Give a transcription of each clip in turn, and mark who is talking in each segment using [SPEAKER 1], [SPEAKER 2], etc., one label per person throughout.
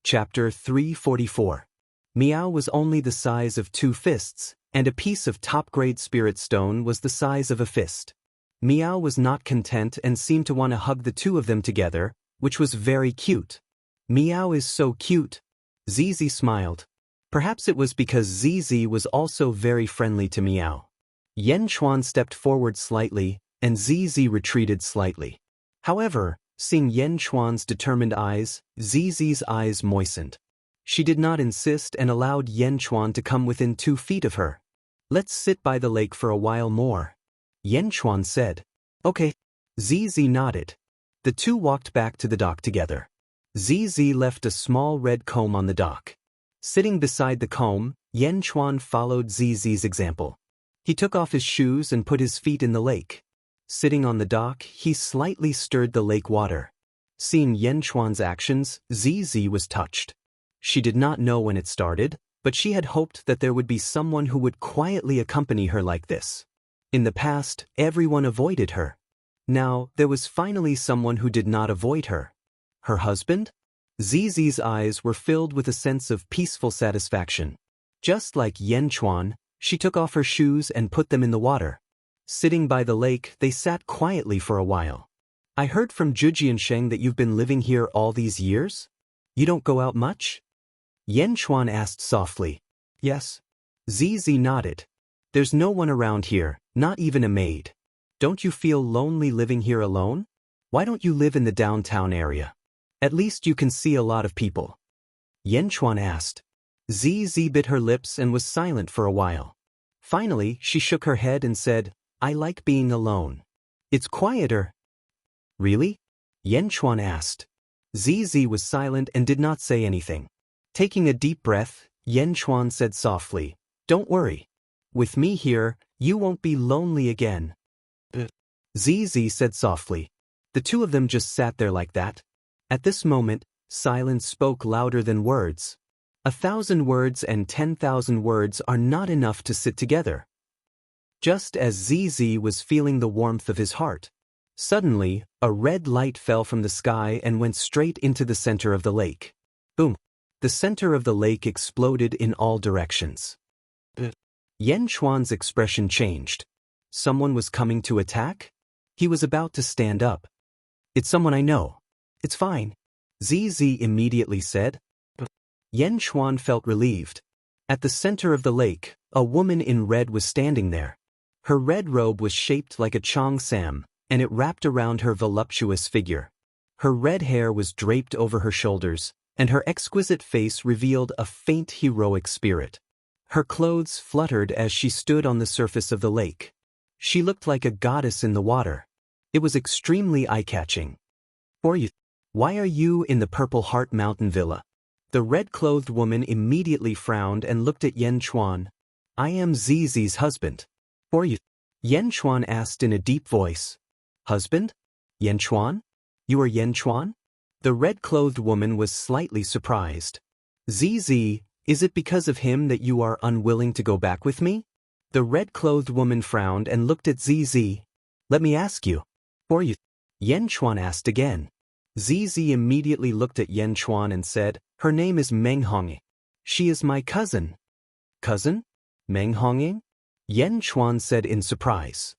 [SPEAKER 1] Chapter 344. Meow was only the size of 2 fists, and a piece of top-grade spirit stone was the size of a fist. Meow was not content and seemed to want to hug the 2 of them together, which was very cute. Meow is so cute. Zizi smiled. Perhaps it was because Zizi was also very friendly to Meow. Yan Chuan stepped forward slightly, and Zizi retreated slightly. However, seeing Yan Chuan's determined eyes, Zizi's eyes moistened. She did not insist and allowed Yan Chuan to come within 2 feet of her. "Let's sit by the lake for a while more," Yan Chuan said. "Okay." Zizi nodded. The 2 walked back to the dock together. Zizi left a small red comb on the dock. Sitting beside the comb, Yan Chuan followed Zizi's example. He took off his shoes and put his feet in the lake. Sitting on the dock, he slightly stirred the lake water. Seeing Yan Chuan's actions, Zizi was touched. She did not know when it started, but she had hoped that there would be someone who would quietly accompany her like this. In the past, everyone avoided her. Now, there was finally someone who did not avoid her. Her husband? Zizi's eyes were filled with a sense of peaceful satisfaction. Just like Yan Chuan, she took off her shoes and put them in the water. Sitting by the lake, they sat quietly for a while. "I heard from Zhujiansheng that you've been living here all these years? You don't go out much?" Yan Chuan asked softly. "Yes." Zizi nodded. "There's no one around here, not even a maid. Don't you feel lonely living here alone? Why don't you live in the downtown area? At least you can see a lot of people." Yan Chuan asked. Zizi bit her lips and was silent for a while. Finally, she shook her head and said, "I like being alone. It's quieter." "Really?" Yan Chuan asked. Zizi was silent and did not say anything. Taking a deep breath, Yan Chuan said softly, "Don't worry. With me here, you won't be lonely again." Zizi said softly. The 2 of them just sat there like that. At this moment, silence spoke louder than words. 1,000 words and 10,000 words are not enough to sit together. Just as Zizi was feeling the warmth of his heart, suddenly, a red light fell from the sky and went straight into the center of the lake. Boom! The center of the lake exploded in all directions. Yan Chuan's expression changed. Someone was coming to attack? He was about to stand up. "It's someone I know. It's fine," Zizi immediately said. Yan Chuan felt relieved. At the center of the lake, a woman in red was standing there. Her red robe was shaped like a cheongsam, and it wrapped around her voluptuous figure. Her red hair was draped over her shoulders, and her exquisite face revealed a faint heroic spirit. Her clothes fluttered as she stood on the surface of the lake. She looked like a goddess in the water. It was extremely eye-catching. "Why are you in the Purple Heart Mountain Villa?" The red-clothed woman immediately frowned and looked at Yan Chuan. "I am Zizi's husband." Yan Chuan asked in a deep voice. "Husband? Yan Chuan? You are Yan Chuan?" The red-clothed woman was slightly surprised. "Zizi, is it because of him that you are unwilling to go back with me?" The red-clothed woman frowned and looked at Zizi. "Let me ask you." Yan Chuan asked again. Zizi immediately looked at Yan Chuan and said, "Her name is Meng Honging. She is my cousin." "Cousin? Meng Honging?" Yan Chuan said in surprise.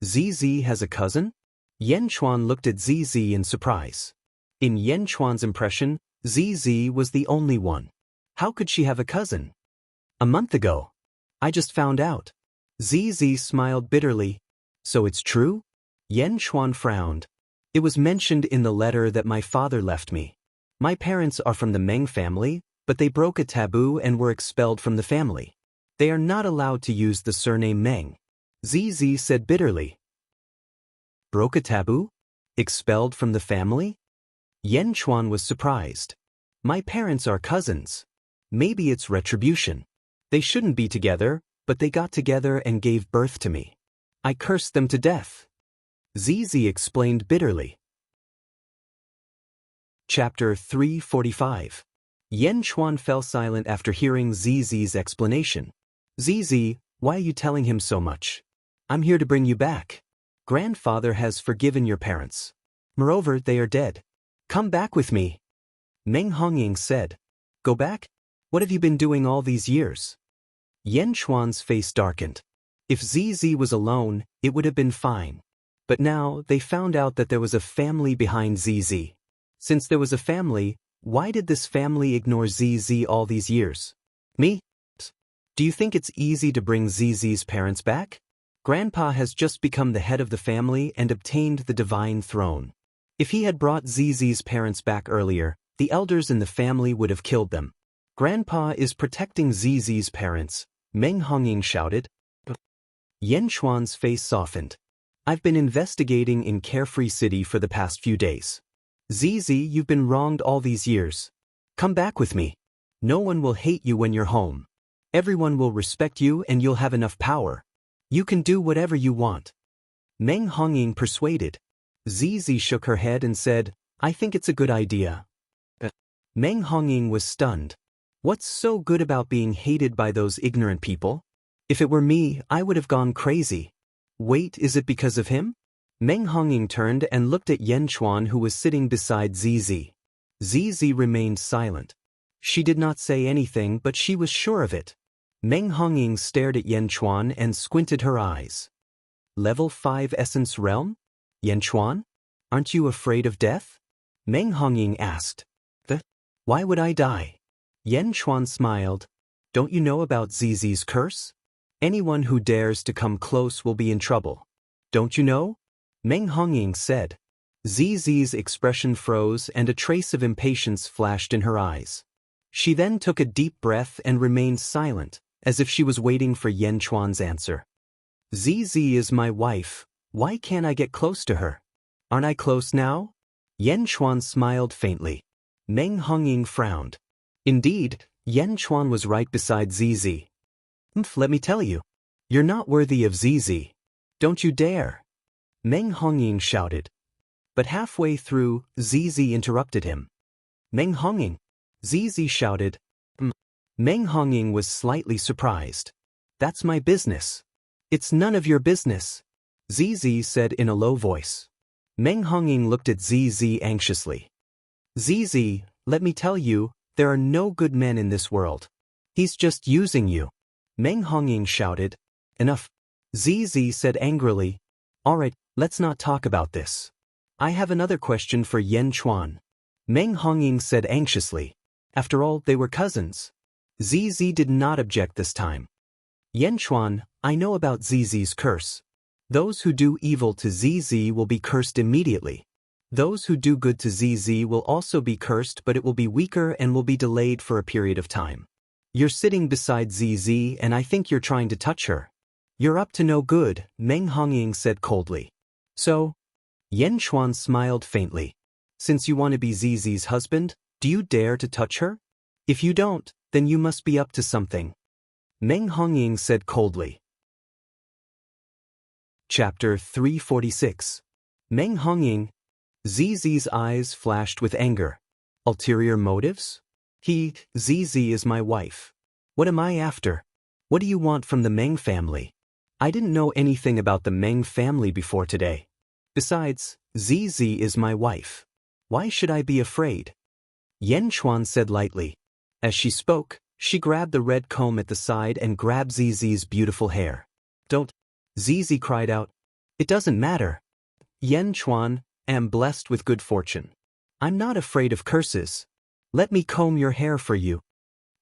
[SPEAKER 1] "Zizi has a cousin?" Yan Chuan looked at Zizi in surprise. In Yan Chuan's impression, Zizi was the only one. How could she have a cousin? "A month ago. I just found out." Zizi smiled bitterly. "So it's true?" Yan Chuan frowned. "It was mentioned in the letter that my father left me. My parents are from the Meng family, but they broke a taboo and were expelled from the family. They are not allowed to use the surname Meng." Zizi said bitterly. "Broke a taboo? Expelled from the family?" Yan Chuan was surprised. "My parents are cousins. Maybe it's retribution. They shouldn't be together, but they got together and gave birth to me. I cursed them to death." Zizi explained bitterly. Chapter 345. Yan Chuan fell silent after hearing Zizi's explanation. "Zizi, why are you telling him so much? I'm here to bring you back. Grandfather has forgiven your parents. Moreover, they are dead. Come back with me." Meng Hongying said. Go back? What have you been doing all these years? Yan Chuan's face darkened. If ZZ was alone, it would have been fine. But now, they found out that there was a family behind ZZ. Since there was a family, why did this family ignore ZZ all these years? Me? Do you think it's easy to bring ZZ's parents back? Grandpa has just become the head of the family and obtained the divine throne. If he had brought ZZ's parents back earlier, the elders in the family would have killed them. Grandpa is protecting ZZ's parents, Meng Hongying shouted. Yan Chuan's face softened. I've been investigating in Carefree City for the past few days. ZZ, you've been wronged all these years. Come back with me. No one will hate you when you're home. Everyone will respect you and you'll have enough power. You can do whatever you want. Meng Hongying persuaded. ZZ shook her head and said, I think it's a good idea. Meng Hongying was stunned. What's so good about being hated by those ignorant people? If it were me, I would have gone crazy. Wait, is it because of him? Meng Hongying turned and looked at Yan Chuan, who was sitting beside ZZ. ZZ remained silent. She did not say anything, but she was sure of it. Meng Hongying stared at Yan Chuan and squinted her eyes. Level 5 Essence Realm? Yan Chuan? Aren't you afraid of death? Meng Hongying asked. Why would I die? Yan Chuan smiled. Don't you know about ZZ's curse? Anyone who dares to come close will be in trouble. Don't you know? Meng Hongying said. ZZ's expression froze and a trace of impatience flashed in her eyes. She then took a deep breath and remained silent, as if she was waiting for Yan Chuan's answer. ZZ is my wife. Why can't I get close to her? Aren't I close now? Yan Chuan smiled faintly. Meng Hongying frowned. Indeed, Yan Chuan was right beside ZZ. Let me tell you. You're not worthy of ZZ. Don't you dare. Meng Hongying shouted. But halfway through, ZZ interrupted him. Meng Hongying. ZZ shouted. Meng Hongying was slightly surprised. That's my business. It's none of your business, ZZ said in a low voice. Meng Hongying looked at ZZ anxiously. ZZ, let me tell you, there are no good men in this world. He's just using you. Meng Hongying shouted. Enough. ZZ said angrily. All right, let's not talk about this. I have another question for Yan Chuan. Meng Hongying said anxiously. After all, they were cousins. ZZ did not object this time. Yan Chuan, I know about ZZ's curse. Those who do evil to ZZ will be cursed immediately. Those who do good to ZZ will also be cursed, but it will be weaker and will be delayed for a period of time. You're sitting beside ZZ and I think you're trying to touch her. You're up to no good, Meng Hongying said coldly. So? Yan Chuan smiled faintly. Since you want to be ZZ's husband, do you dare to touch her? If you don't, then you must be up to something. Meng Hongying said coldly. Chapter 346. Meng Hongying. ZZ's eyes flashed with anger. Ulterior motives? ZZ is my wife. What am I after? What do you want from the Meng family? I didn't know anything about the Meng family before today. Besides, ZZ is my wife. Why should I be afraid? Yan Chuan said lightly. As she spoke, she grabbed the red comb at the side and grabbed ZZ's beautiful hair. Don't! ZZ cried out. It doesn't matter. Yan Chuan, am blessed with good fortune. I'm not afraid of curses. Let me comb your hair for you.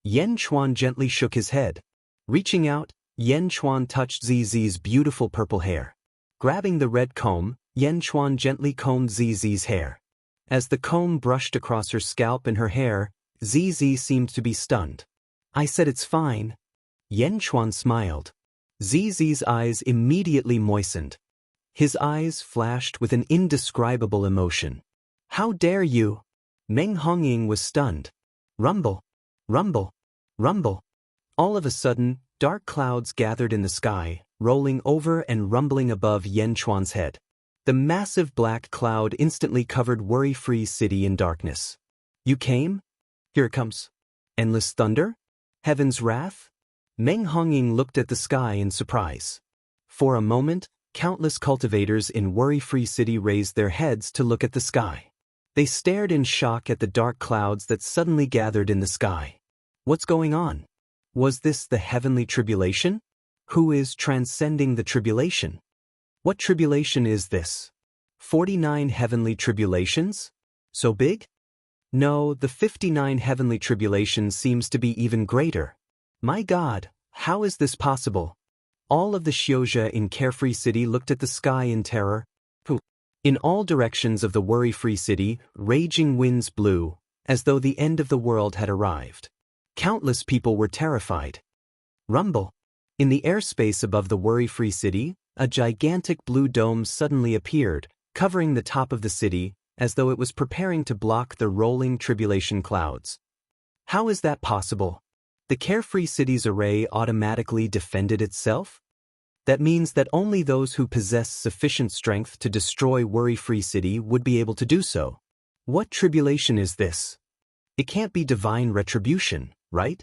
[SPEAKER 1] Yan Chuan gently shook his head. Reaching out, Yan Chuan touched ZZ's beautiful purple hair. Grabbing the red comb, Yan Chuan gently combed ZZ's hair. As the comb brushed across her scalp and her hair, ZZ seemed to be stunned. I said it's fine. Yan Chuan smiled. ZZ's eyes immediately moistened. His eyes flashed with an indescribable emotion. How dare you? Meng Hongying was stunned. Rumble, rumble, rumble. All of a sudden, dark clouds gathered in the sky, rolling over and rumbling above Yan Chuan's head. The massive black cloud instantly covered Worry-Free City in darkness. You came? Here it comes. Endless thunder? Heaven's wrath? Meng Hongying looked at the sky in surprise. For a moment, countless cultivators in Worry-Free City raised their heads to look at the sky. They stared in shock at the dark clouds that suddenly gathered in the sky. What's going on? Was this the heavenly tribulation? Who is transcending the tribulation? What tribulation is this? 49 heavenly tribulations? So big? No, the 59 heavenly tribulations seems to be even greater. My God, how is this possible? All of the Shioja in Carefree City looked at the sky in terror. In all directions of the worry-free city, raging winds blew, as though the end of the world had arrived. Countless people were terrified. Rumble. In the airspace above the worry-free city, a gigantic blue dome suddenly appeared, covering the top of the city, as though it was preparing to block the rolling tribulation clouds. How is that possible? The Carefree City's array automatically defended itself? That means that only those who possess sufficient strength to destroy Worry-Free City would be able to do so. What tribulation is this? It can't be divine retribution, right?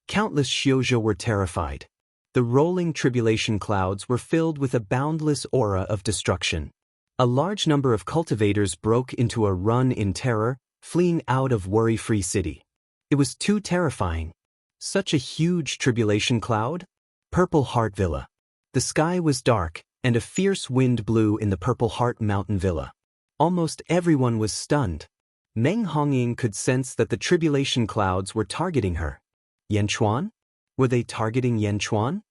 [SPEAKER 1] Countless Shioja were terrified. The rolling tribulation clouds were filled with a boundless aura of destruction. A large number of cultivators broke into a run in terror, fleeing out of Worry-Free City. It was too terrifying. Such a huge tribulation cloud? Purple Heart Villa. The sky was dark, and a fierce wind blew in the Purple Heart Mountain Villa. Almost everyone was stunned. Meng Hongying could sense that the tribulation clouds were targeting her. Yanchuan? Were they targeting Yanchuan?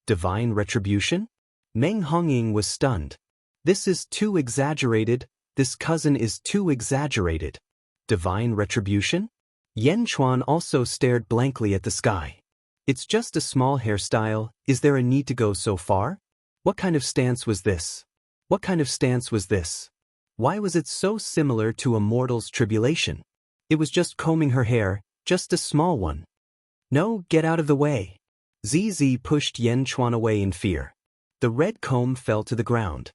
[SPEAKER 1] Divine retribution? Meng Hongying was stunned. This is too exaggerated. This cousin is too exaggerated. Divine retribution? Yanchuan also stared blankly at the sky. It's just a small hairstyle. Is there a need to go so far? What kind of stance was this? What kind of stance was this? Why was it so similar to Immortal's tribulation? It was just combing her hair, just a small one. No, get out of the way. ZZ pushed Yanchuan away in fear. The red comb fell to the ground.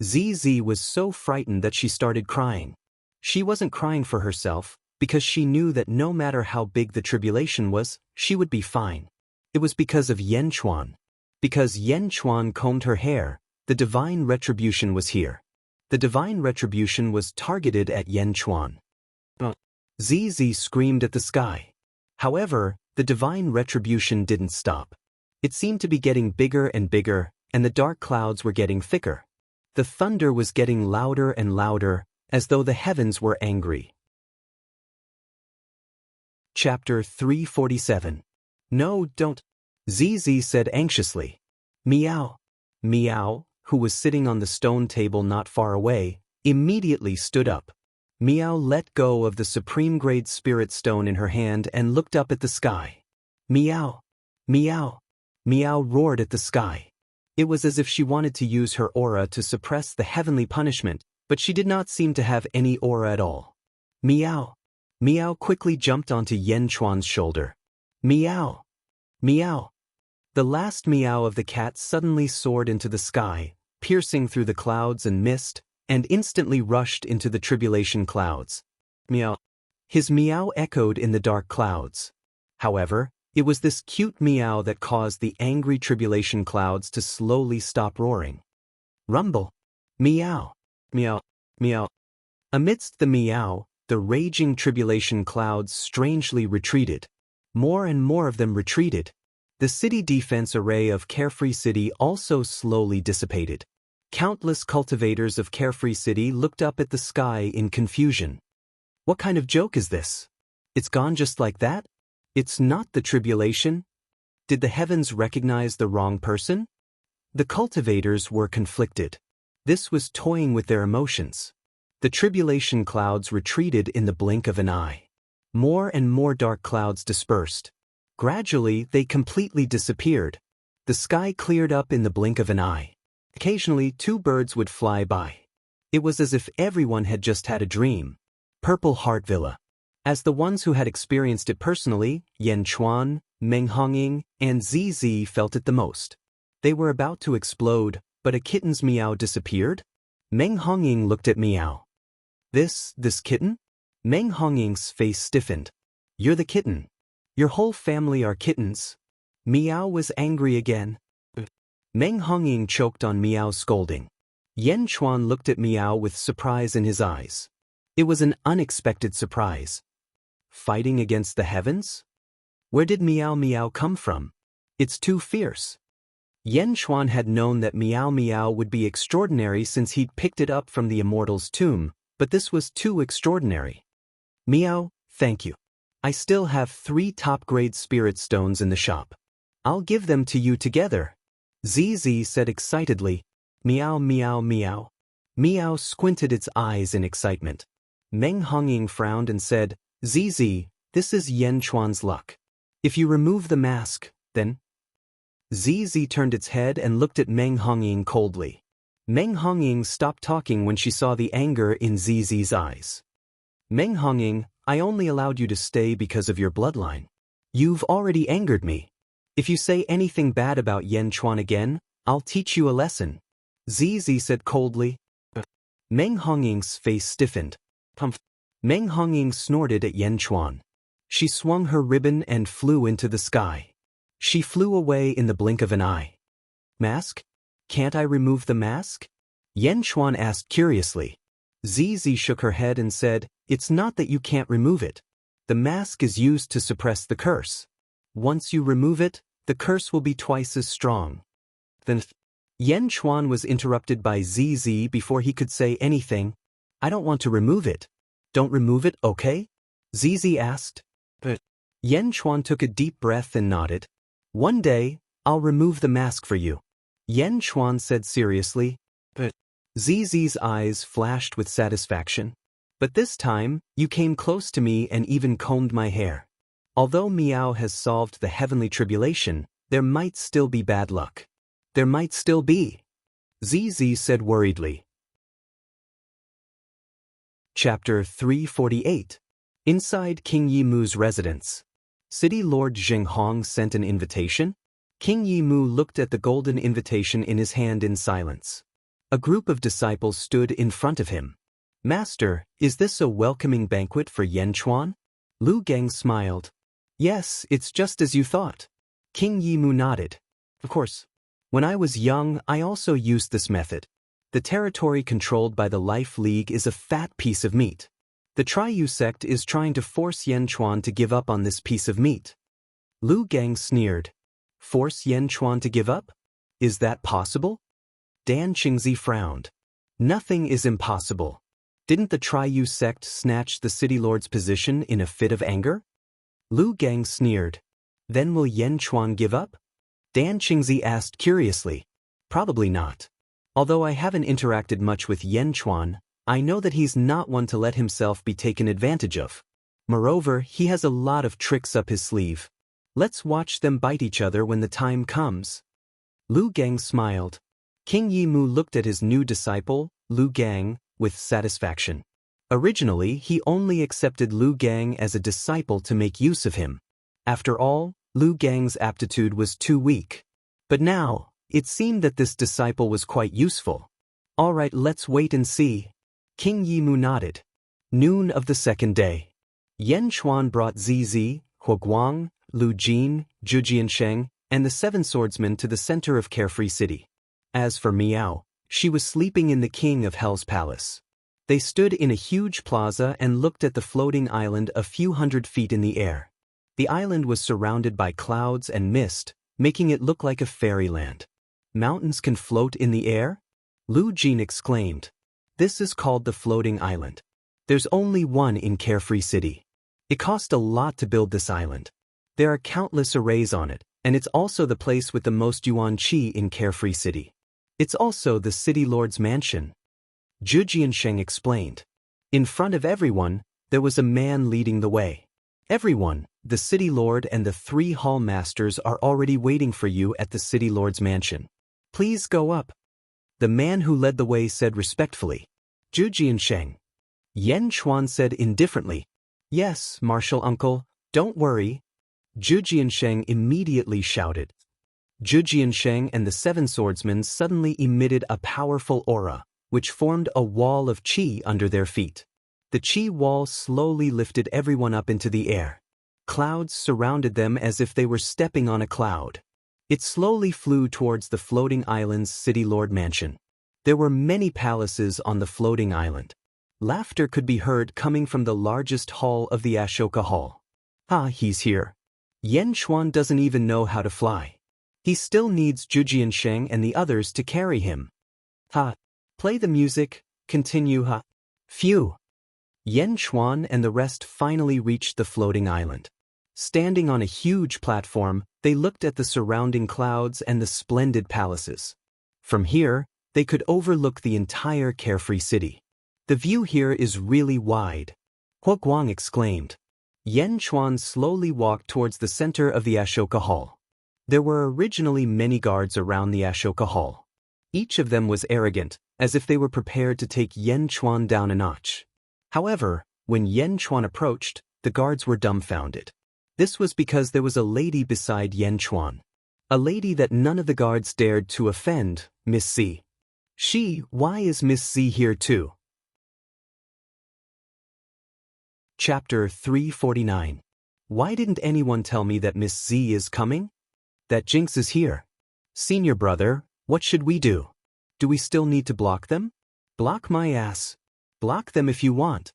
[SPEAKER 1] ZZ was so frightened that she started crying. She wasn't crying for herself, because she knew that no matter how big the tribulation was, she would be fine. It was because of Yanchuan. Because Yanchuan combed her hair, the divine retribution was here. The divine retribution was targeted at Yanchuan. ZZ screamed at the sky. However, the divine retribution didn't stop. It seemed to be getting bigger and bigger, and the dark clouds were getting thicker. The thunder was getting louder and louder, as though the heavens were angry. Chapter 347. No, don't. ZZ said anxiously. Meow. Meow, who was sitting on the stone table not far away, immediately stood up. Meow let go of the supreme grade spirit stone in her hand and looked up at the sky. Meow. Meow. Meow roared at the sky. It was as if she wanted to use her aura to suppress the heavenly punishment, but she did not seem to have any aura at all. Meow. Meow quickly jumped onto Yanchuan's shoulder. Meow. Meow. The last meow of the cat suddenly soared into the sky, piercing through the clouds and mist, and instantly rushed into the tribulation clouds. Meow. His meow echoed in the dark clouds. However, it was this cute meow that caused the angry tribulation clouds to slowly stop roaring. Rumble. Meow. Meow. Meow. Amidst the meow, the raging tribulation clouds strangely retreated. More and more of them retreated. The city defense array of Carefree City also slowly dissipated. Countless cultivators of Carefree City looked up at the sky in confusion. What kind of joke is this? It's gone just like that? It's not the tribulation? Did the heavens recognize the wrong person? The cultivators were conflicted. This was toying with their emotions. The tribulation clouds retreated in the blink of an eye. More and more dark clouds dispersed. Gradually, they completely disappeared. The sky cleared up in the blink of an eye. Occasionally, 2 birds would fly by. It was as if everyone had just had a dream. Purple Heart Villa. As the ones who had experienced it personally, Yanchuan, Meng Hongying, and ZZ felt it the most. They were about to explode, but a kitten's meow disappeared. Meng Hongying looked at Meow. This kitten? Meng Hongying's face stiffened. You're the kitten. Your whole family are kittens. Meow was angry again. Meng Hongying choked on Meow's scolding. Yanchuan looked at Meow with surprise in his eyes. It was an unexpected surprise. Fighting against the heavens? Where did Miao Miao come from? It's too fierce. Yen Chuan had known that Miao Miao would be extraordinary since he'd picked it up from the Immortal's tomb, but this was too extraordinary. Miao, thank you. I still have 3 top-grade spirit stones in the shop. I'll give them to you together. ZZ said excitedly. Miao Miao Miao. Miao squinted its eyes in excitement. Meng Hongying frowned and said, ZZ, this is Yen Chuan's luck. If you remove the mask, then... ZZ turned its head and looked at Meng Hongying coldly. Meng Hongying stopped talking when she saw the anger in ZZ's eyes. Meng Hongying, I only allowed you to stay because of your bloodline. You've already angered me. If you say anything bad about Yen Chuan again, I'll teach you a lesson. ZZ said coldly. Meng Hongying's face stiffened. Meng Hongying snorted at Yen Chuan. She swung her ribbon and flew into the sky. She flew away in the blink of an eye. Mask? Can't I remove the mask? Yen Chuan asked curiously. ZZ shook her head and said, it's not that you can't remove it. The mask is used to suppress the curse. Once you remove it, the curse will be twice as strong. Then Yen Chuan was interrupted by ZZ before he could say anything. I don't want to remove it. Don't remove it, okay? ZZ asked. But Yen Chuan took a deep breath and nodded. One day, I'll remove the mask for you. Yen Chuan said seriously. But ZZ's eyes flashed with satisfaction. But this time, you came close to me and even combed my hair. Although Miao has solved the heavenly tribulation, there might still be bad luck. There might still be. ZZ said worriedly. Chapter 348. Inside King Yimu's residence. City Lord Jinghong sent an invitation. King Yimu looked at the golden invitation in his hand in silence. A group of disciples stood in front of him. Master, is this a welcoming banquet for Yen Chuan? Lu Gang smiled. Yes, it's just as you thought. King Yimu nodded. Of course. When I was young, I also used this method. The territory controlled by the Life League is a fat piece of meat. The Triyu sect is trying to force Yen Chuan to give up on this piece of meat. Lu Gang sneered. Force Yen Chuan to give up? Is that possible? Dan Qingzi frowned. Nothing is impossible. Didn't the Triyu sect snatch the city lord's position in a fit of anger? Lu Gang sneered. Then will Yen Chuan give up? Dan Qingzi asked curiously. Probably not. Although I haven't interacted much with Yen Chuan, I know that he's not one to let himself be taken advantage of. Moreover, he has a lot of tricks up his sleeve. Let's watch them bite each other when the time comes. Lu Gang smiled. King Yimu looked at his new disciple, Lu Gang, with satisfaction. Originally, he only accepted Lu Gang as a disciple to make use of him. After all, Lu Gang's aptitude was too weak. But now, it seemed that this disciple was quite useful. All right, let's wait and see. King Yimu nodded. Noon of the second day. Yen Chuan brought ZZ, Huoguang, Lu Jin, Zhu Jiansheng, and the 7 swordsmen to the center of Carefree City. As for Miao, she was sleeping in the King of Hell's palace. They stood in a huge plaza and looked at the floating island a few hundred feet in the air. The island was surrounded by clouds and mist, making it look like a fairyland. Mountains can float in the air? Lu Jin exclaimed. This is called the floating island. There's only one in Carefree City. It cost a lot to build this island. There are countless arrays on it, and it's also the place with the most yuan qi in Carefree City. It's also the city lord's mansion. Zhu Jiansheng explained. In front of everyone, there was a man leading the way. Everyone, the city lord and the 3 hall masters are already waiting for you at the city lord's mansion. Please go up. The man who led the way said respectfully. Zhu Jiansheng. Yen Chuan said indifferently. Yes, Martial Uncle, don't worry. Zhu Jiansheng immediately shouted. Zhu Jiansheng and the 7 swordsmen suddenly emitted a powerful aura, which formed a wall of qi under their feet. The qi wall slowly lifted everyone up into the air. Clouds surrounded them as if they were stepping on a cloud. It slowly flew towards the floating island's city lord mansion. There were many palaces on the floating island. Laughter could be heard coming from the largest hall of the Ashoka Hall. Ah, he's here. Yan Xuan doesn't even know how to fly. He still needs Zhu Jiansheng and the others to carry him. Ha! Play the music, continue ha. Phew! Yan Xuan and the rest finally reached the floating island. Standing on a huge platform, they looked at the surrounding clouds and the splendid palaces. From here, they could overlook the entire carefree city. The view here is really wide. Huo Guang exclaimed. Yan Xuan slowly walked towards the center of the Ashoka Hall. There were originally many guards around the Ashoka Hall. Each of them was arrogant, as if they were prepared to take Yan Xuan down a notch. However, when Yan Xuan approached, the guards were dumbfounded. This was because there was a lady beside Yan Xuan. A lady that none of the guards dared to offend, Miss Z. Why is Miss Z here too? Chapter 349. Why didn't anyone tell me that Miss Z is coming? That Jinx is here. Senior brother, what should we do? Do we still need to block them? Block my ass. Block them if you want.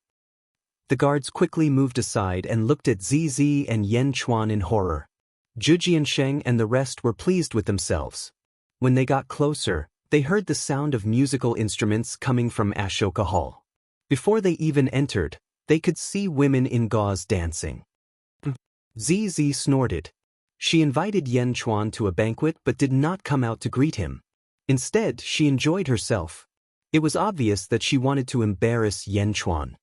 [SPEAKER 1] The guards quickly moved aside and looked at ZZ and Yan Xuan in horror. Zhu Jiansheng and the rest were pleased with themselves. When they got closer, they heard the sound of musical instruments coming from Ashoka Hall. Before they even entered, they could see women in gauze dancing. ZZ snorted. She invited Yan Xuan to a banquet but did not come out to greet him. Instead, she enjoyed herself. It was obvious that she wanted to embarrass Yan Xuan.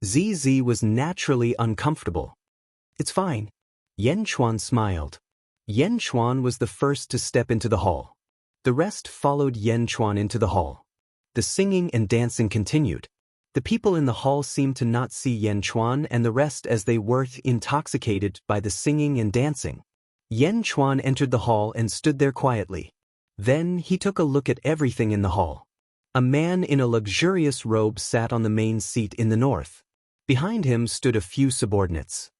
[SPEAKER 1] ZZ was naturally uncomfortable. It's fine. Yan Xuan smiled. Yan Xuan was the first to step into the hall. The rest followed Yan Xuan into the hall. The singing and dancing continued. The people in the hall seemed to not see Yan Xuan and the rest as they were intoxicated by the singing and dancing. Yan Xuan entered the hall and stood there quietly. Then he took a look at everything in the hall. A man in a luxurious robe sat on the main seat in the north. Behind him stood a few subordinates.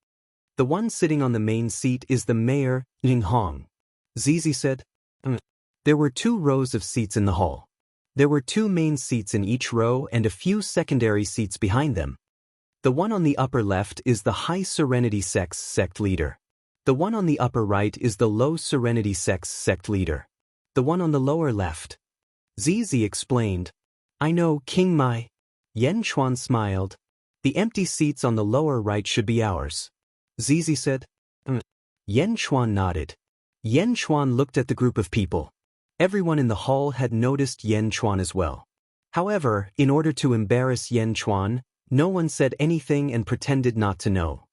[SPEAKER 1] The one sitting on the main seat is the mayor, Ning Hong. Zizi said. There were 2 rows of seats in the hall. There were 2 main seats in each row and a few secondary seats behind them. The one on the upper left is the High Serenity sect leader. The one on the upper right is the Low Serenity sect leader. The one on the lower left. Zizi explained. I know, King Mai. Yan Xuan smiled. The empty seats on the lower right should be ours. Zizi said. Yan Xuan nodded. Yan Xuan looked at the group of people. Everyone in the hall had noticed Yan Xuan as well. However, in order to embarrass Yan Xuan, no one said anything and pretended not to know.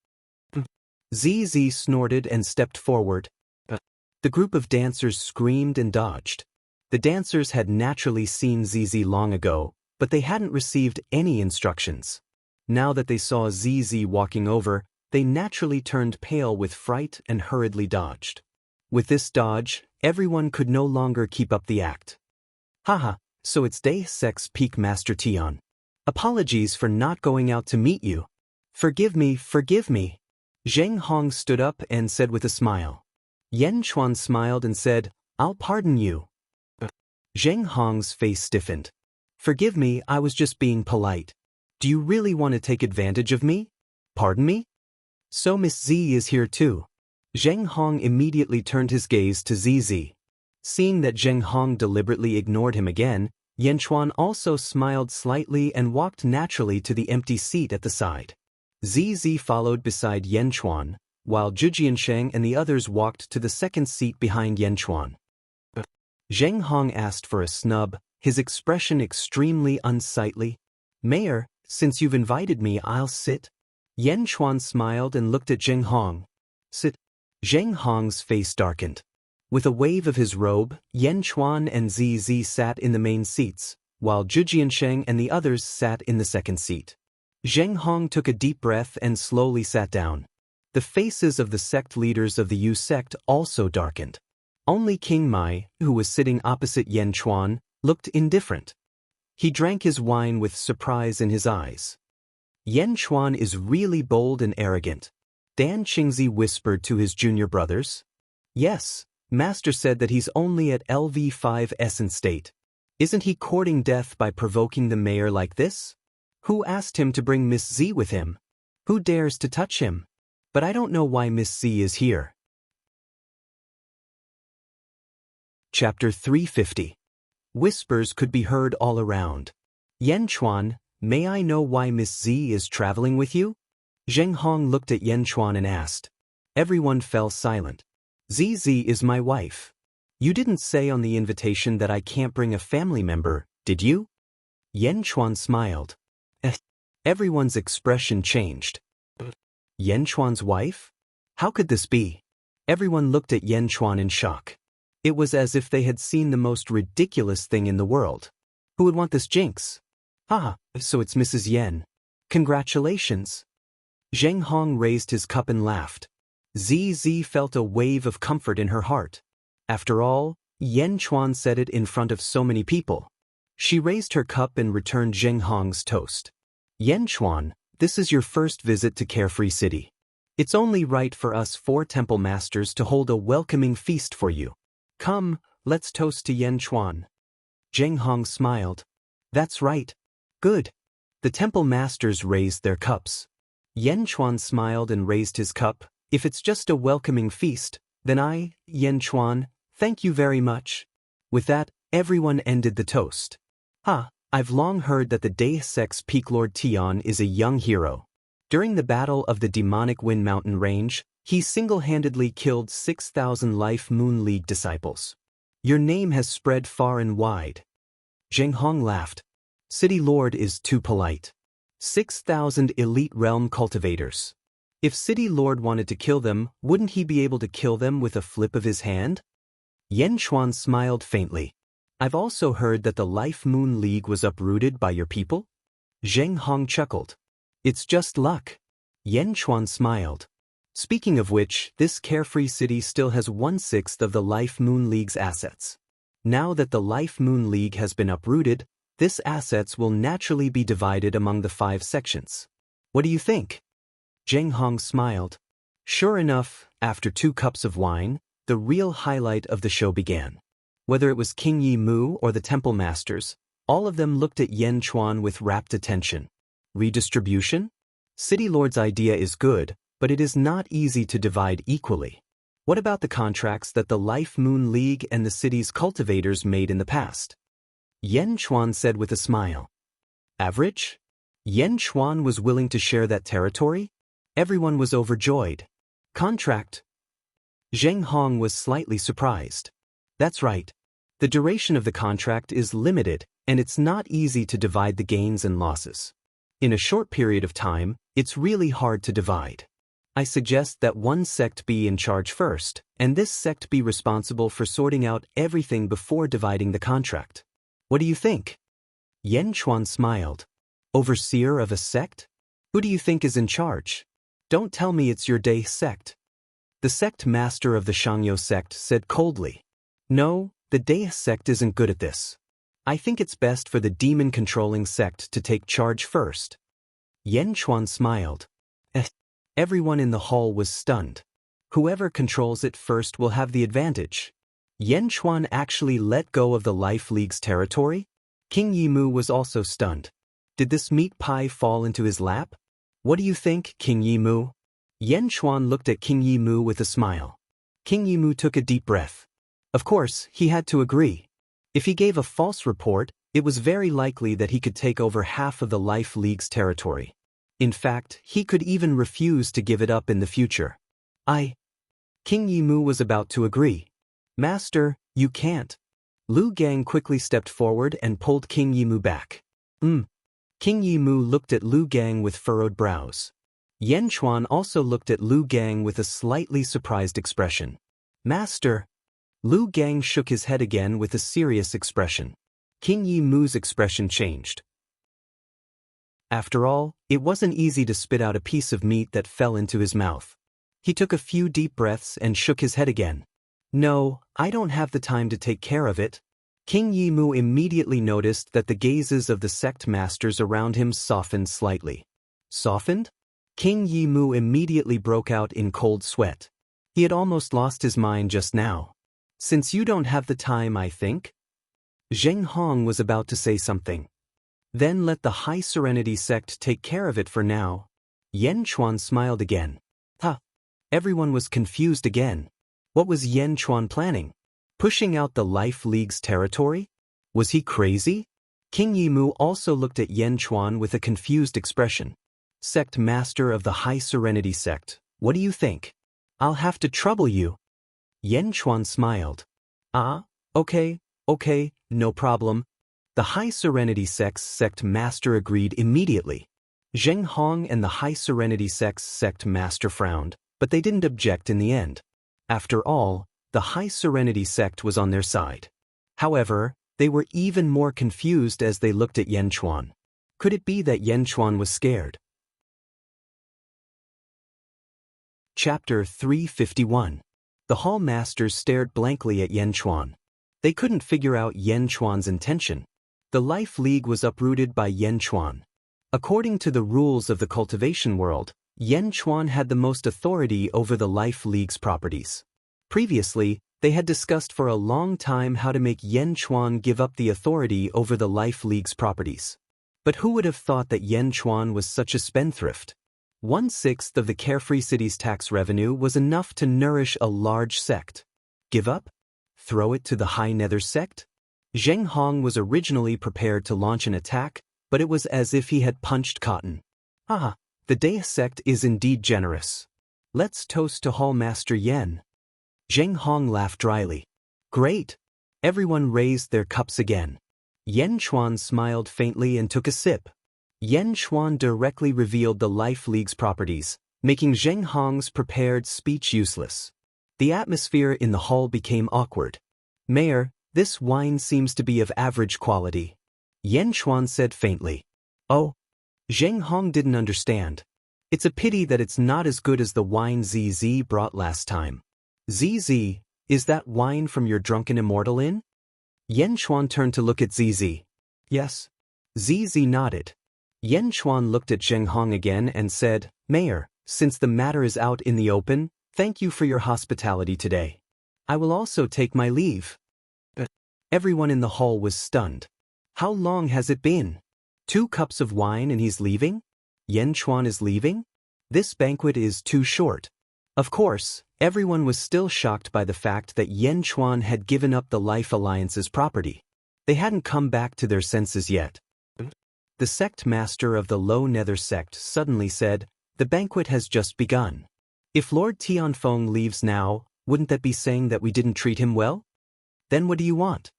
[SPEAKER 1] ZZ snorted and stepped forward. The group of dancers screamed and dodged. The dancers had naturally seen ZZ long ago, but they hadn't received any instructions. Now that they saw ZZ walking over, they naturally turned pale with fright and hurriedly dodged. With this dodge, everyone could no longer keep up the act. Haha, so it's Deus Ex Peak Master Tion. Apologies for not going out to meet you. Forgive me, forgive me. Zheng Hong stood up and said with a smile. Yan Xuan smiled and said, I'll pardon you. Zheng Hong's face stiffened. Forgive me, I was just being polite. Do you really want to take advantage of me? Pardon me? So Miss Z is here too. Zheng Hong immediately turned his gaze to ZZ. Seeing that Zheng Hong deliberately ignored him again, Yan Xuan also smiled slightly and walked naturally to the empty seat at the side. ZZ followed beside Yan Xuan, while Zhu Jiansheng and the others walked to the second seat behind Yan Xuan. Zheng Hong asked for a snub, his expression extremely unsightly. Mayor, since you've invited me, I'll sit. Yan Xuan smiled and looked at Zheng Hong. Sit. Zheng Hong's face darkened. With a wave of his robe, Yan Xuan and ZZ sat in the main seats, while Zhu Jiansheng and the others sat in the second seat. Zheng Hong took a deep breath and slowly sat down. The faces of the sect leaders of the Yu sect also darkened. Only King Mai, who was sitting opposite Yan Xuan, looked indifferent. He drank his wine with surprise in his eyes. Yan Xuan is really bold and arrogant. Dan Qingzi whispered to his junior brothers. Yes, Master said that he's only at LV5 Essence State. Isn't he courting death by provoking the mayor like this? Who asked him to bring Miss Z with him? Who dares to touch him? But I don't know why Miss Z is here. Chapter 350. Whispers could be heard all around. Yan Chuan, may I know why Miss Z is traveling with you? Zheng Hong looked at Yan Chuan and asked. Everyone fell silent. ZZ is my wife. You didn't say on the invitation that I can't bring a family member, did you? Yan Chuan smiled. Everyone's expression changed. Yan Chuan's wife? How could this be? Everyone looked at Yan Chuan in shock. It was as if they had seen the most ridiculous thing in the world. Who would want this jinx? Ah, so it's Mrs. Yan. Congratulations. Zheng Hong raised his cup and laughed. ZZ felt a wave of comfort in her heart. After all, Yan Chuan said it in front of so many people. She raised her cup and returned Zheng Hong's toast. Yan Chuan, this is your first visit to Carefree City. It's only right for us 4 temple masters to hold a welcoming feast for you. Come, let's toast to Yan Chuan. Zheng Hong smiled. That's right. Good. The temple masters raised their cups. Yan Chuan smiled and raised his cup. If it's just a welcoming feast, then I, Yan Chuan, thank you very much. With that, everyone ended the toast. I've long heard that the Deus Ex Peak Lord Tian is a young hero. During the battle of the demonic Wind Mountain Range, he single-handedly killed 6,000 Life Moon League disciples. Your name has spread far and wide. Zheng Hong laughed. City Lord is too polite. 6,000 elite realm cultivators. If City Lord wanted to kill them, wouldn't he be able to kill them with a flip of his hand? Yan Chuan smiled faintly. I've also heard that the Life Moon League was uprooted by your people? Zheng Hong chuckled. It's just luck. Yan Chuan smiled. Speaking of which, this Carefree City still has 1/6 of the Life Moon League's assets. Now that the Life Moon League has been uprooted, this assets will naturally be divided among the 5 sections. What do you think? Zheng Hong smiled. Sure enough, after 2 cups of wine, the real highlight of the show began. Whether it was King Yi Mu or the Temple Masters, all of them looked at Yan Chuan with rapt attention. Redistribution? City Lord's idea is good, but it is not easy to divide equally. What about the contracts that the Life Moon League and the city's cultivators made in the past? Yan Chuan said with a smile. Average? Yan Chuan was willing to share that territory? Everyone was overjoyed. Contract? Zheng Hong was slightly surprised. That's right. The duration of the contract is limited, and it's not easy to divide the gains and losses. In a short period of time, it's really hard to divide. I suggest that one sect be in charge first, and this sect be responsible for sorting out everything before dividing the contract. What do you think? Yan Chuan smiled. Overseer of a sect? Who do you think is in charge? Don't tell me it's your Day sect. The sect master of the Shangyo sect said coldly. No, the Deus sect isn't good at this. I think it's best for the demon-controlling sect to take charge first. Yan Chuan smiled. Everyone in the hall was stunned. Whoever controls it first will have the advantage. Yan Chuan actually let go of the Life League's territory? King Yi Mu was also stunned. Did this meat pie fall into his lap? What do you think, King Yi Mu? Yan Chuan looked at King Yi Mu with a smile. King Yi Mu took a deep breath. Of course, he had to agree. If he gave a false report, it was very likely that he could take over half of the Life League's territory. In fact, he could even refuse to give it up in the future. King Yi Mu was about to agree. Master, you can't. Lu Gang quickly stepped forward and pulled King Yi Mu back. King Yi Mu looked at Lu Gang with furrowed brows. Yan Chuan also looked at Lu Gang with a slightly surprised expression. Master. Lu Gang shook his head again with a serious expression. King Yi Mu's expression changed. After all, it wasn't easy to spit out a piece of meat that fell into his mouth. He took a few deep breaths and shook his head again. No, I don't have the time to take care of it. King Yi Mu immediately noticed that the gazes of the sect masters around him softened slightly. Softened? King Yi Mu immediately broke out in cold sweat. He had almost lost his mind just now. Since you don't have the time, I think? Zheng Hong was about to say something. Then let the High Serenity sect take care of it for now. Yen Chuan smiled again. Huh. Everyone was confused again. What was Yen Chuan planning? Pushing out the Life League's territory? Was he crazy? King Yimu also looked at Yen Chuan with a confused expression. Sect Master of the High Serenity sect, what do you think? I'll have to trouble you. Yen Chuan smiled. Okay, no problem. The High Serenity sect's sect master agreed immediately. Zheng Hong and the High Serenity sect's sect master frowned, but they didn't object in the end. After all, the High Serenity sect was on their side. However, they were even more confused as they looked at Yen Chuan. Could it be that Yen Chuan was scared? Chapter 351. The Hall Masters stared blankly at Yen Chuan. They couldn't figure out Yen Chuan's intention. The Life League was uprooted by Yen Chuan. According to the rules of the cultivation world, Yen Chuan had the most authority over the Life League's properties. Previously, they had discussed for a long time how to make Yen Chuan give up the authority over the Life League's properties. But who would have thought that Yen Chuan was such a spendthrift? 1/6 of the Carefree City's tax revenue was enough to nourish a large sect. Give up? Throw it to the High Nether sect? Zheng Hong was originally prepared to launch an attack, but it was as if he had punched cotton. The Dea sect is indeed generous. Let's toast to Hall Master Yen. Zheng Hong laughed dryly. Great! Everyone raised their cups again. Yen Chuan smiled faintly and took a sip. Yen Chuan directly revealed the Life League's properties, making Zheng Hong's prepared speech useless. The atmosphere in the hall became awkward. Mayor, this wine seems to be of average quality. Yen Chuan said faintly. Oh? Zheng Hong didn't understand. It's a pity that it's not as good as the wine ZZ brought last time. ZZ, is that wine from your drunken Immortal Inn? Yen Chuan turned to look at ZZ. Yes. ZZ nodded. Yen Chuan looked at Zheng Hong again and said, Mayor, since the matter is out in the open, thank you for your hospitality today. I will also take my leave. Everyone in the hall was stunned. How long has it been? 2 cups of wine and he's leaving? Yen Chuan is leaving? This banquet is too short. Of course, everyone was still shocked by the fact that Yen Chuan had given up the Life Alliance's property. They hadn't come back to their senses yet. The sect master of the Low Nether sect suddenly said, the banquet has just begun. If Lord Tianfeng leaves now, wouldn't that be saying that we didn't treat him well? Then what do you want?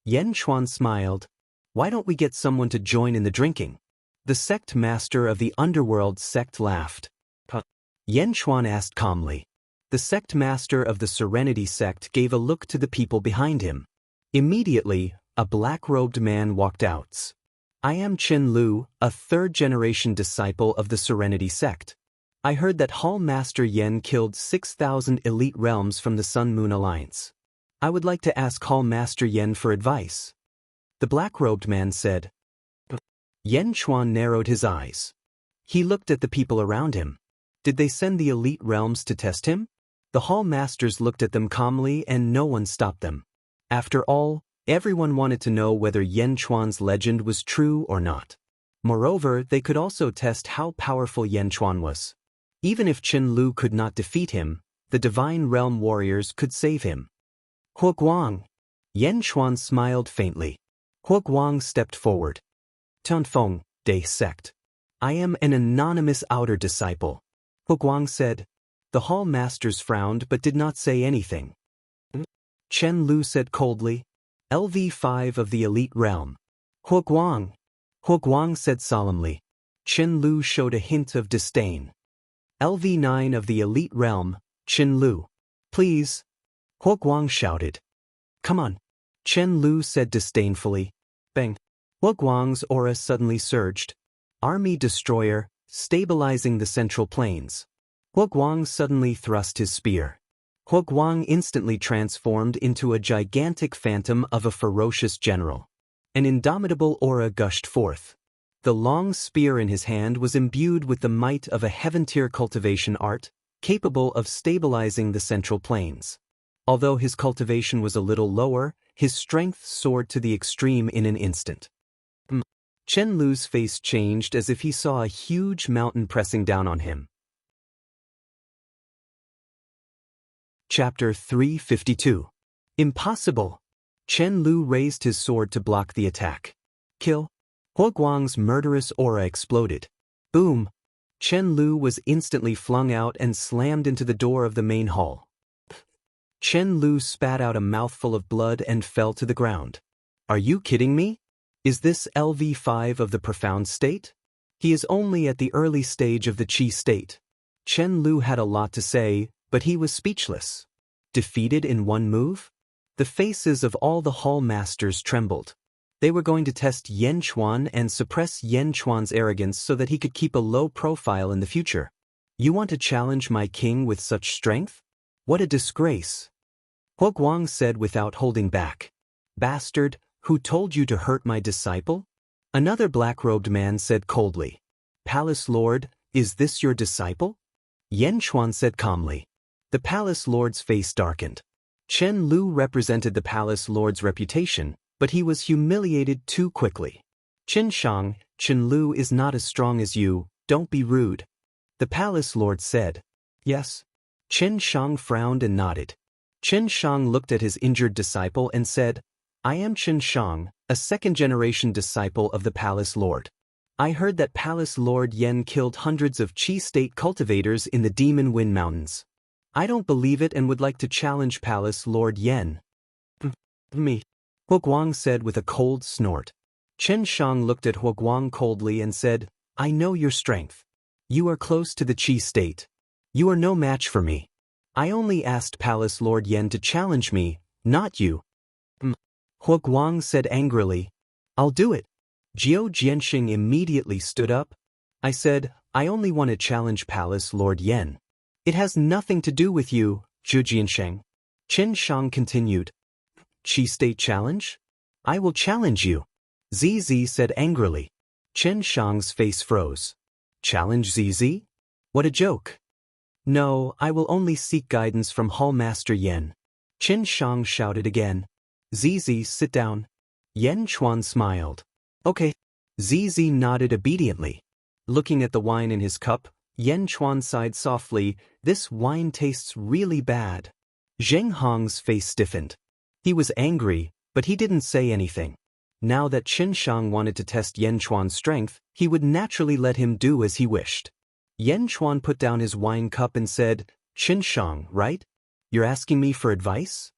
[SPEAKER 1] Yen Chuan smiled. Why don't we get someone to join in the drinking? The sect master of the Underworld sect laughed. Yen Chuan asked calmly. The sect master of the Serenity sect gave a look to the people behind him. Immediately, a black-robed man walked out. I am Qin Lu, a 3rd-generation disciple of the Serenity sect. I heard that Hall Master Yen killed 6,000 elite realms from the Sun-Moon Alliance. I would like to ask Hall Master Yen for advice. The black-robed man said. Yen Chuan narrowed his eyes. He looked at the people around him. Did they send the elite realms to test him? The Hall Masters looked at them calmly and no one stopped them. After all, everyone wanted to know whether Yen Chuan's legend was true or not. Moreover, they could also test how powerful Yen Chuan was. Even if Qin Lu could not defeat him, the Divine Realm warriors could save him. Huoguang. Yen Chuan smiled faintly. Huoguang stepped forward. Tianfeng, Dea sect. I am an anonymous outer disciple. Huoguang said. The Hall Masters frowned but did not say anything. Chen Lu said coldly. LV5 of the Elite Realm. Huoguang. Huoguang said solemnly. Chen Lu showed a hint of disdain. LV9 of the Elite Realm, Chen Lu. Please. Huoguang shouted. Come on. Chen Lu said disdainfully. Bang. Huoguang's aura suddenly surged. Army destroyer, stabilizing the central plains. Huoguang suddenly thrust his spear. Huoguang instantly transformed into a gigantic phantom of a ferocious general. An indomitable aura gushed forth. The long spear in his hand was imbued with the might of a heaven-tier cultivation art, capable of stabilizing the central plains. Although his cultivation was a little lower, his strength soared to the extreme in an instant. Chen Lu's face changed as if he saw a huge mountain pressing down on him. Chapter 352. Impossible! Chen Lu raised his sword to block the attack. Kill! Huo Guang's murderous aura exploded. Boom! Chen Lu was instantly flung out and slammed into the door of the main hall. Chen Lu spat out a mouthful of blood and fell to the ground. Are you kidding me? Is this LV5 of the profound state? He is only at the early stage of the Qi state. Chen Lu had a lot to say, but he was speechless. Defeated in one move? The faces of all the hall masters trembled. They were going to test Yan Chuan and suppress Yan Chuan's arrogance so that he could keep a low profile in the future. You want to challenge my king with such strength? What a disgrace! Huo Guang said without holding back. Bastard, who told you to hurt my disciple? Another black-robed man said coldly. Palace Lord, is this your disciple? Yan Chuan said calmly. The Palace Lord's face darkened. Chen Lu represented the Palace Lord's reputation, but he was humiliated too quickly. Chen Shang, Chen Lu is not as strong as you, don't be rude. The Palace Lord said. Yes. Chen Shang frowned and nodded. Chen Shang looked at his injured disciple and said, I am Chen Shang, a second-generation disciple of the Palace Lord. I heard that Palace Lord Yen killed hundreds of Qi State cultivators in the Demon Wind Mountains. I don't believe it and would like to challenge Palace Lord Yen. Me. Huo Guang said with a cold snort. Chen Shang looked at Huo Guang coldly and said, I know your strength. You are close to the Qi State. You are no match for me. I only asked Palace Lord Yen to challenge me, not you. Huo Guang said angrily. I'll do it. Jiao Jianxing immediately stood up. I said, I only want to challenge Palace Lord Yen. It has nothing to do with you, Zhu Jiansheng. Chen Shang continued. Qi State challenge? I will challenge you. ZZ said angrily. Chen Shang's face froze. Challenge ZZ? What a joke. No, I will only seek guidance from Hall Master Yen. Chen Shang shouted again. ZZ, sit down. Yan Chuan smiled. Okay. ZZ nodded obediently. Looking at the wine in his cup, Yan Chuan sighed softly, this wine tastes really bad. Zheng Hong's face stiffened. He was angry, but he didn't say anything. Now that Chen Shang wanted to test Yan Chuan's strength, he would naturally let him do as he wished. Yan Chuan put down his wine cup and said, Chen Shang, right? You're asking me for advice?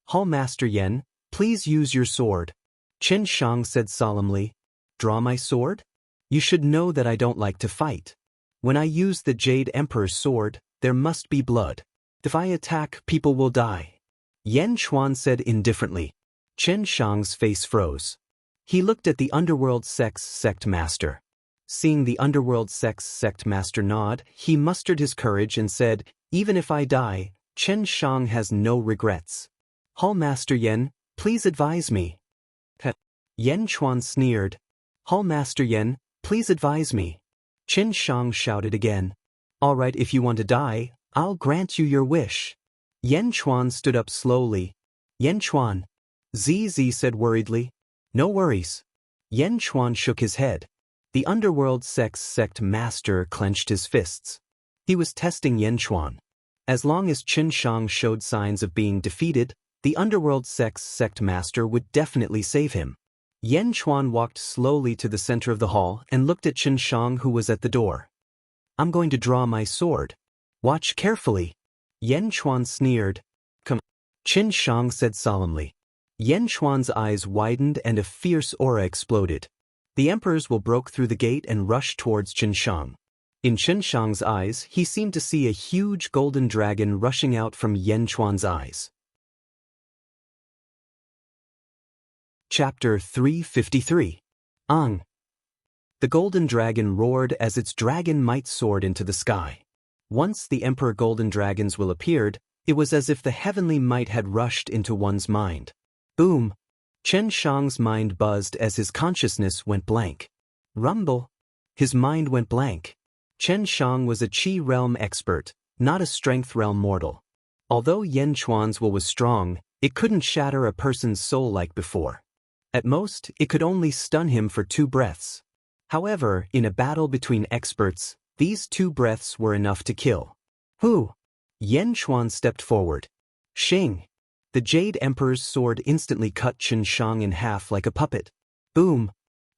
[SPEAKER 1] Hall Master Yen, please use your sword. Chen Shang said solemnly. Draw my sword? You should know that I don't like to fight. When I use the Jade Emperor's sword, there must be blood. If I attack, people will die. Yan Chuan said indifferently. Chen Shang's face froze. He looked at the Underworld Sex Sect Master. Seeing the Underworld Sex Sect Master nod, he mustered his courage and said, even if I die, Chen Shang has no regrets. Hall Master Yen, please advise me. Yan Chuan sneered. Hall Master Yen, please advise me. Chen Shang shouted again. All right, if you want to die, I'll grant you your wish. Yan Chuan stood up slowly. Yan Chuan. ZZ said worriedly. No worries. Yan Chuan shook his head. The Underworld Sex Sect Master clenched his fists. He was testing Yan Chuan. As long as Chen Shang showed signs of being defeated, the Underworld Sex Sect Master would definitely save him. Yan Chuan walked slowly to the center of the hall and looked at Chen Shang, who was at the door. I'm going to draw my sword. Watch carefully. Yan Chuan sneered. Come. Chen Shang said solemnly. Yan Chuan's eyes widened and a fierce aura exploded. The emperors will broke through the gate and rush towards Chen Shang. In Chen Shang's eyes, he seemed to see a huge golden dragon rushing out from Yan Chuan's eyes. Chapter 353. Ang. The golden dragon roared as its dragon might soared into the sky. Once the Emperor Golden Dragons will appeared, it was as if the heavenly might had rushed into one's mind. Boom! Chen Shang's mind buzzed as his consciousness went blank. Rumble! His mind went blank. Chen Shang was a Qi realm expert, not a strength realm mortal. Although Yan Chuan's will was strong, it couldn't shatter a person's soul like before. At most, it could only stun him for 2 breaths. However, in a battle between experts, these 2 breaths were enough to kill. Who? Yan Chuan stepped forward. Shing! The Jade Emperor's sword instantly cut Chen Shang in half like a puppet. Boom!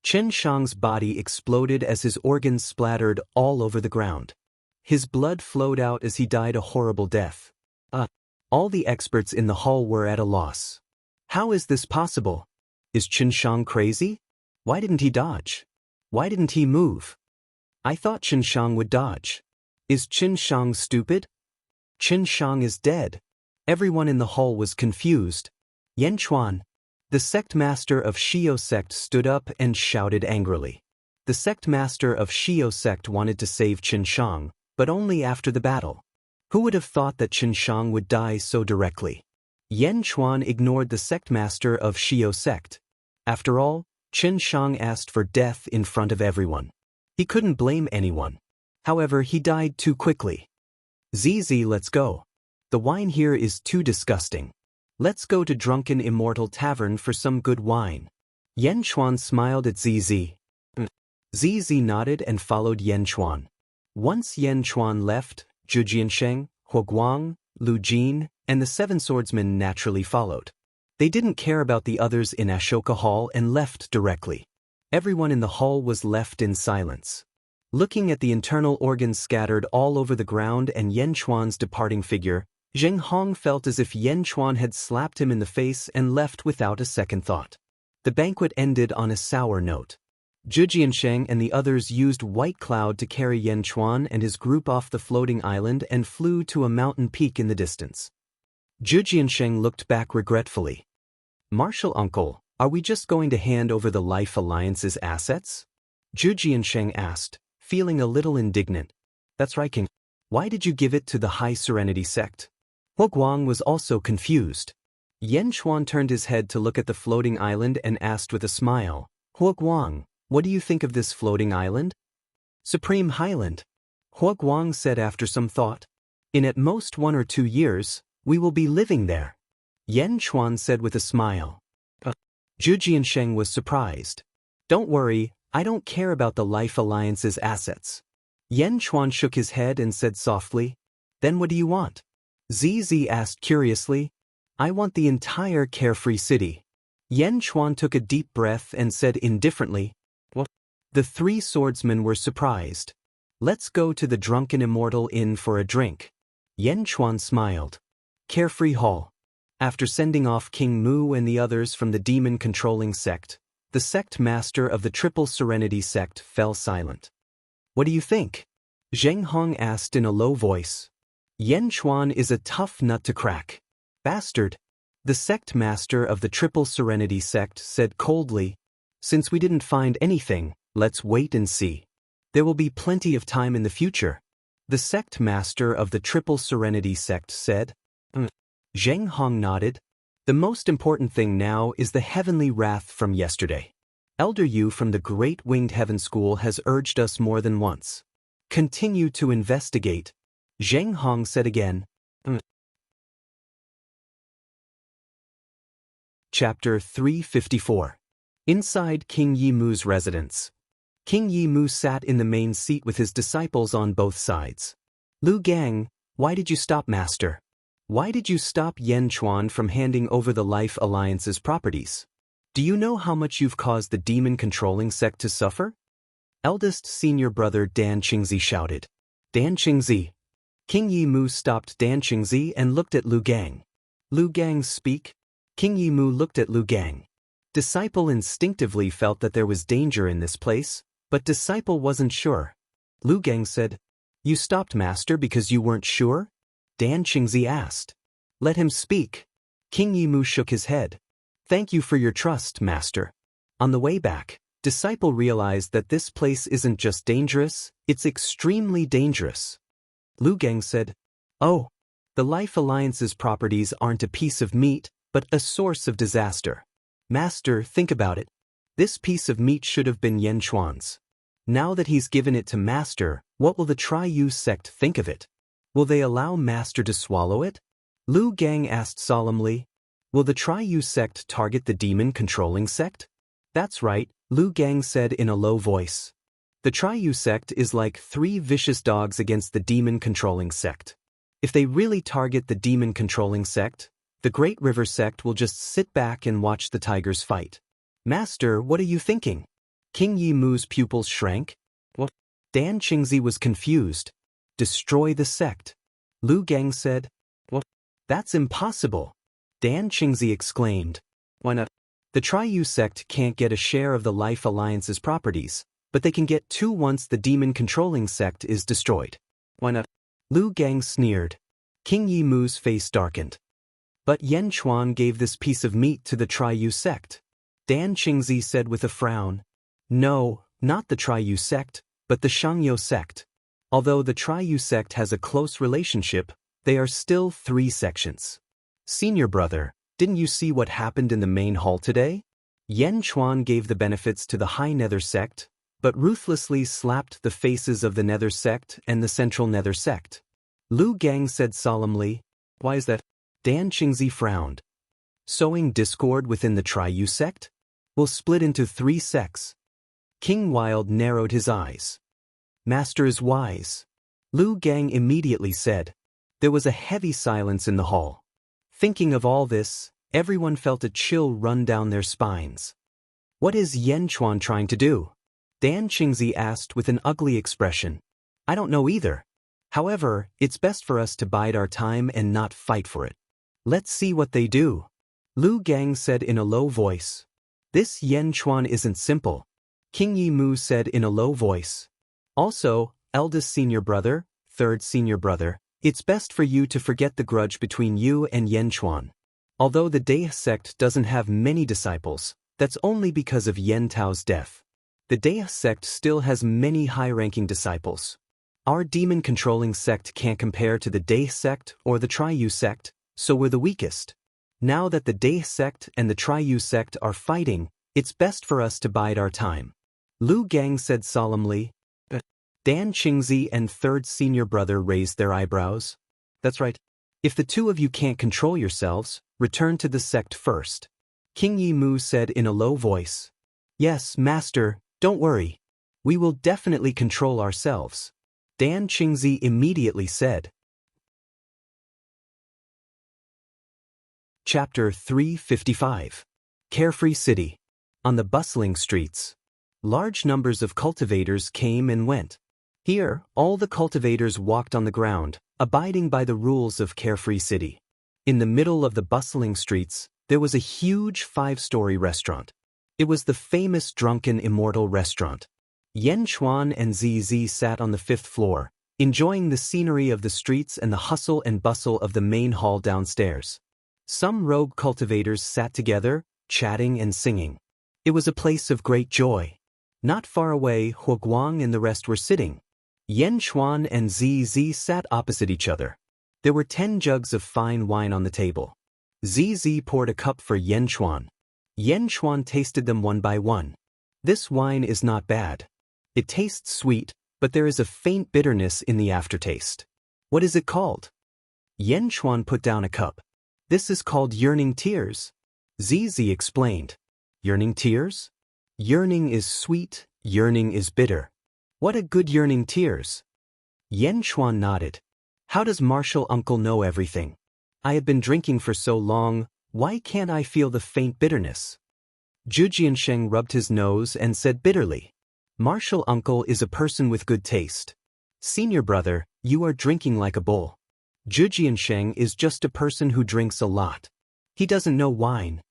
[SPEAKER 1] Chen Shang's body exploded as his organs splattered all over the ground. His blood flowed out as he died a horrible death. All the experts in the hall were at a loss. How is this possible? Is Chen Shang crazy? Why didn't he dodge? Why didn't he move? I thought Chen Shang would dodge. Is Chen Shang stupid? Chen Shang is dead. Everyone in the hall was confused. Yan Chuan, the sect master of Shio sect, stood up and shouted angrily. The sect master of Shio sect wanted to save Chen Shang, but only after the battle. Who would have thought that Chen Shang would die so directly? Yan Chuan ignored the sect master of Shio sect. After all, Chen Shang asked for death in front of everyone. He couldn't blame anyone. However, he died too quickly. ZZ, let's go. The wine here is too disgusting. Let's go to Drunken Immortal Tavern for some good wine. Yan Chuan smiled at ZZ. ZZ nodded and followed Yan Chuan. Once Yan Chuan left, Zhu Jiansheng, Huo Guang, Lu Jin, and the 7 swordsmen naturally followed. They didn't care about the others in Ashoka Hall and left directly. Everyone in the hall was left in silence. Looking at the internal organs scattered all over the ground and Yan Chuan's departing figure, Zheng Hong felt as if Yan Chuan had slapped him in the face and left without a second thought. The banquet ended on a sour note. Zhu Jiansheng and the others used White Cloud to carry Yan Chuan and his group off the floating island and flew to a mountain peak in the distance. Zhu Jiansheng looked back regretfully. Martial uncle, are we just going to hand over the Life Alliance's assets? Zhu Jiansheng asked, feeling a little indignant. That's right, King. Why did you give it to the High Serenity sect? Huo Guang was also confused. Yan Chuan turned his head to look at the floating island and asked with a smile, Huo Guang, what do you think of this floating island? Supreme Highland. Huo Guang said after some thought. In at most 1 or 2 years, we will be living there. Yan Chuan said with a smile. Zhu Jiansheng was surprised. Don't worry, I don't care about the Life Alliance's assets. Yan Chuan shook his head and said softly, Then what do you want? ZZ asked curiously. I want the entire carefree city. Yan Chuan took a deep breath and said indifferently, What? The 3 swordsmen were surprised. Let's go to the Drunken Immortal Inn for a drink. Yan Chuan smiled. Carefree Hall. After sending off King Mu and the others from the demon-controlling sect, the sect master of the Triple Serenity sect fell silent. What do you think? Zheng Hong asked in a low voice. Yan Chuan is a tough nut to crack. Bastard. The sect master of the Triple Serenity sect said coldly, Since we didn't find anything, let's wait and see. There will be plenty of time in the future. The sect master of the Triple Serenity sect said. Zheng Hong nodded. The most important thing now is the heavenly wrath from yesterday. Elder Yu from the Great Winged Heaven School has urged us more than once. Continue to investigate. Zheng Hong said again. Chapter 354. Inside King Yi Mu's residence. King Yi Mu sat in the main seat with his disciples on both sides. Lu Gang, why did you stop, Master? Why did you stop Yan Chuan from handing over the Life Alliance's properties? Do you know how much you've caused the demon-controlling sect to suffer? Eldest senior brother Dan Qingzi shouted. Dan Qingzi. King Yi Mu stopped Dan Qingzi and looked at Lu Gang. Lu Gang speak? King Yi Mu looked at Lu Gang. Disciple instinctively felt that there was danger in this place, but Disciple wasn't sure. Lu Gang said, You stopped, Master, because you weren't sure? Dan Qingzi asked. Let him speak. King Yi Mu shook his head. Thank you for your trust, Master. On the way back, Disciple realized that this place isn't just dangerous, it's extremely dangerous. Lu Gang said, Oh, the Life Alliance's properties aren't a piece of meat, but a source of disaster. Master, think about it. This piece of meat should have been Yan Chuan's. Now that he's given it to Master, what will the Tri-Yu sect think of it? Will they allow Master to swallow it? Lu Gang asked solemnly. Will the Tri-Yu sect target the demon-controlling sect? That's right, Lu Gang said in a low voice. The Tri-Yu sect is like 3 vicious dogs against the demon-controlling sect. If they really target the demon-controlling sect, the Great River sect will just sit back and watch the tigers fight. Master, what are you thinking? King Yi Mu's pupils shrank. What? Dan Qingzi was confused. Destroy the sect. Lu Gang said. What? That's impossible. Dan Qingzi exclaimed. Why not? The Tri-Yu sect can't get a share of the Life Alliance's properties, but they can get 2 once the demon-controlling sect is destroyed. Why not? Lu Gang sneered. King Yi Mu's face darkened. But Yen Chuan gave this piece of meat to the Tri-Yu sect. Dan Qingzi said with a frown. No, not the Tri-Yu sect, but the Shangyo sect. Although the Tri-Yu sect has a close relationship, they are still 3 sections. Senior brother, didn't you see what happened in the main hall today? Yen Chuan gave the benefits to the High Nether sect, but ruthlessly slapped the faces of the Nether sect and the Central Nether sect. Lu Gang said solemnly. Why is that? Dan Qingzi frowned. Sowing discord within the Tri-Yu sect? Will split into 3 sects. King Wild narrowed his eyes. Master is wise. Lu Gang immediately said. There was a heavy silence in the hall. Thinking of all this, everyone felt a chill run down their spines. What is Yen Chuan trying to do? Dan Qingzi asked with an ugly expression. I don't know either. However, it's best for us to bide our time and not fight for it. Let's see what they do. Lu Gang said in a low voice. This Yen Chuan isn't simple. King Yi Mu said in a low voice. Also, eldest senior brother, third senior brother, it's best for you to forget the grudge between you and Yen Chuan. Although the Dai sect doesn't have many disciples, that's only because of Yen Tao's death. The Dai sect still has many high-ranking disciples. Our demon-controlling sect can't compare to the Dai sect or the Tri-Yu sect, so we're the weakest. Now that the Dai sect and the Tri-Yu sect are fighting, it's best for us to bide our time. Lu Gang said solemnly. Dan Qingzi and third senior brother raised their eyebrows. That's right. If the 2 of you can't control yourselves, return to the sect first. King Yi Mu said in a low voice. Yes, master, don't worry. We will definitely control ourselves. Dan Qingzi immediately said. Chapter 355. Carefree City. On the bustling streets, large numbers of cultivators came and went. Here, all the cultivators walked on the ground, abiding by the rules of Carefree City. In the middle of the bustling streets, there was a huge 5-story restaurant. It was the famous drunken Immortal restaurant. Yen Chuan and ZZ sat on the 5th floor, enjoying the scenery of the streets and the hustle and bustle of the main hall downstairs. Some rogue cultivators sat together, chatting and singing. It was a place of great joy. Not far away, Huoguang and the rest were sitting. Yen Chuan and ZZ sat opposite each other. There were 10 jugs of fine wine on the table. ZZ poured a cup for Yen Chuan. Yen Chuan tasted them one by one. This wine is not bad. It tastes sweet, but there is a faint bitterness in the aftertaste. What is it called? Yen Chuan put down a cup. This is called Yearning Tears. ZZ explained. Yearning tears? Yearning is sweet, yearning is bitter. What a good yearning tears. Yen Chuan nodded. How does Martial Uncle know everything? I have been drinking for so long, why can't I feel the faint bitterness? Zhu Jiansheng rubbed his nose and said bitterly. Martial Uncle is a person with good taste. Senior brother, you are drinking like a bull. Zhu Jiansheng is just a person who drinks a lot. He doesn't know wine.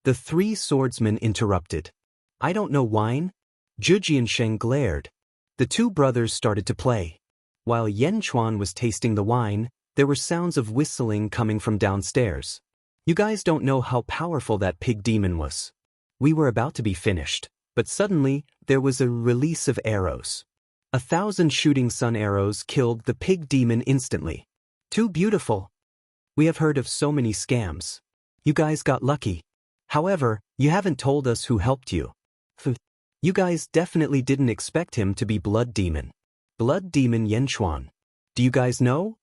[SPEAKER 1] The 3 swordsmen interrupted. I don't know wine? Zhu Jiansheng glared. The 2 brothers started to play. While Yen Chuan was tasting the wine, there were sounds of whistling coming from downstairs. You guys don't know how powerful that pig demon was. We were about to be finished, but suddenly there was a release of arrows. 1,000 shooting sun arrows killed the pig demon instantly. Too beautiful. We have heard of so many scams. You guys got lucky. However, you haven't told us who helped you. You guys definitely didn't expect him to be Blood Demon. Blood Demon Yen Chuan. Do you guys know?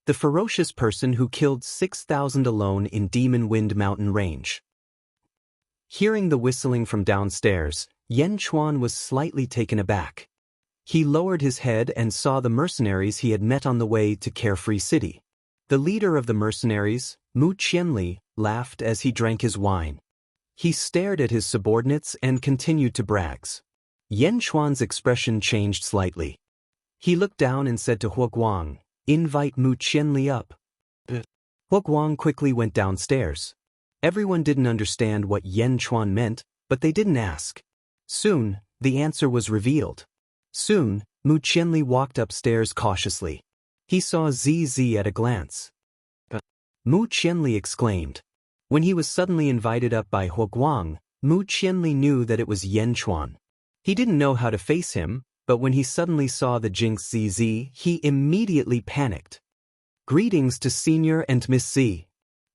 [SPEAKER 1] the ferocious person who killed 6,000 alone in Demon Wind Mountain Range. Hearing the whistling from downstairs, Yen Chuan was slightly taken aback. He lowered his head and saw the mercenaries he had met on the way to Carefree City. The leader of the mercenaries, Mu Qianli, laughed as he drank his wine. He stared at his subordinates and continued to brag. Yen Chuan's expression changed slightly. He looked down and said to Huoguang, "Invite Mu Qianli up." Huoguang quickly went downstairs. Everyone didn't understand what Yen Chuan meant, but they didn't ask. Soon, the answer was revealed. Soon, Mu Qianli walked upstairs cautiously. He saw ZZ at a glance. Mu Qianli exclaimed. When he was suddenly invited up by Huoguang, Mu Qianli knew that it was Yen Chuan. He didn't know how to face him, but when he suddenly saw the jinx ZZ, he immediately panicked. "Greetings to Senior and Miss Z,"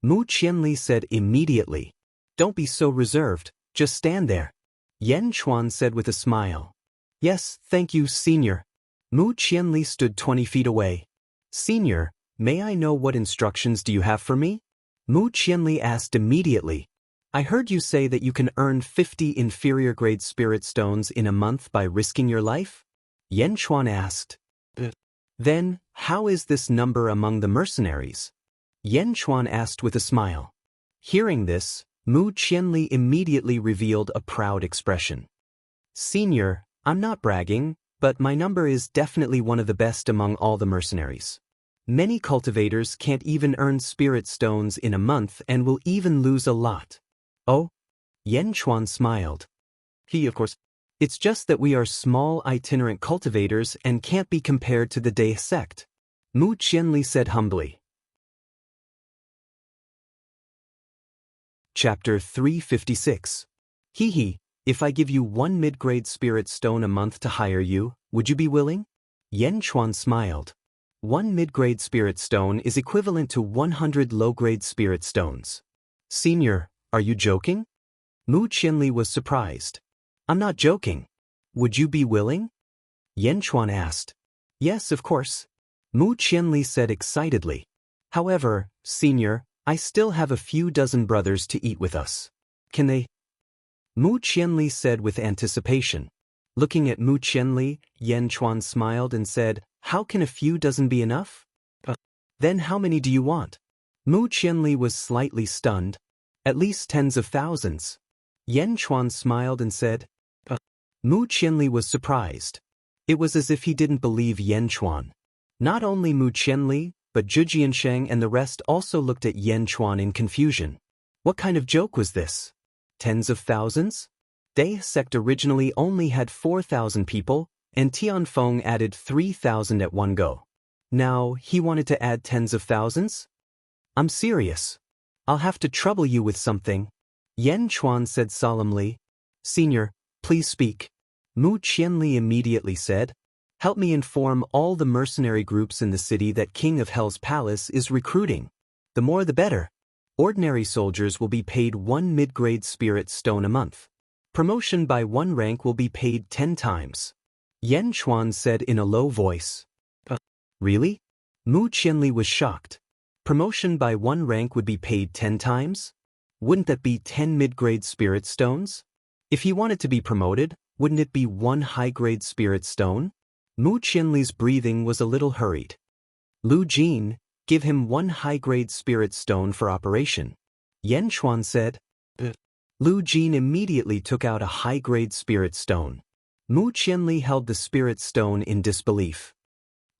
[SPEAKER 1] Mu Qianli said immediately. "Don't be so reserved, just stand there," Yen Chuan said with a smile. "Yes, thank you, Senior." Mu Qianli stood 20 feet away. "Senior, may I know what instructions do you have for me?" Mu Qianli asked immediately. "I heard you say that you can earn 50 inferior grade spirit stones in a month by risking your life?" Yen Chuan asked. "Then, how is this number among the mercenaries?" Yen Chuan asked with a smile. Hearing this, Mu Qianli immediately revealed a proud expression. "Senior, I'm not bragging, but my number is definitely one of the best among all the mercenaries. Many cultivators can't even earn spirit stones in a month and will even lose a lot." "Oh?" Yen Chuan smiled. Of course, it's just that we are small itinerant cultivators and can't be compared to the Dai sect," Mu Qianli said humbly. Chapter 356. If I give you 1 mid-grade spirit stone a month to hire you, would you be willing? Yen Chuan smiled. 1 mid-grade spirit stone is equivalent to 100 low-grade spirit stones. "Senior, are you joking?" Mu Qianli was surprised. "I'm not joking. Would you be willing?" Yen Chuan asked. "Yes, of course," Mu Qianli said excitedly. "However, Senior, I still have a few dozen brothers to eat with us. Can they?" Mu Qianli said with anticipation. Looking at Mu Qianli, Yen Chuan smiled and said, "How can a few dozen be enough?" "Then how many do you want?" Mu Qianli was slightly stunned. "At least tens of thousands." Yen Chuan smiled and said. Mu Qianli was surprised. It was as if he didn't believe Yen Chuan. Not only Mu Qianli, but Zhu Jiansheng and the rest also looked at Yen Chuan in confusion. What kind of joke was this? Tens of thousands? Dai sect originally only had 4,000 people, and Tianfeng added 3,000 at one go. Now, he wanted to add tens of thousands? "I'm serious. I'll have to trouble you with something," Yen Chuan said solemnly. "Senior, please speak," Mu Qianli immediately said. "Help me inform all the mercenary groups in the city that King of Hell's Palace is recruiting. The more the better. Ordinary soldiers will be paid 1 mid-grade spirit stone a month. Promotion by 1 rank will be paid 10 times. Yen Chuan said in a low voice. Really? Mu Qianli was shocked. Promotion by 1 rank would be paid 10 times? Wouldn't that be 10 mid-grade spirit stones? If he wanted to be promoted, wouldn't it be 1 high-grade spirit stone? Mu Qianli's breathing was a little hurried. "Lu Jin, give him 1 high-grade spirit stone for operation," Yen Chuan said. Lu Jin immediately took out a high-grade spirit stone. Mu Qianli held the spirit stone in disbelief.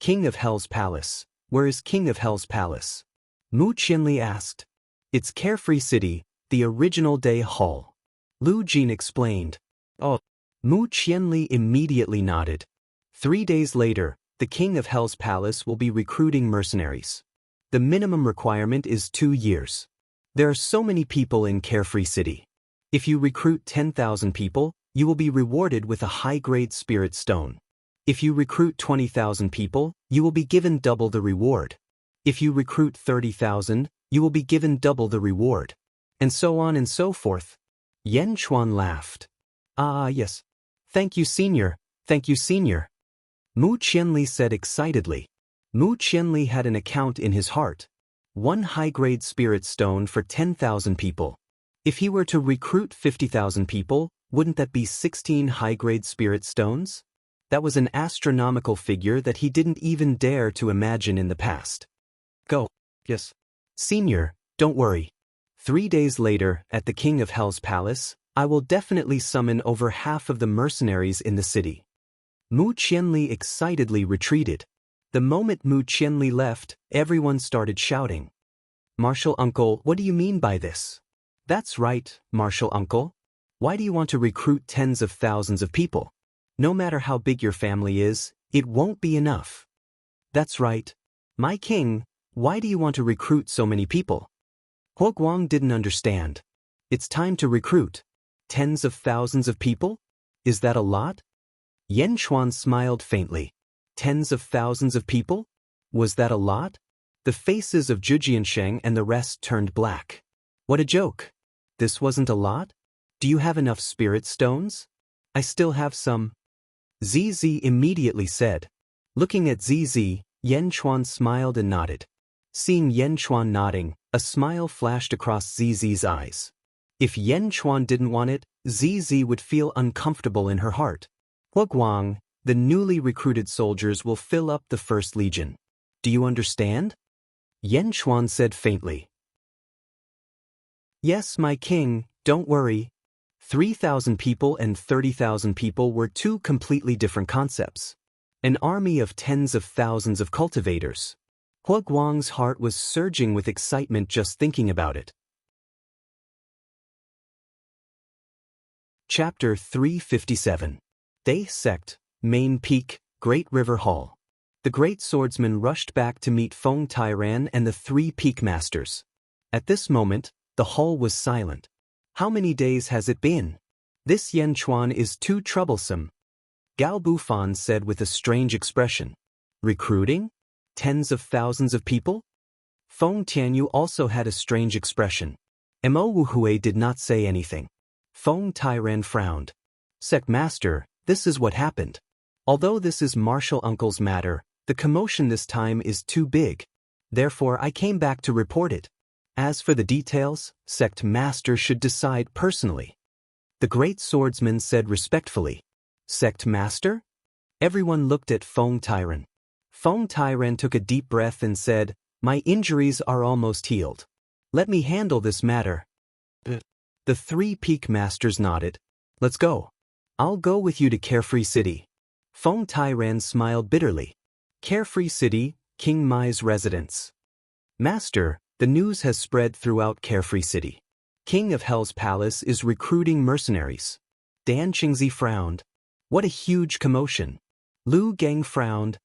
[SPEAKER 1] "King of Hell's Palace, where is King of Hell's Palace?" Mu Qianli asked. "It's Carefree City, the original Dai Hall," Lu Jin explained. "Oh." Mu Qianli immediately nodded. 3 days later, the King of Hell's Palace will be recruiting mercenaries. The minimum requirement is 2 years. There are so many people in Carefree City. If you recruit 10,000 people, you will be rewarded with a high-grade spirit stone. If you recruit 20,000 people, you will be given double the reward. If you recruit 30,000, you will be given double the reward. And so on and so forth. Yen Chuan laughed. "Ah, yes. Thank you, Senior. Thank you, Senior," Mu Qianli said excitedly. Mu Qianli had an account in his heart. One high-grade spirit stone for 10,000 people. If he were to recruit 50,000 people, wouldn't that be 16 high-grade spirit stones? That was an astronomical figure that he didn't even dare to imagine in the past. Go. Yes. Senior, don't worry. 3 days later, at the King of Hell's palace, I will definitely summon over half of the mercenaries in the city. Mu Qianli excitedly retreated. The moment Mu Qianli left, everyone started shouting. Martial Uncle, what do you mean by this? That's right, Martial Uncle. Why do you want to recruit tens of thousands of people? No matter how big your family is, it won't be enough. That's right. My king, why do you want to recruit so many people? Huo Guang didn't understand. It's time to recruit. Tens of thousands of people? Is that a lot? Yan Xuan smiled faintly. Tens of thousands of people? Was that a lot? The faces of Zhu Jiansheng and the rest turned black. What a joke. This wasn't a lot? Do you have enough spirit stones? I still have some. ZZ immediately said. Looking at ZZ, Yan Xuan smiled and nodded. Seeing Yan Xuan nodding, a smile flashed across ZZ's eyes. If Yan Xuan didn't want it, ZZ would feel uncomfortable in her heart. Huo Guang, the newly recruited soldiers will fill up the First Legion. Do you understand? Yan Xuan said faintly. Yes, my king, don't worry. 3,000 people and 30,000 people were two completely different concepts. An army of tens of thousands of cultivators. Huo Guang's heart was surging with excitement just thinking about it. Chapter 357. Day Sect, Main Peak, Great River Hall. The great swordsman rushed back to meet Feng Tairan and the 3 peak masters. At this moment, the hall was silent. How many days has it been? This Yan Xuan is too troublesome. Gao Bufan said with a strange expression. Recruiting? Tens of thousands of people? Feng Tianyu also had a strange expression. Mo Wuhui did not say anything. Feng Tairan frowned. Sect Master, this is what happened. Although this is Martial Uncle's matter, the commotion this time is too big. Therefore I came back to report it. As for the details, Sect Master should decide personally. The great swordsman said respectfully. Sect Master? Everyone looked at Feng Tairan. Feng Tairan took a deep breath and said, My injuries are almost healed. Let me handle this matter. The 3 peak masters nodded. Let's go. I'll go with you to Carefree City. Feng Tairan smiled bitterly. Carefree City, King Mai's residence. Master, the news has spread throughout Carefree City. King of Hell's palace is recruiting mercenaries. Dan Qingzi frowned. What a huge commotion. Lu Gang frowned.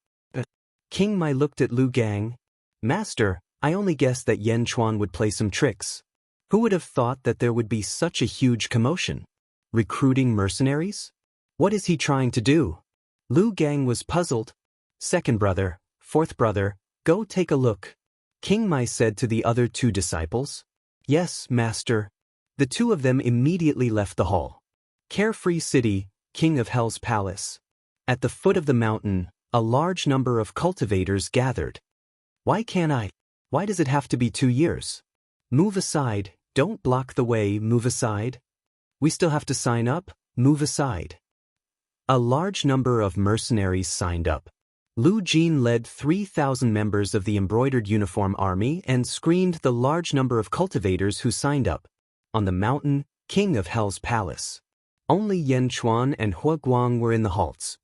[SPEAKER 1] King Mai looked at Lu Gang. Master, I only guessed that Yan Xuan would play some tricks. Who would have thought that there would be such a huge commotion? Recruiting mercenaries? What is he trying to do? Lu Gang was puzzled. Second brother, fourth brother, go take a look. King Mai said to the other 2 disciples. Yes, master. The 2 of them immediately left the hall. Carefree City, King of Hell's palace. At the foot of the mountain, a large number of cultivators gathered. Why can't I? Why does it have to be 2 years? Move aside, don't block the way, move aside. We still have to sign up, move aside. A large number of mercenaries signed up. Lu Jin led 3,000 members of the embroidered uniform army and screened the large number of cultivators who signed up. On the mountain, King of Hell's palace. Only Yan Xuan and Huo Guang were in the halts.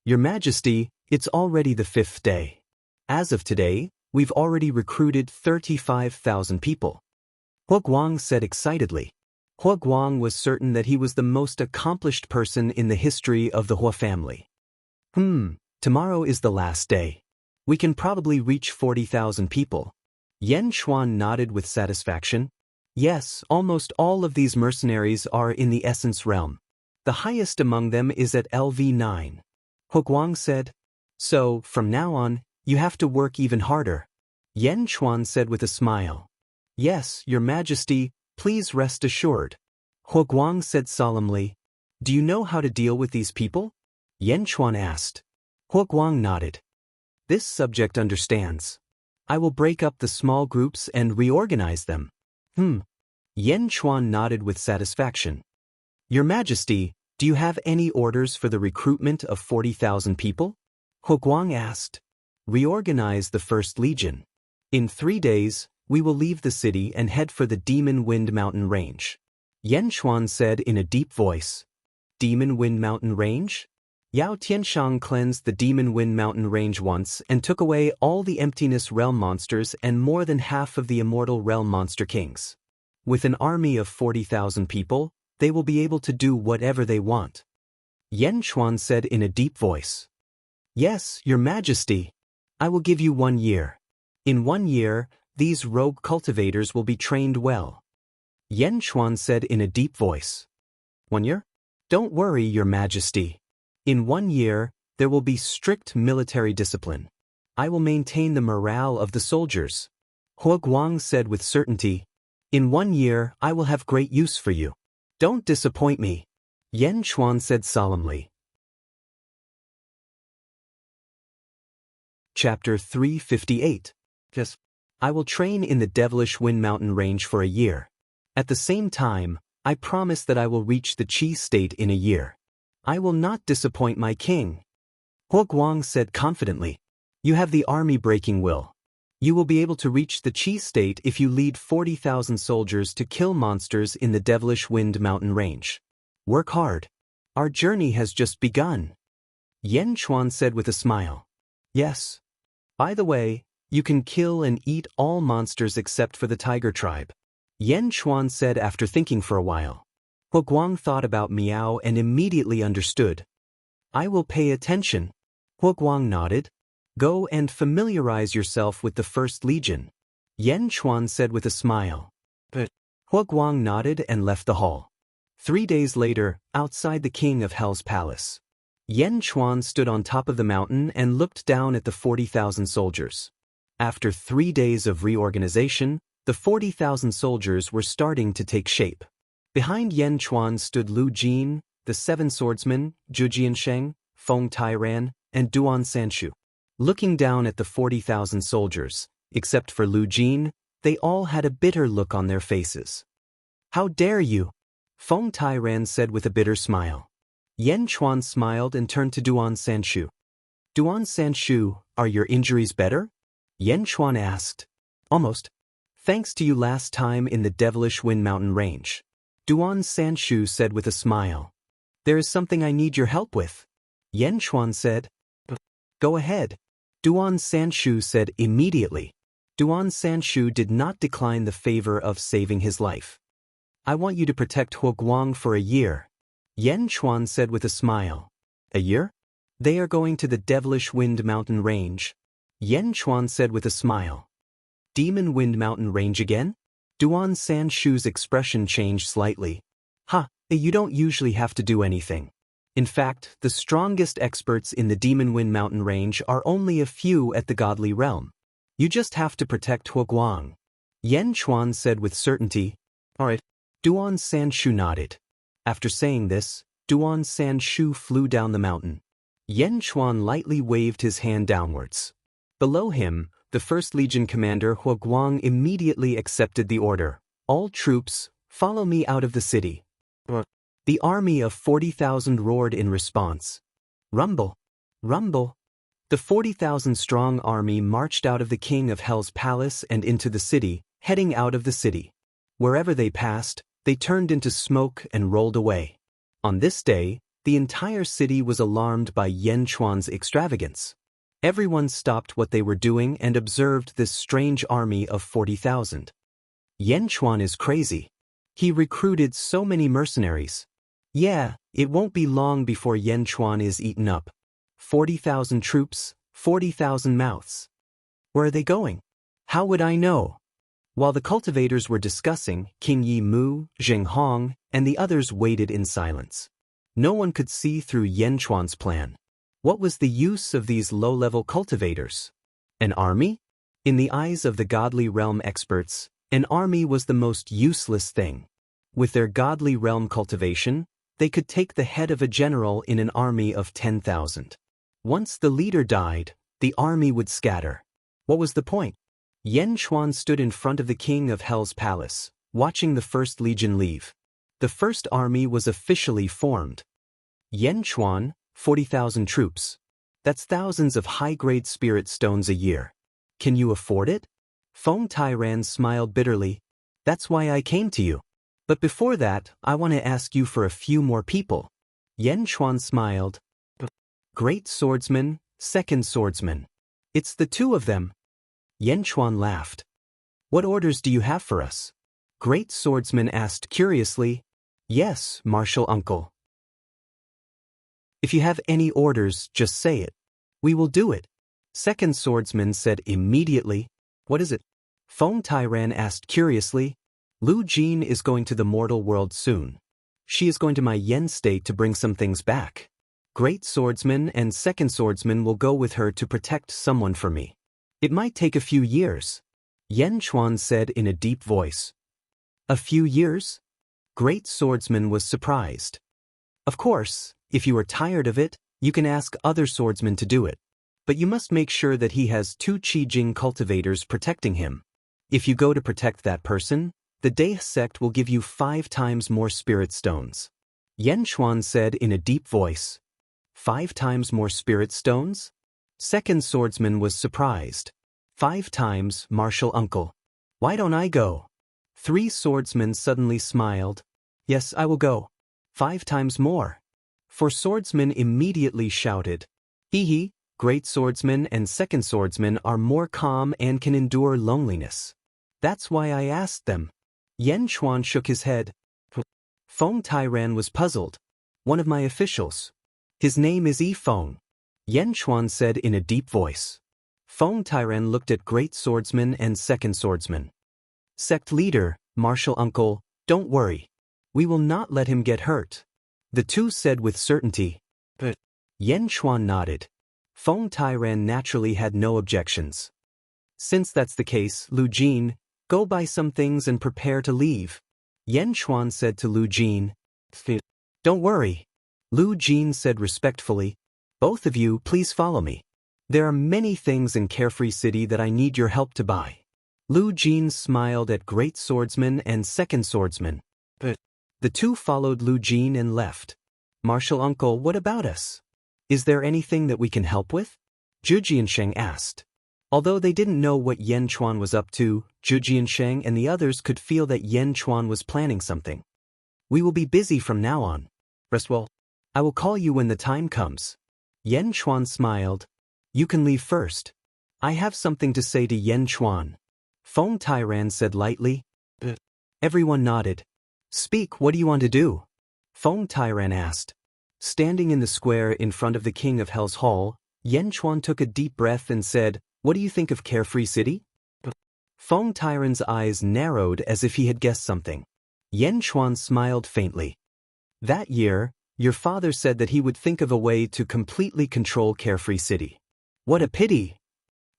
[SPEAKER 1] Your Majesty, it's already the 5th day. As of today, we've already recruited 35,000 people. Huo Guang said excitedly. Huo Guang was certain that he was the most accomplished person in the history of the Huo family. Tomorrow is the last day. We can probably reach 40,000 people. Yan Xuan nodded with satisfaction. Yes, almost all of these mercenaries are in the Essence realm. The highest among them is at LV9. Huo Guang said. So, from now on, you have to work even harder. Yan Xuan said with a smile. Yes, Your Majesty, please rest assured. Huo Guang said solemnly. Do you know how to deal with these people? Yan Xuan asked. Huo Guang nodded. This subject understands. I will break up the small groups and reorganize them. Yen Chuan nodded with satisfaction. Your Majesty, do you have any orders for the recruitment of 40,000 people? He Guang asked. Reorganize the First Legion. In 3 days, we will leave the city and head for the Demon Wind Mountain Range. Yen Chuan said in a deep voice. Demon Wind Mountain Range? Yao Tianshang cleansed the Demon Wind Mountain Range once and took away all the Emptiness Realm monsters and more than half of the Immortal Realm monster kings. With an army of 40,000 people, they will be able to do whatever they want. Yen Chuan said in a deep voice. Yes, Your Majesty. I will give you 1 year. In 1 year, these rogue cultivators will be trained well. Yen Chuan said in a deep voice. 1 year? Don't worry, Your Majesty. In 1 year, there will be strict military discipline. I will maintain the morale of the soldiers. He Guang said with certainty. In 1 year, I will have great use for you. Don't disappoint me. Yen Chuan said solemnly. Chapter 358. Yes. I will train in the Devilish Wind Mountain Range for a year. At the same time, I promise that I will reach the Qi state in a year. I will not disappoint my king. He Guang said confidently. You have the army-breaking will. You will be able to reach the Qi state if you lead 40,000 soldiers to kill monsters in the Devilish Wind Mountain Range. Work hard. Our journey has just begun. Yen Chuan said with a smile. Yes. By the way, you can kill and eat all monsters except for the tiger tribe. Yen Chuan said after thinking for a while. He Guang thought about Miao and immediately understood. I will pay attention. He Guang nodded. Go and familiarize yourself with the First Legion. Yen Chuan said with a smile. But He Guang nodded and left the hall. 3 days later, outside the King of Hell's palace. Yen Chuan stood on top of the mountain and looked down at the 40,000 soldiers. After 3 days of reorganization, the 40,000 soldiers were starting to take shape. Behind Yen Chuan stood Lu Jin, the 7 swordsmen, Zhu Jiansheng, Feng Tairan, and Duan Sanshu. Looking down at the 40,000 soldiers, except for Lu Jin, they all had a bitter look on their faces. How dare you? Feng Tairan said with a bitter smile. Yen Chuan smiled and turned to Duan Sanshu. Duan Sanshu, are your injuries better? Yen Chuan asked. Almost. Thanks to you last time in the Devilish Wind Mountain Range. Duan Sanshu said with a smile. There is something I need your help with. Yen Chuan said. Go ahead. Duan Sanshu said immediately. Duan Sanshu did not decline the favor of saving his life. I want you to protect He Guang for a year. Yen Chuan said with a smile. A year? They are going to the Devilish Wind Mountain Range. Yen Chuan said with a smile. Demon Wind Mountain Range again? Duan Sanshu's expression changed slightly. You don't usually have to do anything. In fact, the strongest experts in the Demon Wind Mountain Range are only a few at the Godly Realm. You just have to protect He Guang. Yen Chuan said with certainty. All right. Duan Sanshu nodded. After saying this, Duan Sanshu flew down the mountain. Yen Chuan lightly waved his hand downwards. Below him, the First Legion commander He Guang immediately accepted the order. All troops, follow me out of the city. The army of 40,000 roared in response. Rumble! Rumble! The 40,000-strong army marched out of the King of Hell's palace and into the city, heading out of the city. Wherever they passed, they turned into smoke and rolled away. On this day, the entire city was alarmed by Yen Chuan's extravagance. Everyone stopped what they were doing and observed this strange army of 40,000. Yen Chuan is crazy. He recruited so many mercenaries. Yeah, it won't be long before Yen Chuan is eaten up. 40,000 troops, 40,000 mouths. Where are they going? How would I know? While the cultivators were discussing, King Yi Mu, Zheng Hong, and the others waited in silence. No one could see through Yen Chuan's plan. What was the use of these low-level cultivators? An army? In the eyes of the Godly Realm experts, an army was the most useless thing. With their Godly Realm cultivation, they could take the head of a general in an army of 10,000. Once the leader died, the army would scatter. What was the point? Yen Chuan stood in front of the king of Hell's palace, watching the First Legion leave. The First Army was officially formed. Yen Chuan, 40,000 troops. That's thousands of high-grade spirit stones a year. Can you afford it? Feng Tairan smiled bitterly. That's why I came to you. But before that, I want to ask you for a few more people. Yen Chuan smiled. Great swordsman, second swordsman. It's the two of them. Yen Chuan laughed. What orders do you have for us? Great swordsman asked curiously. Yes, martial uncle. If you have any orders, just say it. We will do it. Second swordsman said immediately. What is it? Feng Tairan asked curiously. Lu Jin is going to the mortal world soon. She is going to my Yen state to bring some things back. Great swordsman and second swordsman will go with her to protect someone for me. It might take a few years. Yen Chuan said in a deep voice. A few years? Great swordsman was surprised. Of course, if you are tired of it, you can ask other swordsmen to do it. But you must make sure that he has 2 Qijing cultivators protecting him. If you go to protect that person, the Daih sect will give you 5 times more spirit stones. Yen Chuan said in a deep voice. 5 times more spirit stones? Second swordsman was surprised. 5 times, martial uncle. Why don't I go? 3 swordsmen suddenly smiled. Yes, I will go. 5 times more. 4 swordsmen immediately shouted. Hee, great swordsman and second swordsman are more calm and can endure loneliness. That's why I asked them. Yen Chuan shook his head. Feng Tairan was puzzled. One of my officials. His name is Feng. Yen Chuan said in a deep voice. Feng Tairan looked at great swordsman and second swordsman. Sect leader, martial uncle, don't worry. We will not let him get hurt. The two said with certainty. But Yen Chuan nodded. Feng Tairan naturally had no objections. Since that's the case, Lu Jin, go buy some things and prepare to leave. Yen Chuan said to Lu Jin. Don't worry. Lu Jin said respectfully. Both of you, please follow me. There are many things in Carefree City that I need your help to buy. Lu Jin smiled at great swordsman and second swordsman. But the two followed Lu Jin and left. Martial uncle, what about us? Is there anything that we can help with? Zhu Jiansheng asked. Although they didn't know what Yen Chuan was up to, Zhu Jiansheng and the others could feel that Yen Chuan was planning something. We will be busy from now on. Rest well. I will call you when the time comes. Yen Chuan smiled. You can leave first. I have something to say to Yen Chuan. Feng Tairan said lightly. Everyone nodded. Speak, what do you want to do? Feng Tairan asked. Standing in the square in front of the King of Hell's Hall, Yen Chuan took a deep breath and said, What do you think of Carefree City? Feng Tairan's eyes narrowed as if he had guessed something. Yen Chuan smiled faintly. That year, your father said that he would think of a way to completely control Carefree City. What a pity!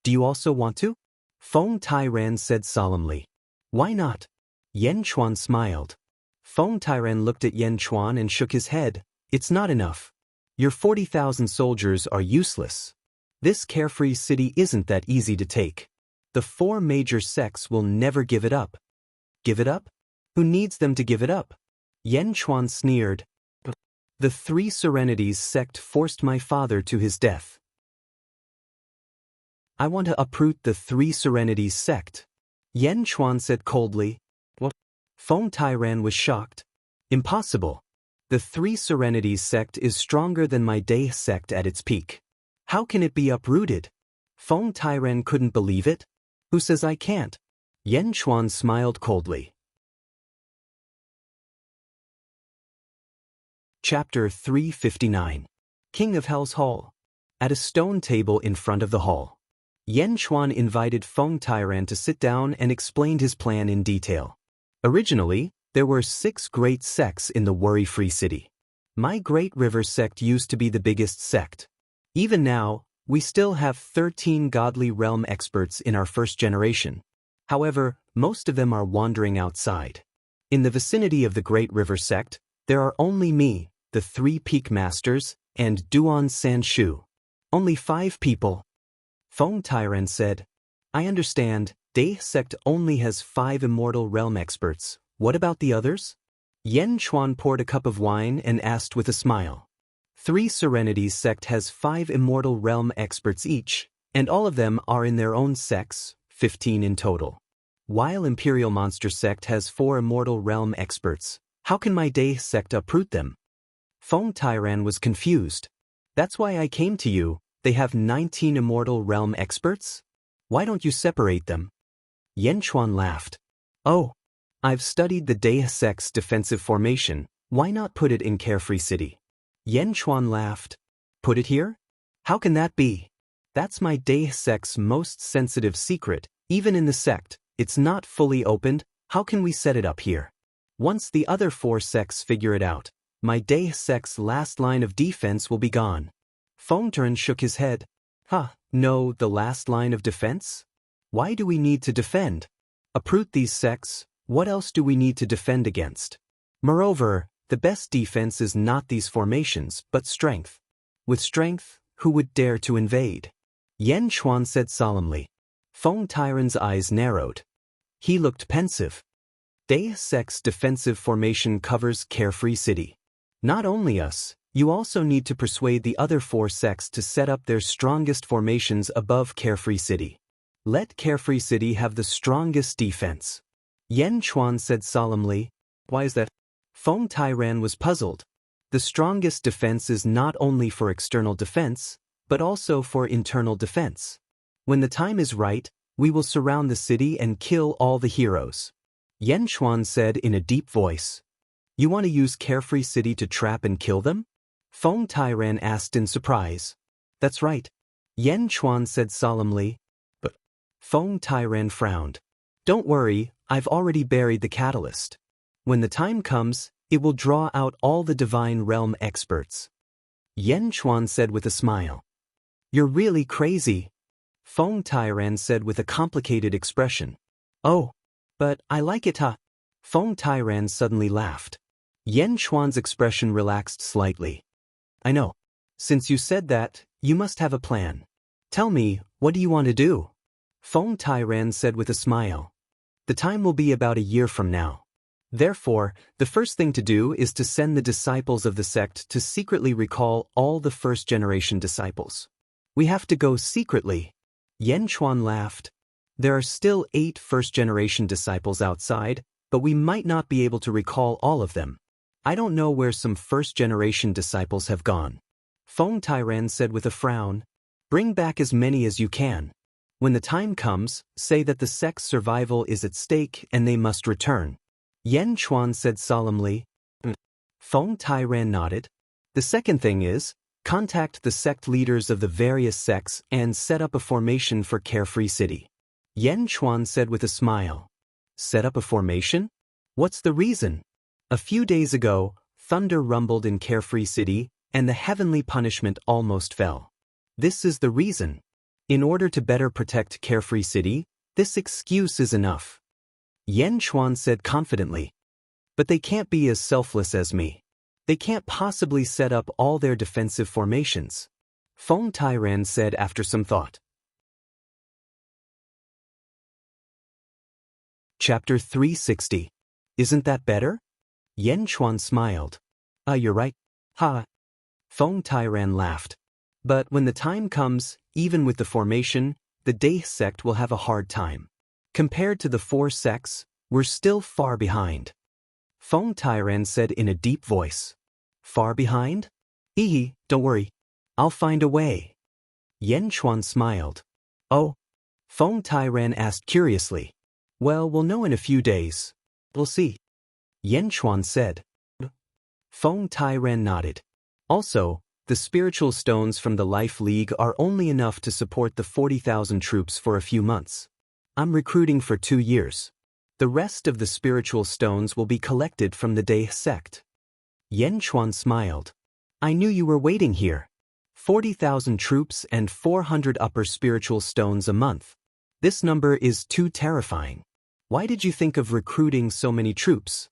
[SPEAKER 1] Do you also want to? Feng Tairan said solemnly. Why not? Yen Chuan smiled. Feng Tairan looked at Yen Chuan and shook his head. It's not enough. Your 40,000 soldiers are useless. This Carefree City isn't that easy to take. The 4 major sects will never give it up. Give it up? Who needs them to give it up? Yen Chuan sneered. The 3 Serenities sect forced my father to his death. I want to uproot the 3 Serenities sect. Yen Chuan said coldly. What? Feng Tairan was shocked. Impossible. The 3 Serenities sect is stronger than my Daih sect at its peak. How can it be uprooted? Feng Tairan couldn't believe it. Who says I can't? Yen Chuan smiled coldly. Chapter 359. King of Hell's Hall. At a stone table in front of the hall, Yen Chuan invited Feng Tairan to sit down and explained his plan in detail. Originally, there were 6 great sects in the worry-free city. My Great River sect used to be the biggest sect. Even now, we still have 13 godly realm experts in our first generation. However, most of them are wandering outside. In the vicinity of the Great River sect, there are only me, the 3 Peak Masters, and Duan Sanshu. Only 5 people. Feng Tairan said, I understand, Dai sect only has 5 Immortal Realm experts. What about the others? Yen Chuan poured a cup of wine and asked with a smile. 3 Serenities sect has 5 Immortal Realm experts each, and all of them are in their own sects, 15 in total. While Imperial Monster sect has 4 Immortal Realm experts, how can my Dai sect uproot them? Feng Tairan was confused. That's why I came to you. They have 19 Immortal Realm experts? Why don't you separate them? Yen Chuan laughed. Oh, I've studied the Dai sect's defensive formation. Why not put it in Carefree City? Yen Chuan laughed. Put it here? How can that be? That's my Dai sect's most sensitive secret. Even in the sect, it's not fully opened. How can we set it up here? Once the other 4 sects figure it out, my Dai sect's last line of defense will be gone. Feng Tairan shook his head. No, the last line of defense? Why do we need to defend? Uproot these sects, what else do we need to defend against? Moreover, the best defense is not these formations, but strength. With strength, who would dare to invade? Yen Chuan said solemnly. Feng Tairan's eyes narrowed. He looked pensive. Dai sect's defensive formation covers Carefree City. Not only us, you also need to persuade the other 4 sects to set up their strongest formations above Carefree City. Let Carefree City have the strongest defense. Yen Chuan said solemnly. Why is that? Feng Tairan was puzzled. The strongest defense is not only for external defense, but also for internal defense. When the time is right, we will surround the city and kill all the heroes. Yen Chuan said in a deep voice. You want to use Carefree City to trap and kill them? Feng Tairan asked in surprise. That's right. Yen Chuan said solemnly. But Feng Tairan frowned. Don't worry, I've already buried the catalyst. When the time comes, it will draw out all the Divine Realm experts. Yen Chuan said with a smile. You're really crazy. Feng Tairan said with a complicated expression. Oh, but I like it, huh? Feng Tairan suddenly laughed. Yen Chuan's expression relaxed slightly. I know. Since you said that, you must have a plan. Tell me, what do you want to do? Feng Tairan said with a smile. The time will be about a year from now. Therefore, the first thing to do is to send the disciples of the sect to secretly recall all the first-generation disciples. We have to go secretly. Yen Chuan laughed. There are still 8 first-generation disciples outside, but we might not be able to recall all of them. I don't know where some first-generation disciples have gone. Feng Tairan said with a frown. Bring back as many as you can. When the time comes, say that the sect's survival is at stake and they must return. Yen Chuan said solemnly. Feng Tairan nodded. The second thing is, contact the sect leaders of the various sects and set up a formation for Carefree City. Yen Chuan said with a smile. Set up a formation? What's the reason? A few days ago, thunder rumbled in Carefree City, and the heavenly punishment almost fell. This is the reason. In order to better protect Carefree City, this excuse is enough. Yen Chuan said confidently. But they can't be as selfless as me. They can't possibly set up all their defensive formations. Feng Tairan said after some thought. Chapter 360. Isn't that better? Yen Chuan smiled. You're right. Ha. Feng Tairan laughed. But when the time comes, even with the formation, the Dai sect will have a hard time. Compared to the 4 sects, we're still far behind. Feng Tairan said in a deep voice. Far behind? Don't worry. I'll find a way. Yen Chuan smiled. Oh? Feng Tairan asked curiously. Well, we'll know in a few days. We'll see. Yen Chuan said. Feng Tairan nodded. Also, the spiritual stones from the Life League are only enough to support the 40,000 troops for a few months. I'm recruiting for 2 years. The rest of the spiritual stones will be collected from the Dai sect. Yen Chuan smiled. I knew you were waiting here. 40,000 troops and 400 upper spiritual stones a month. This number is too terrifying. Why did you think of recruiting so many troops?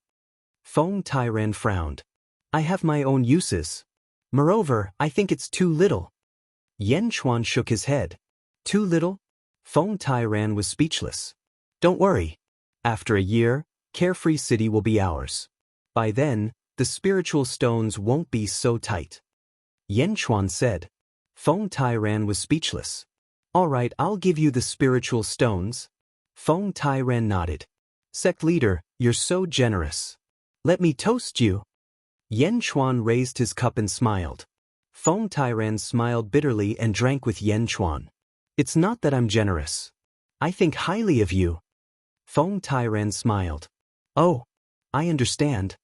[SPEAKER 1] Feng Tairan frowned. I have my own uses. Moreover, I think it's too little. Yen Chuan shook his head. Too little? Feng Tairan was speechless. Don't worry. After a year, Carefree City will be ours. By then, the spiritual stones won't be so tight. Yan Chuan said. Feng Tairan was speechless. All right, I'll give you the spiritual stones. Feng Tairan nodded. Sect leader, you're so generous. Let me toast you. Yan Chuan raised his cup and smiled. Feng Tairan smiled bitterly and drank with Yan Chuan. It's not that I'm generous. I think highly of you. Feng Tairan smiled. Oh, I understand.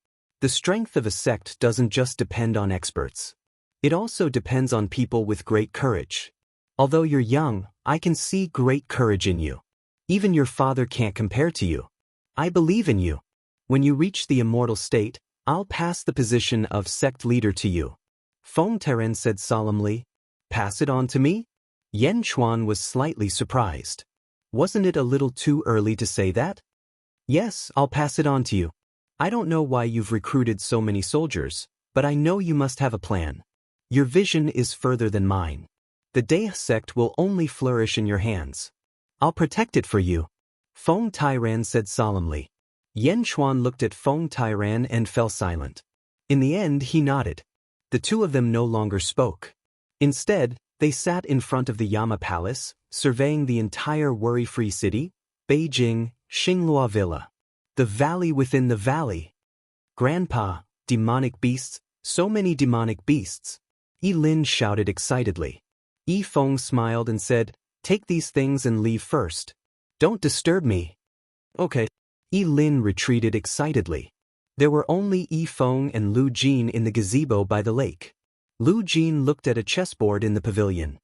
[SPEAKER 1] The strength of a sect doesn't just depend on experts. It also depends on people with great courage. Although you're young, I can see great courage in you. Even your father can't compare to you. I believe in you. When you reach the immortal state, I'll pass the position of sect leader to you. Feng Tairan said solemnly. Pass it on to me? Yan Chuan was slightly surprised. Wasn't it a little too early to say that? Yes, I'll pass it on to you. I don't know why you've recruited so many soldiers, but I know you must have a plan. Your vision is further than mine. The Dea sect will only flourish in your hands. I'll protect it for you. Feng Tairan said solemnly. Yan Chuan looked at Feng Tairan and fell silent. In the end he nodded. The two of them no longer spoke. Instead, they sat in front of the Yama Palace, surveying the entire worry-free city, Beijing, Xinglua Villa. The valley within the valley. Grandpa, demonic beasts, so many demonic beasts. Yi Lin shouted excitedly. Yi Feng smiled and said, take these things and leave first. Don't disturb me. Okay. Yi Lin retreated excitedly. There were only Yi Feng and Lu Jin in the gazebo by the lake. Lu Jin looked at a chessboard in the pavilion.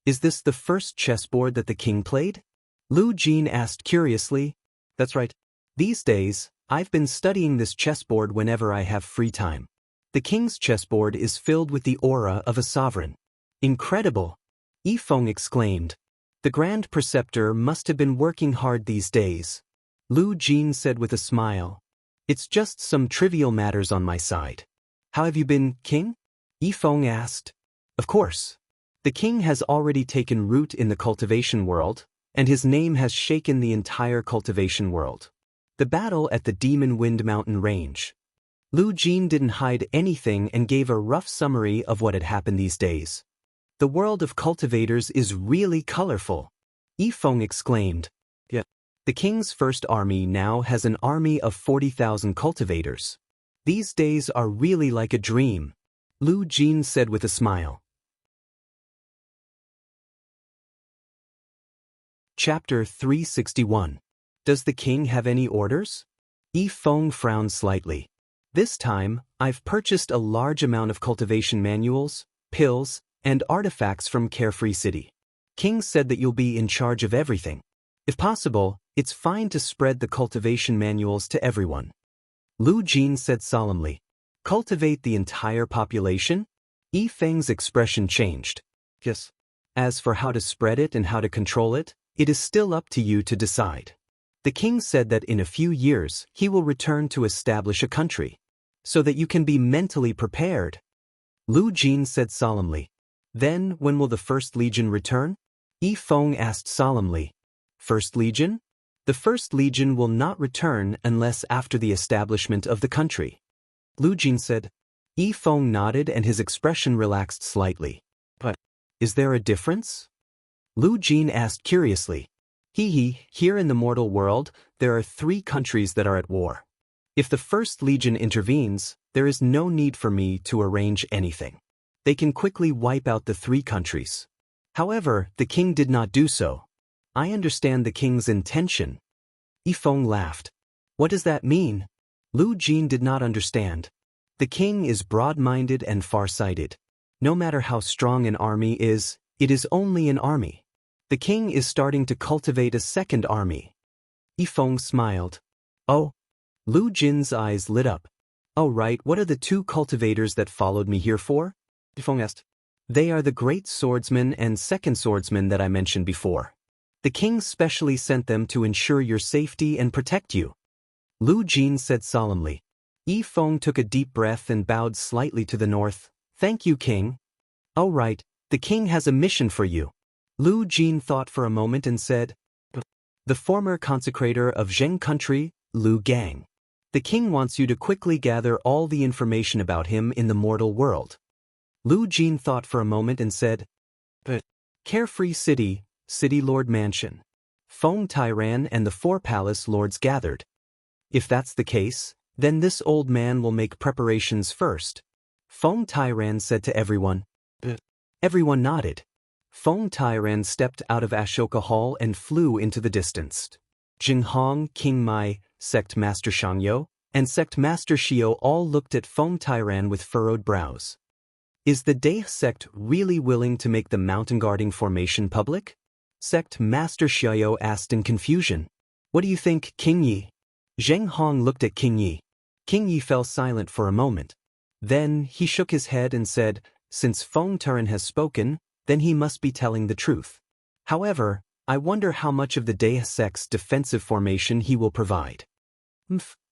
[SPEAKER 1] Is this the first chessboard that the king played? Lu Jin asked curiously. That's right. These days, I've been studying this chessboard whenever I have free time. The king's chessboard is filled with the aura of a sovereign. Incredible! Yi Feng exclaimed. The Grand Preceptor must have been working hard these days. Lu Jin said with a smile. It's just some trivial matters on my side. How have you been, king? Yi Feng asked. Of course. The king has already taken root in the cultivation world, and his name has shaken the entire cultivation world. The battle at the Demon Wind Mountain Range. Lu Jin didn't hide anything and gave a rough summary of what had happened these days. The world of cultivators is really colorful. Yi Feng exclaimed. Yeah. The king's first army now has an army of 40,000 cultivators. These days are really like a dream. Lu Jin said with a smile. Chapter 361. Does the king have any orders? Yi Feng frowned slightly. This time, I've purchased a large amount of cultivation manuals, pills, and artifacts from Carefree City. King said that you'll be in charge of everything. If possible, it's fine to spread the cultivation manuals to everyone. Lu Jin said solemnly. Cultivate the entire population? Yi Feng's expression changed. Yes. As for how to spread it and how to control it, it is still up to you to decide. The king said that in a few years he will return to establish a country, so that you can be mentally prepared. Lu Jin said solemnly. Then, when will the First Legion return? Yi Feng asked solemnly. First Legion? The First Legion will not return unless after the establishment of the country. Lu Jin said. Yi Feng nodded and his expression relaxed slightly. But, is there a difference? Lu Jin asked curiously. Here in the mortal world, there are 3 countries that are at war. If the First Legion intervenes, there is no need for me to arrange anything. They can quickly wipe out the 3 countries. However, the king did not do so. I understand the king's intention. Yi Feng laughed. What does that mean? Lu Jin did not understand. The king is broad-minded and far-sighted. No matter how strong an army is, it is only an army. The king is starting to cultivate a second army. Yi Feng smiled. Oh. Lu Jin's eyes lit up. Oh right, what are the 2 cultivators that followed me here for? Yi Feng asked. They are the great swordsman and second swordsman that I mentioned before. The king specially sent them to ensure your safety and protect you. Lu Jin said solemnly. Yi Feng took a deep breath and bowed slightly to the north. Thank you, king. Oh right, the king has a mission for you. Lu Jin thought for a moment and said, "The former consecrator of Zheng country, Lu Gang. The king wants you to quickly gather all the information about him in the mortal world." Lu Jin thought for a moment and said, "But Carefree City, City Lord Mansion. Feng Tairan and the four palace lords gathered. If that's the case, then this old man will make preparations first." Feng Tairan said to everyone. Everyone nodded. Feng Tairan stepped out of Ashoka Hall and flew into the distance. Jing Hong, King Mai, Sect Master Shangyo, and Sect Master Shio all looked at Feng Tairan with furrowed brows. Is the Dae sect really willing to make the mountain guarding formation public? Sect Master Shio asked in confusion. What do you think, King Yi? Zheng Hong looked at King Yi. King Yi fell silent for a moment. Then he shook his head and said, since Feng Tairan has spoken, then he must be telling the truth. However, I wonder how much of the Dae sect's defensive formation he will provide.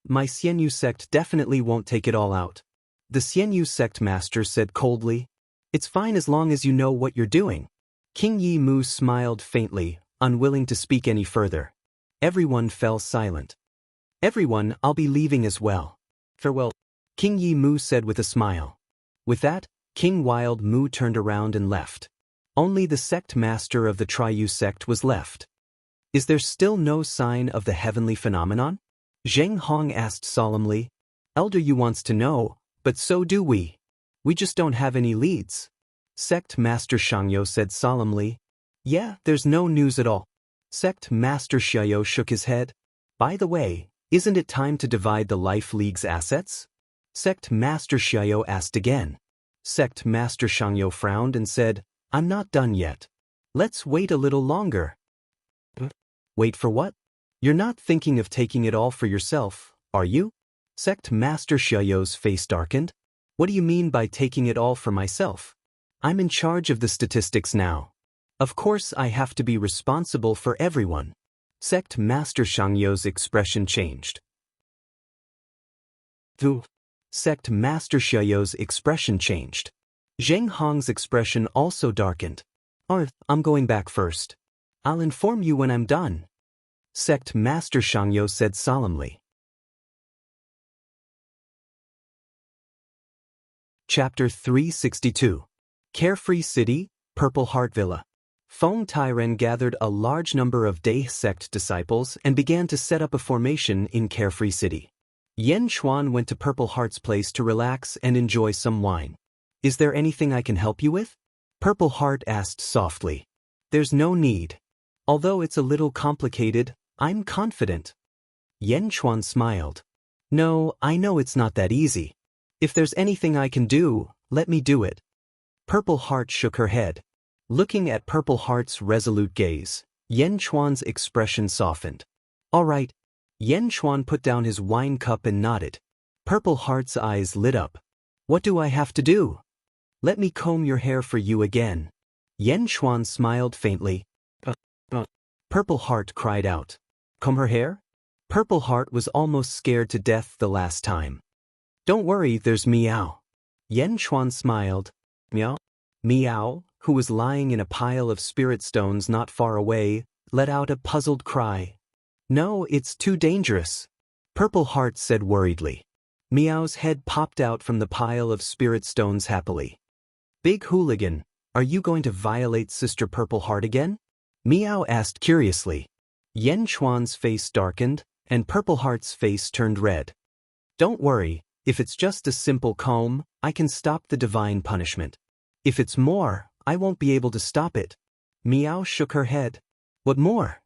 [SPEAKER 1] My Xianyu sect definitely won't take it all out. The Xianyu sect master said coldly. It's fine as long as you know what you're doing. King Yi Mu smiled faintly, unwilling to speak any further. Everyone fell silent. Everyone, I'll be leaving as well. Farewell, King Yi Mu said with a smile. With that, King Wild Mu turned around and left. Only the sect master of the Triyu sect was left. Is there still no sign of the heavenly phenomenon? Zheng Hong asked solemnly. Elder Yu wants to know, but so do we. We just don't have any leads. Sect Master Shangyo said solemnly. Yeah, there's no news at all. Sect Master Xiao shook his head. By the way, isn't it time to divide the Life League's assets? Sect Master Xiao asked again. Sect Master Shangyo frowned and said, I'm not done yet. Let's wait a little longer. Wait for what? You're not thinking of taking it all for yourself, are you? Sect Master Xiao's face darkened. What do you mean by taking it all for myself? I'm in charge of the statistics now. Of course I have to be responsible for everyone. Sect Master Shangyo's expression changed. Sect Master Xiao's expression changed. Zheng Hong's expression also darkened. I'm going back first. I'll inform you when I'm done. Sect Master Shangyo said solemnly. Chapter 362. Carefree City, Purple Heart Villa. Feng Tairan gathered a large number of Dae sect disciples and began to set up a formation in Carefree City. Yen Chuan went to Purple Heart's place to relax and enjoy some wine. Is there anything I can help you with? Purple Heart asked softly. There's no need. Although it's a little complicated, I'm confident. Yen Chuan smiled. No, I know it's not that easy. If there's anything I can do, let me do it. Purple Heart shook her head. Looking at Purple Heart's resolute gaze, Yen Chuan's expression softened. All right. Yen Chuan put down his wine cup and nodded. Purple Heart's eyes lit up. What do I have to do? Let me comb your hair for you again. Yen Chuan smiled faintly. Purple Heart cried out. Comb her hair? Purple Heart was almost scared to death the last time. Don't worry, there's Meow. Yen Chuan smiled. Meow? Meow, who was lying in a pile of spirit stones not far away, let out a puzzled cry. No, it's too dangerous. Purple Heart said worriedly. Meow's head popped out from the pile of spirit stones happily. Big hooligan, are you going to violate Sister Purple Heart again? Meow asked curiously. Yen Chuan's face darkened, and Purple Heart's face turned red. Don't worry, if it's just a simple comb, I can stop the divine punishment. If it's more, I won't be able to stop it. Meow shook her head. What more?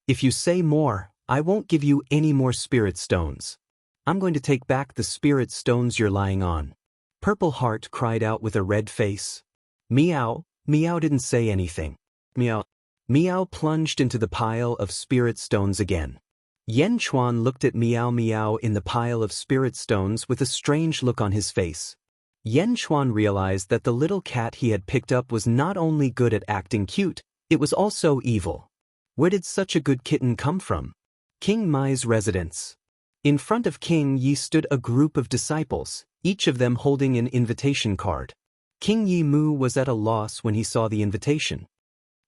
[SPEAKER 1] If you say more, I won't give you any more spirit stones. I'm going to take back the spirit stones you're lying on. Purple Heart cried out with a red face. Meow, Meow didn't say anything. Meow. Meow plunged into the pile of spirit stones again. Yen Chuan looked at Meow Meow in the pile of spirit stones with a strange look on his face. Yen Chuan realized that the little cat he had picked up was not only good at acting cute, it was also evil. Where did such a good kitten come from? King Mai's residence. In front of King Yi stood a group of disciples, each of them holding an invitation card. King Yi Mu was at a loss when he saw the invitation.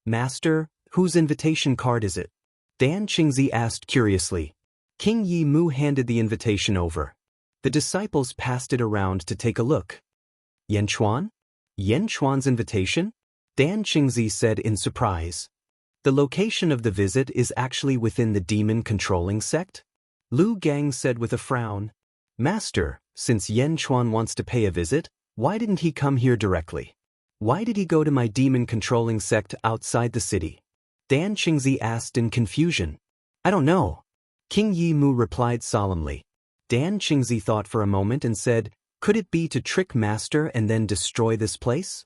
[SPEAKER 1] Master, whose invitation card is it? Dan Qingzi asked curiously. King Yi Mu handed the invitation over. The disciples passed it around to take a look. Yan Chuan? Yan Chuan's invitation? Dan Qingzi said in surprise. The location of the visit is actually within the demon-controlling sect? Lu Gang said with a frown. Master, since Yan Chuan wants to pay a visit, why didn't he come here directly? Why did he go to my demon-controlling sect outside the city? Dan Qingzi asked in confusion. I don't know. King Yi Mu replied solemnly. Dan Qingzi thought for a moment and said, could it be to trick Master and then destroy this place?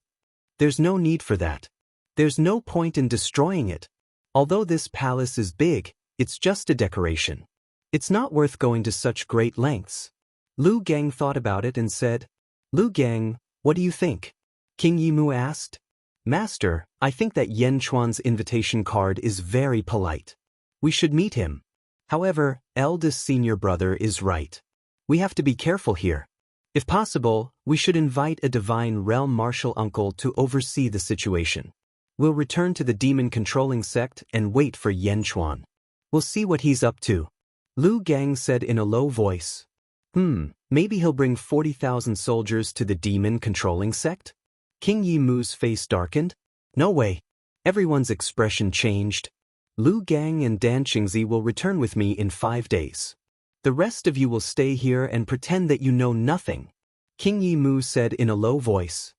[SPEAKER 1] There's no need for that. There's no point in destroying it. Although this palace is big, it's just a decoration. It's not worth going to such great lengths. Lu Gang thought about it and said, Lu Gang, what do you think? King Yi Mu asked. Master, I think that Yan Chuan's invitation card is very polite. We should meet him. However, eldest senior brother is right. We have to be careful here. If possible, we should invite a divine realm martial uncle to oversee the situation. We'll return to the demon-controlling sect and wait for Yan Chuan. We'll see what he's up to. Lu Gang said in a low voice. Maybe he'll bring 40,000 soldiers to the demon-controlling sect? King Yi Mu's face darkened. No way. Everyone's expression changed. Lu Gang and Dan Qingzi will return with me in 5 days. The rest of you will stay here and pretend that you know nothing. King Yi Mu said in a low voice.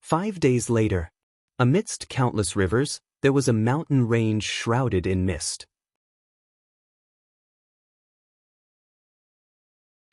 [SPEAKER 1] 5 days later, amidst countless rivers, there was a mountain range shrouded in mist.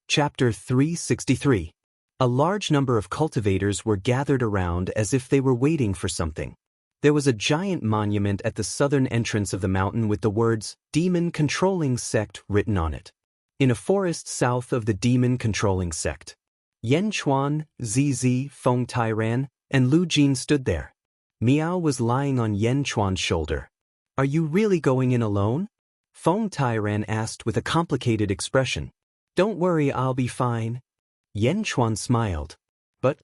[SPEAKER 1] Chapter 363. A large number of cultivators were gathered around as if they were waiting for something. There was a giant monument at the southern entrance of the mountain with the words, Demon-Controlling Sect written on it. In a forest south of the Demon-Controlling Sect, Yan Chuan, Zizi, Feng Tairan, and Lu Jin stood there. Miao was lying on Yan Chuan's shoulder. Are you really going in alone? Feng Tairan asked with a complicated expression. Don't worry, I'll be fine. Yan Chuan smiled. But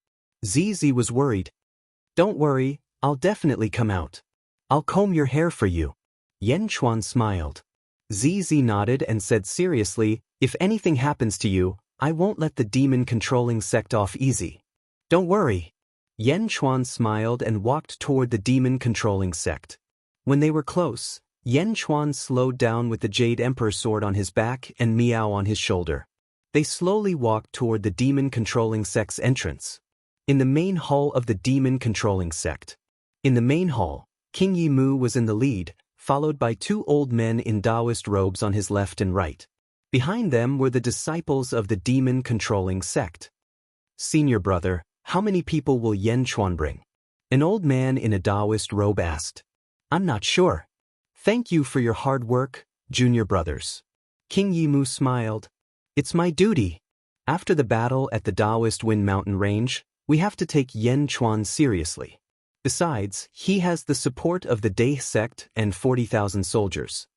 [SPEAKER 1] Zizi was worried. Don't worry, I'll definitely come out. I'll comb your hair for you. Yan Chuan smiled. Zizi nodded and said seriously, if anything happens to you, I won't let the demon-controlling sect off easy. Don't worry. Yan Chuan smiled and walked toward the demon-controlling sect. When they were close, Yan Chuan slowed down with the Jade Emperor sword on his back and Miao on his shoulder. They slowly walked toward the demon-controlling sect's entrance. In the main hall of the demon-controlling sect. In the main hall, King Yi Mu was in the lead, followed by 2 old men in Taoist robes on his left and right. Behind them were the disciples of the demon-controlling sect. Senior brother, how many people will Yan Chuan bring? An old man in a Taoist robe asked. I'm not sure. Thank you for your hard work, junior brothers. King Yi Mu smiled. It's my duty. After the battle at the Taoist Wind Mountain Range, we have to take Yan Chuan seriously. Besides, he has the support of the Dai sect and 40,000 soldiers.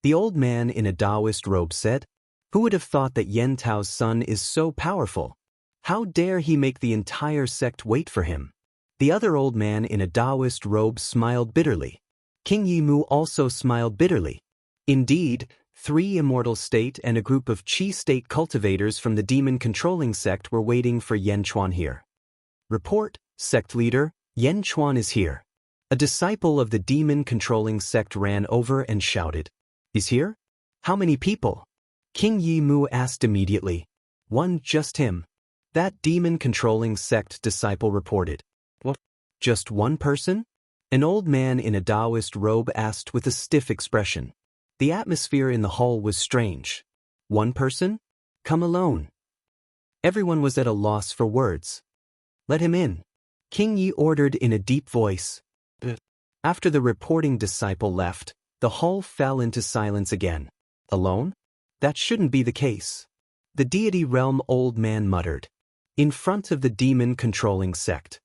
[SPEAKER 1] The old man in a Taoist robe said. Who would have thought that Yan Tao's son is so powerful? How dare he make the entire sect wait for him? The other old man in a Taoist robe smiled bitterly. King Yi Mu also smiled bitterly. Indeed, 3 Immortal State and a group of Qi State cultivators from the demon-controlling sect were waiting for Yan Chuan here. Report, sect leader, Yan Chuan is here. A disciple of the demon-controlling sect ran over and shouted. He's here? How many people? King Yi Mu asked immediately. One, just him. That demon-controlling sect disciple reported. What? Just one person? An old man in a Taoist robe asked with a stiff expression. The atmosphere in the hall was strange. One person? Come alone. Everyone was at a loss for words. Let him in. King Yi ordered in a deep voice. After the reporting disciple left, the hall fell into silence again. Alone? That shouldn't be the case. The deity realm old man muttered. In front of the demon-controlling sect.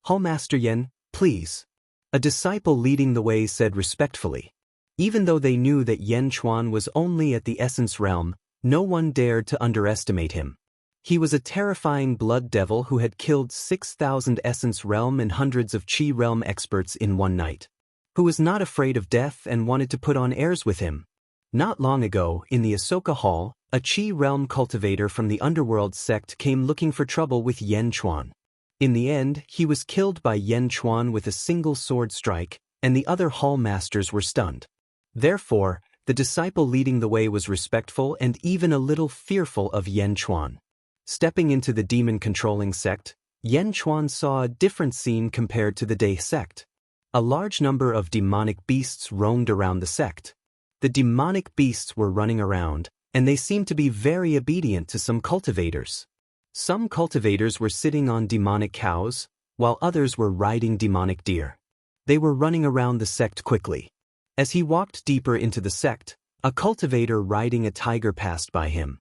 [SPEAKER 1] Hallmaster Yan, please. A disciple leading the way said respectfully. Even though they knew that Yan Chuan was only at the essence realm, no one dared to underestimate him. He was a terrifying blood devil who had killed 6,000 Essence Realm and hundreds of Chi Realm experts in one night. Who was not afraid of death and wanted to put on airs with him. Not long ago, in the Ahsoka Hall, a Chi Realm cultivator from the Underworld sect came looking for trouble with Yen Chuan. In the end, he was killed by Yen Chuan with a single sword strike, and the other hall masters were stunned. Therefore, the disciple leading the way was respectful and even a little fearful of Yen Chuan. Stepping into the demon-controlling sect, Yen Chuan saw a different scene compared to the Day sect. A large number of demonic beasts roamed around the sect. The demonic beasts were running around, and they seemed to be very obedient to some cultivators. Some cultivators were sitting on demonic cows, while others were riding demonic deer. They were running around the sect quickly. As he walked deeper into the sect, a cultivator riding a tiger passed by him.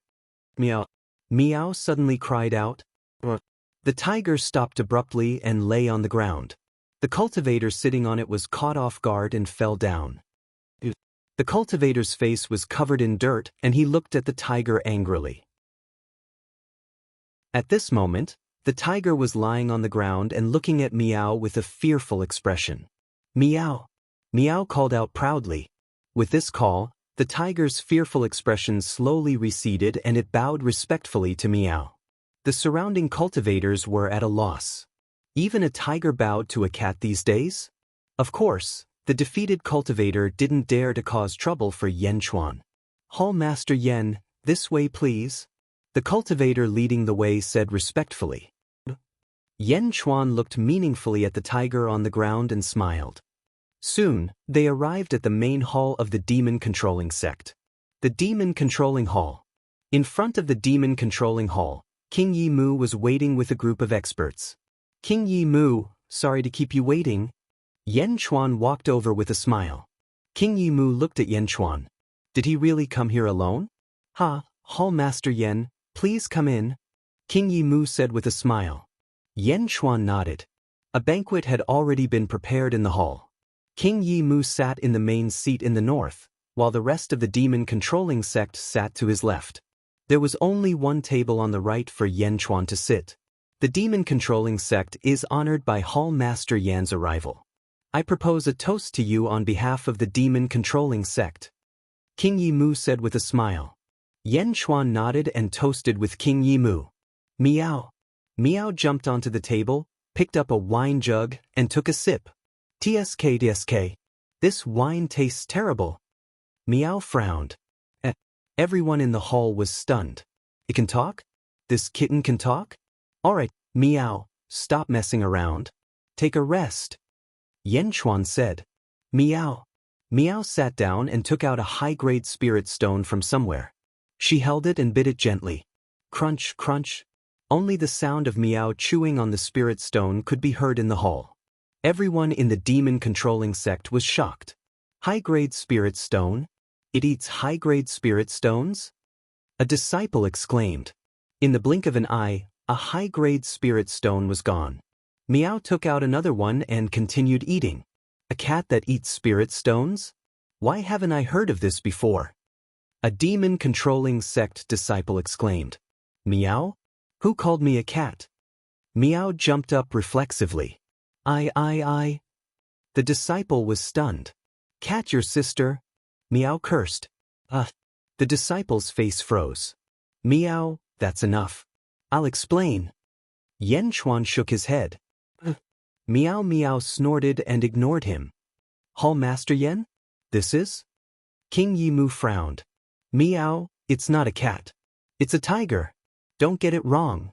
[SPEAKER 1] Meow. Meow suddenly cried out. The tiger stopped abruptly and lay on the ground. The cultivator sitting on it was caught off guard and fell down. The cultivator's face was covered in dirt and he looked at the tiger angrily. At this moment, the tiger was lying on the ground and looking at Meow with a fearful expression. Meow! Meow called out proudly. With this call, the tiger's fearful expression slowly receded and it bowed respectfully to Meow. The surrounding cultivators were at a loss. Even a tiger bowed to a cat these days? Of course, the defeated cultivator didn't dare to cause trouble for Yen Chuan. Hall Master Yen, this way please. The cultivator leading the way said respectfully. Yen Chuan looked meaningfully at the tiger on the ground and smiled. Soon, they arrived at the main hall of the demon-controlling sect. The demon-controlling hall. In front of the demon-controlling hall, King Yi Mu was waiting with a group of experts. King Yi Mu, sorry to keep you waiting. Yen Chuan walked over with a smile. King Yi Mu looked at Yen Chuan. Did he really come here alone? Hall Master Yen, please come in. King Yi Mu said with a smile. Yen Chuan nodded. A banquet had already been prepared in the hall. King Yi Mu sat in the main seat in the north, while the rest of the demon-controlling sect sat to his left. There was only one table on the right for Yen Chuan to sit. The demon-controlling sect is honored by Hall Master Yan's arrival. I propose a toast to you on behalf of the demon-controlling sect. King Yi Mu said with a smile. Yen Chuan nodded and toasted with King Yi Mu. Meow. Meow jumped onto the table, picked up a wine jug, and took a sip. TSK. This wine tastes terrible. Meow frowned. Everyone in the hall was stunned. It can talk? This kitten can talk? Alright, Meow, stop messing around. Take a rest. Yen Chuan said. Meow. Meow sat down and took out a high-grade spirit stone from somewhere. She held it and bit it gently. Crunch, crunch. Only the sound of Meow chewing on the spirit stone could be heard in the hall. Everyone in the demon-controlling sect was shocked. High-grade spirit stone? It eats high-grade spirit stones? A disciple exclaimed. In the blink of an eye, a high-grade spirit stone was gone. Meow took out another one and continued eating. A cat that eats spirit stones? Why haven't I heard of this before? A demon-controlling sect disciple exclaimed. Meow? Who called me a cat? Meow jumped up reflexively. I. The disciple was stunned. Cat your sister? Meow cursed. The disciple's face froze. Meow, that's enough. I'll explain. Yen Chuan shook his head. Meow Meow snorted and ignored him. Hall Master Yen? This is? King Yi Mu frowned. Meow, it's not a cat. It's a tiger. Don't get it wrong.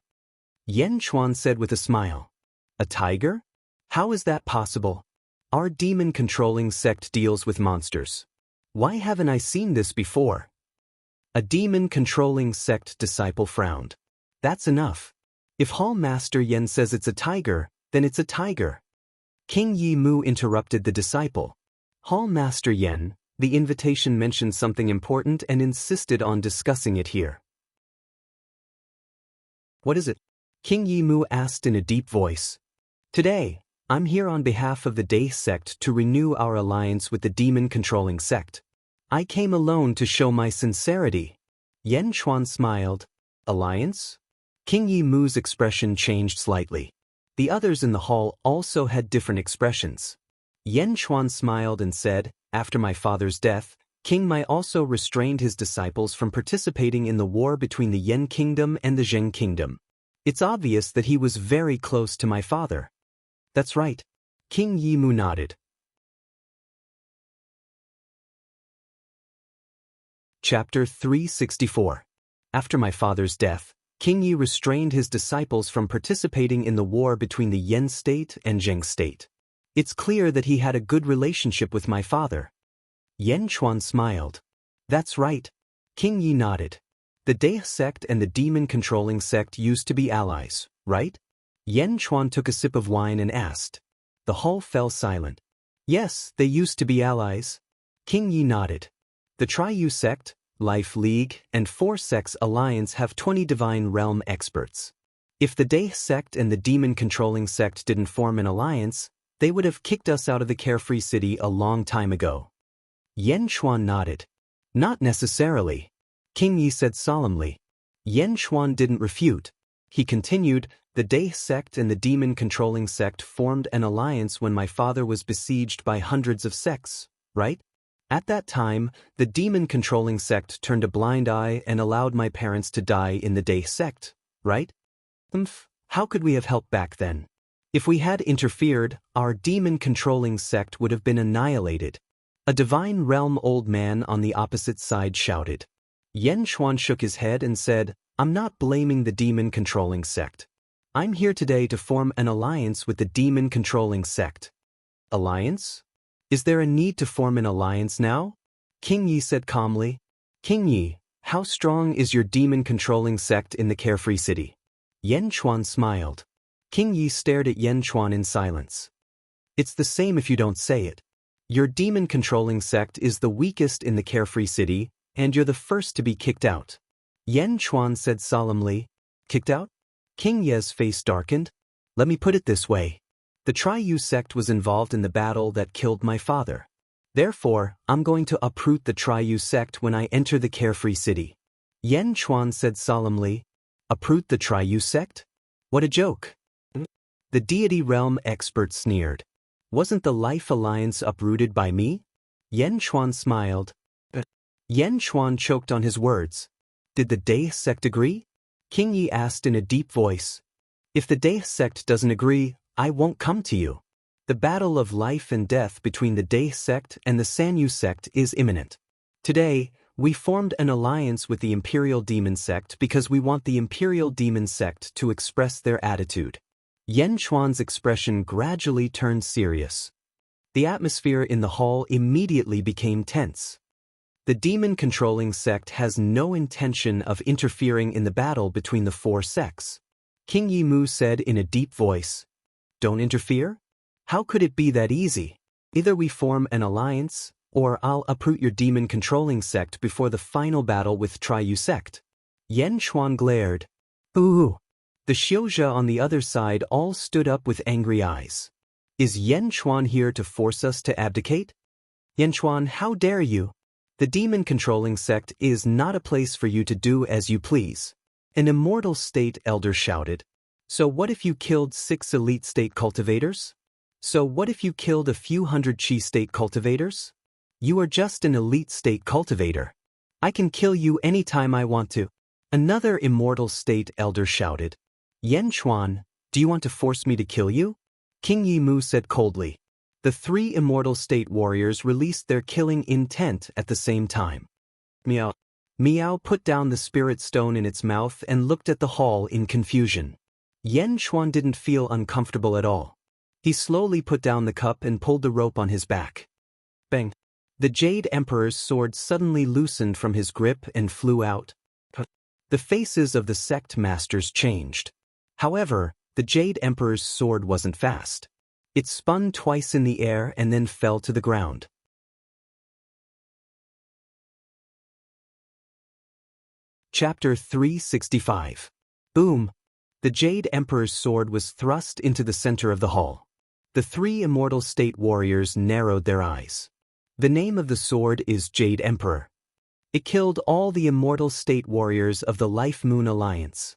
[SPEAKER 1] Yen Chuan said with a smile. A tiger? How is that possible? Our demon-controlling sect deals with monsters. Why haven't I seen this before? A demon-controlling sect disciple frowned. That's enough. If Hall Master Yen says it's a tiger, then it's a tiger. King Yi Mu interrupted the disciple. Hall Master Yen, the invitation mentioned something important and insisted on discussing it here. What is it? King Yi Mu asked in a deep voice. Today, I'm here on behalf of the Day sect to renew our alliance with the demon-controlling sect. I came alone to show my sincerity. Yen Chuan smiled. Alliance? King Yi Mu's expression changed slightly. The others in the hall also had different expressions. Yan Chuan smiled and said, "After my father's death, King Mai also restrained his disciples from participating in the war between the Yan Kingdom and the Zheng Kingdom. It's obvious that he was very close to my father." "That's right." King Yi Mu nodded. Chapter 364. After my father's death, King Yi restrained his disciples from participating in the war between the Yan state and Zheng state. It's clear that he had a good relationship with my father. Yan Chuan smiled. "That's right." King Yi nodded. "The Dai sect and the demon-controlling sect used to be allies, right?" Yan Chuan took a sip of wine and asked. The hall fell silent. "Yes, they used to be allies." King Yi nodded. "The Tri-Yu sect, Life League, and Four Sects Alliance have 20 Divine Realm experts. If the Dai sect and the demon-controlling sect didn't form an alliance, they would have kicked us out of the Carefree City a long time ago." Yan Chuan nodded. "Not necessarily," King Yi said solemnly. Yan Chuan didn't refute. He continued, "The Dai sect and the demon-controlling sect formed an alliance when my father was besieged by hundreds of sects, right? At that time, the demon-controlling sect turned a blind eye and allowed my parents to die in the Dai sect, right? How could we have helped back then? If we had interfered, our demon-controlling sect would have been annihilated." A Divine Realm old man on the opposite side shouted. Yan Chuan shook his head and said, "I'm not blaming the demon-controlling sect. I'm here today to form an alliance with the demon-controlling sect." "Alliance? Is there a need to form an alliance now?" King Yi said calmly. "King Yi, how strong is your demon-controlling sect in the Carefree City?" Yan Chuan smiled. King Yi stared at Yan Chuan in silence. "It's the same if you don't say it. Your demon-controlling sect is the weakest in the Carefree City, and you're the first to be kicked out." Yan Chuan said solemnly. "Kicked out?" King Ye's face darkened. "Let me put it this way. The Tri-Yu sect was involved in the battle that killed my father. Therefore, I'm going to uproot the Tri-Yu sect when I enter the Carefree City." Yan Chuan said solemnly. "Uproot the Tri-Yu sect? What a joke." The Deity Realm expert sneered. "Wasn't the Life Alliance uprooted by me?" Yan Chuan smiled. Yan Chuan choked on his words. "Did the Dai sect agree?" King Yi asked in a deep voice. "If the Dai sect doesn't agree, I won't come to you. The battle of life and death between the Dai sect and the Sanyu sect is imminent. Today, we formed an alliance with the Imperial Demon sect because we want the Imperial Demon sect to express their attitude." Yan Chuan's expression gradually turned serious. The atmosphere in the hall immediately became tense. The demon-controlling sect has no intention of interfering in the battle between the four sects. King Yi Mu said in a deep voice, "Don't interfere? How could it be that easy? Either we form an alliance, or I'll uproot your demon-controlling sect before the final battle with Tri-Yu sect." Yan Chuan glared. "Ooh." The Xiuzha on the other side all stood up with angry eyes. "Is Yan Chuan here to force us to abdicate?" "Yan Chuan, how dare you? The demon-controlling sect is not a place for you to do as you please," an Immortal State elder shouted. "So what if you killed 6 elite state cultivators? So what if you killed a few hundred Chi state cultivators? You are just an elite state cultivator. I can kill you anytime I want to," another Immortal State elder shouted. "Yan Chuan, do you want to force me to kill you?" King Yi Mu said coldly. The 3 Immortal State warriors released their killing intent at the same time. Miao. Miao put down the spirit stone in its mouth and looked at the hall in confusion. Yan Chuan didn't feel uncomfortable at all. He slowly put down the cup and pulled the rope on his back. Bang! The Jade Emperor's sword suddenly loosened from his grip and flew out. The faces of the sect masters changed. However, the Jade Emperor's sword wasn't fast. It spun twice in the air and then fell to the ground. Chapter 365. Boom! The Jade Emperor's sword was thrust into the center of the hall. The 3 Immortal State warriors narrowed their eyes. The name of the sword is Jade Emperor. It killed all the Immortal State warriors of the Life Moon Alliance.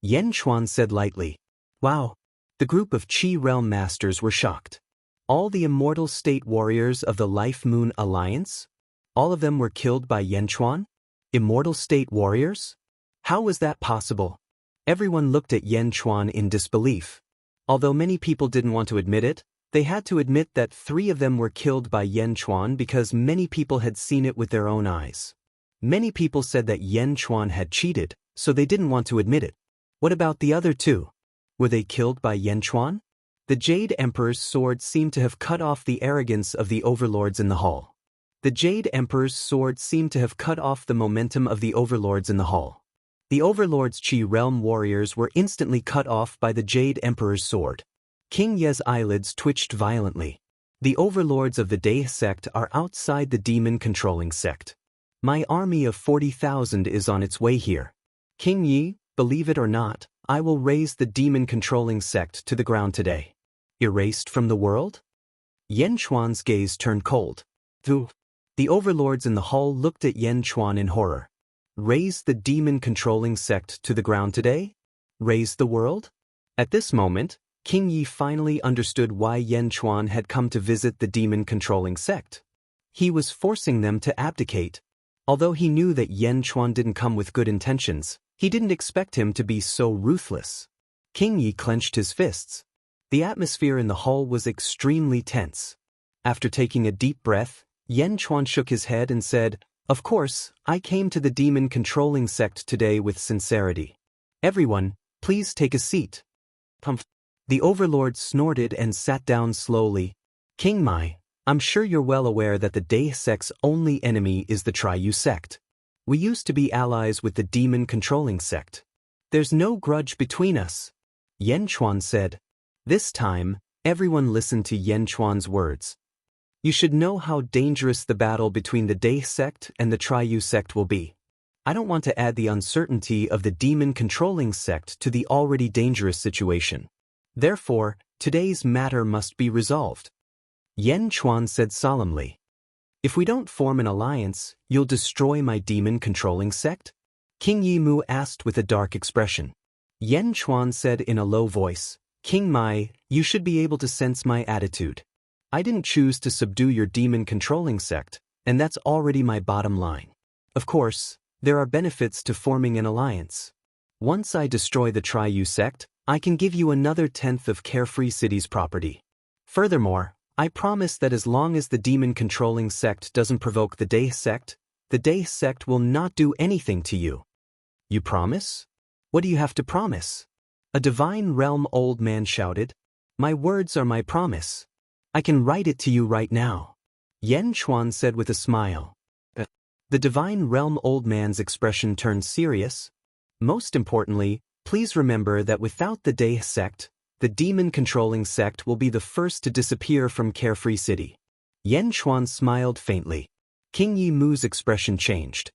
[SPEAKER 1] Yan Chuan said lightly. Wow. The group of Qi Realm Masters were shocked. All the immortal state warriors of the Life Moon Alliance? All of them were killed by Yan Chuan? Immortal state warriors? How was that possible? Everyone looked at Yan Chuan in disbelief. Although many people didn't want to admit it, they had to admit that 3 of them were killed by Yan Chuan because many people had seen it with their own eyes. Many people said that Yan Chuan had cheated, so they didn't want to admit it. What about the other 2? Were they killed by Yan Chuan? The Jade Emperor's sword seemed to have cut off the arrogance of the overlords in the hall. The Jade Emperor's sword seemed to have cut off the momentum of the overlords in the hall. The overlords' Qi Realm warriors were instantly cut off by the Jade Emperor's sword. King Ye's eyelids twitched violently. The overlords of the Dae sect are outside the demon-controlling sect. My army of 40,000 is on its way here. King Yi, believe it or not, I will raise the demon-controlling sect to the ground today. Erased from the world? Yan Chuan's gaze turned cold. The overlords in the hall looked at Yan Chuan in horror. Raise the demon-controlling sect to the ground today? Raise the world? At this moment, King Yi finally understood why Yan Chuan had come to visit the demon-controlling sect. He was forcing them to abdicate. Although he knew that Yan Chuan didn't come with good intentions, he didn't expect him to be so ruthless. King Yi clenched his fists. The atmosphere in the hall was extremely tense. After taking a deep breath, Yan Chuan shook his head and said, "Of course, I came to the demon-controlling sect today with sincerity. Everyone, please take a seat." The overlord snorted and sat down slowly. King Mai, I'm sure you're well aware that the Dae sect's only enemy is the Triyu sect. We used to be allies with the demon-controlling sect. There's no grudge between us. Yan Chuan said. This time, everyone listened to Yan Chuan's words. You should know how dangerous the battle between the Dae sect and the Triyu sect will be. I don't want to add the uncertainty of the demon-controlling sect to the already dangerous situation. Therefore, today's matter must be resolved. Yan Chuan said solemnly. If we don't form an alliance, you'll destroy my demon-controlling sect? King Yi Mu asked with a dark expression. Yan Chuan said in a low voice, King Mai, you should be able to sense my attitude. I didn't choose to subdue your demon-controlling sect, and that's already my bottom line. Of course, there are benefits to forming an alliance. Once I destroy the Triyu sect, I can give you another 10th of Carefree City's property. Furthermore, I promise that as long as the demon-controlling sect doesn't provoke the Dae sect will not do anything to you. You promise? What do you have to promise? A divine realm old man shouted. My words are my promise. I can write it to you right now. Yan Chuan said with a smile. The divine realm old man's expression turned serious. Most importantly, please remember that without the Dae sect, the demon-controlling sect will be the first to disappear from Carefree City. Yan Chuan smiled faintly. King Yi Mu's expression changed.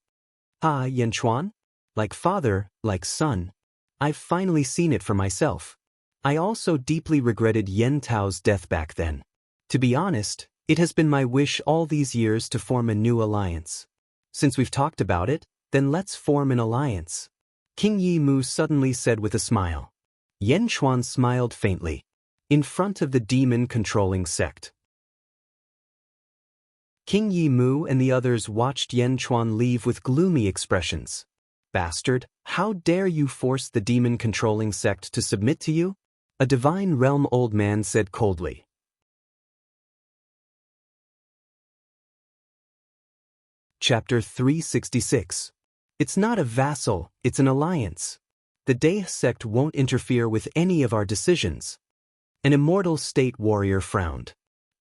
[SPEAKER 1] Ah, Yan Chuan? Like father, like son. I've finally seen it for myself. I also deeply regretted Yen Tao's death back then. To be honest, it has been my wish all these years to form a new alliance. Since we've talked about it, then let's form an alliance. King Yi Mu suddenly said with a smile. Yan Chuan smiled faintly. In front of the demon-controlling sect. King Yi Mu and the others watched Yan Chuan leave with gloomy expressions. Bastard, how dare you force the demon-controlling sect to submit to you? A divine realm old man said coldly. Chapter 366. It's not a vassal, it's an alliance. The Dae sect won't interfere with any of our decisions. An immortal state warrior frowned.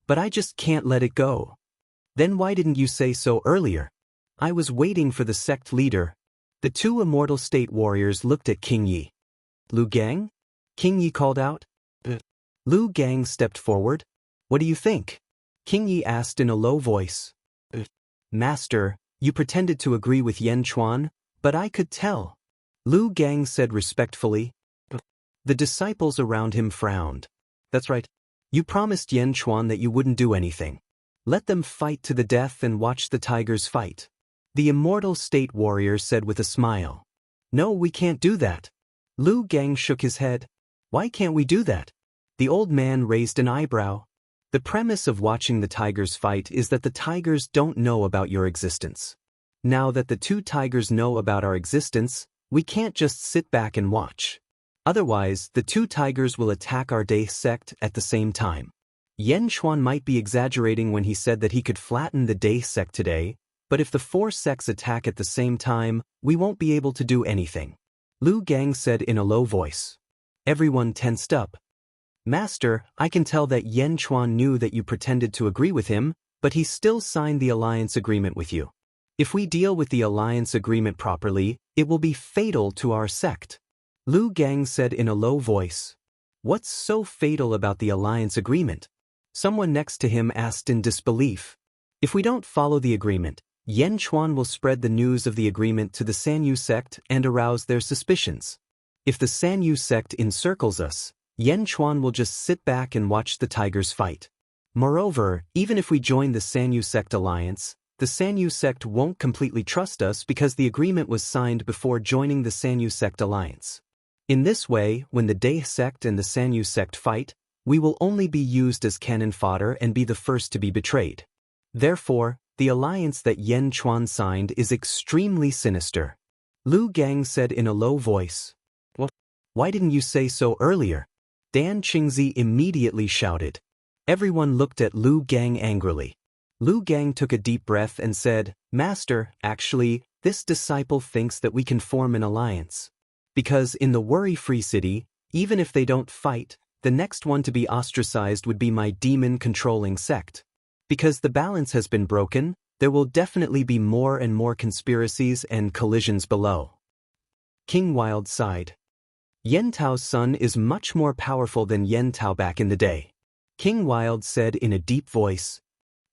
[SPEAKER 1] But I just can't let it go. Then why didn't you say so earlier? I was waiting for the sect leader. The 2 immortal state warriors looked at King Yi. Lu Gang? King Yi called out. Lu Gang stepped forward. What do you think? King Yi asked in a low voice. Master, you pretended to agree with Yan Chuan, but I could tell. Lu Gang said respectfully. The disciples around him frowned. That's right. You promised Yan Chuan that you wouldn't do anything. Let them fight to the death and watch the tigers fight. The immortal state warrior said with a smile. No, we can't do that. Lu Gang shook his head. Why can't we do that? The old man raised an eyebrow. The premise of watching the tigers fight is that the tigers don't know about your existence. Now that the two tigers know about our existence, we can't just sit back and watch. Otherwise, the two tigers will attack our Day sect at the same time. Yen Chuan might be exaggerating when he said that he could flatten the Day sect today, but if the four sects attack at the same time, we won't be able to do anything. Lu Gang said in a low voice. Everyone tensed up. Master, I can tell that Yen Chuan knew that you pretended to agree with him, but he still signed the alliance agreement with you. If we deal with the alliance agreement properly, it will be fatal to our sect. Lu Gang said in a low voice. What's so fatal about the alliance agreement? Someone next to him asked in disbelief. If we don't follow the agreement, Yen Chuan will spread the news of the agreement to the Sanyu sect and arouse their suspicions. If the Sanyu sect encircles us, Yen Chuan will just sit back and watch the tigers fight. Moreover, even if we join the Sanyu sect alliance, the Sanyu sect won't completely trust us because the agreement was signed before joining the Sanyu sect alliance. In this way, when the Day sect and the Sanyu sect fight, we will only be used as cannon fodder and be the first to be betrayed. Therefore, the alliance that Yen Chuan signed is extremely sinister. Lu Gang said in a low voice. What? Why didn't you say so earlier? Dan Qingzi immediately shouted. Everyone looked at Lu Gang angrily. Lu Gang took a deep breath and said, Master, actually, this disciple thinks that we can form an alliance. Because in the worry-free city, even if they don't fight, the next one to be ostracized would be my demon-controlling sect. Because the balance has been broken, there will definitely be more and more conspiracies and collisions below. King Wild sighed. Yen Tao's son is much more powerful than Yen Tao back in the day. King Wild said in a deep voice.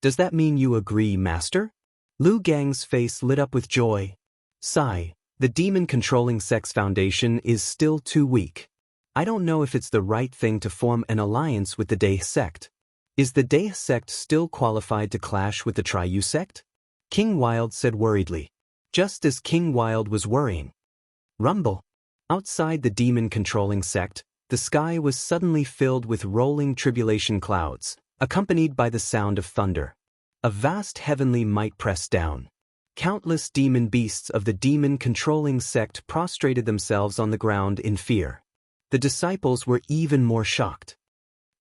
[SPEAKER 1] Does that mean you agree, Master? Lu Gang's face lit up with joy. Sigh, the demon-controlling sect's foundation is still too weak. I don't know if it's the right thing to form an alliance with the Day sect. Is the Day sect still qualified to clash with the Triyu sect? King Wild said worriedly. Just as King Wild was worrying. Rumble. Outside the demon-controlling sect, the sky was suddenly filled with rolling tribulation clouds, accompanied by the sound of thunder. A vast heavenly might pressed down. Countless demon beasts of the demon-controlling sect prostrated themselves on the ground in fear. The disciples were even more shocked.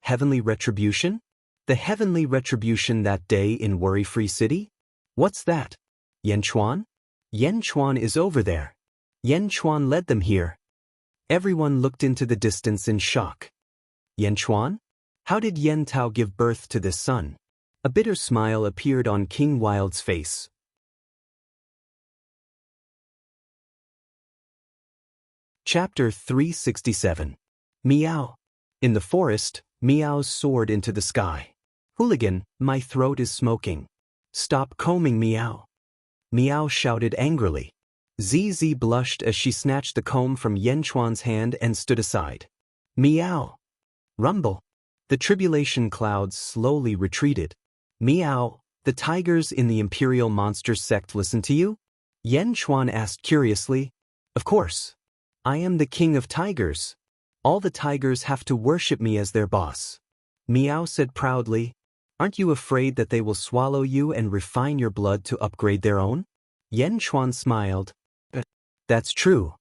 [SPEAKER 1] Heavenly retribution? The heavenly retribution that day in Worry-Free City? What's that? Yen Chuan? Yen Chuan is over there. Yen Chuan led them here. Everyone looked into the distance in shock. Yen Chuan? How did Yen Tao give birth to this son? A bitter smile appeared on King Wild's face. Chapter 367. Meow. In the forest, Meow soared into the sky. Hooligan, my throat is smoking. Stop combing, Meow. Meow shouted angrily. ZZ blushed as she snatched the comb from Yen Chuan's hand and stood aside. Meow. Rumble. The tribulation clouds slowly retreated. Meow, the tigers in the Imperial Monster sect listen to you? Yen Chuan asked curiously. Of course. I am the king of tigers. All the tigers have to worship me as their boss. Meow said proudly. Aren't you afraid that they will swallow you and refine your blood to upgrade their own? Yen Chuan smiled. That's true.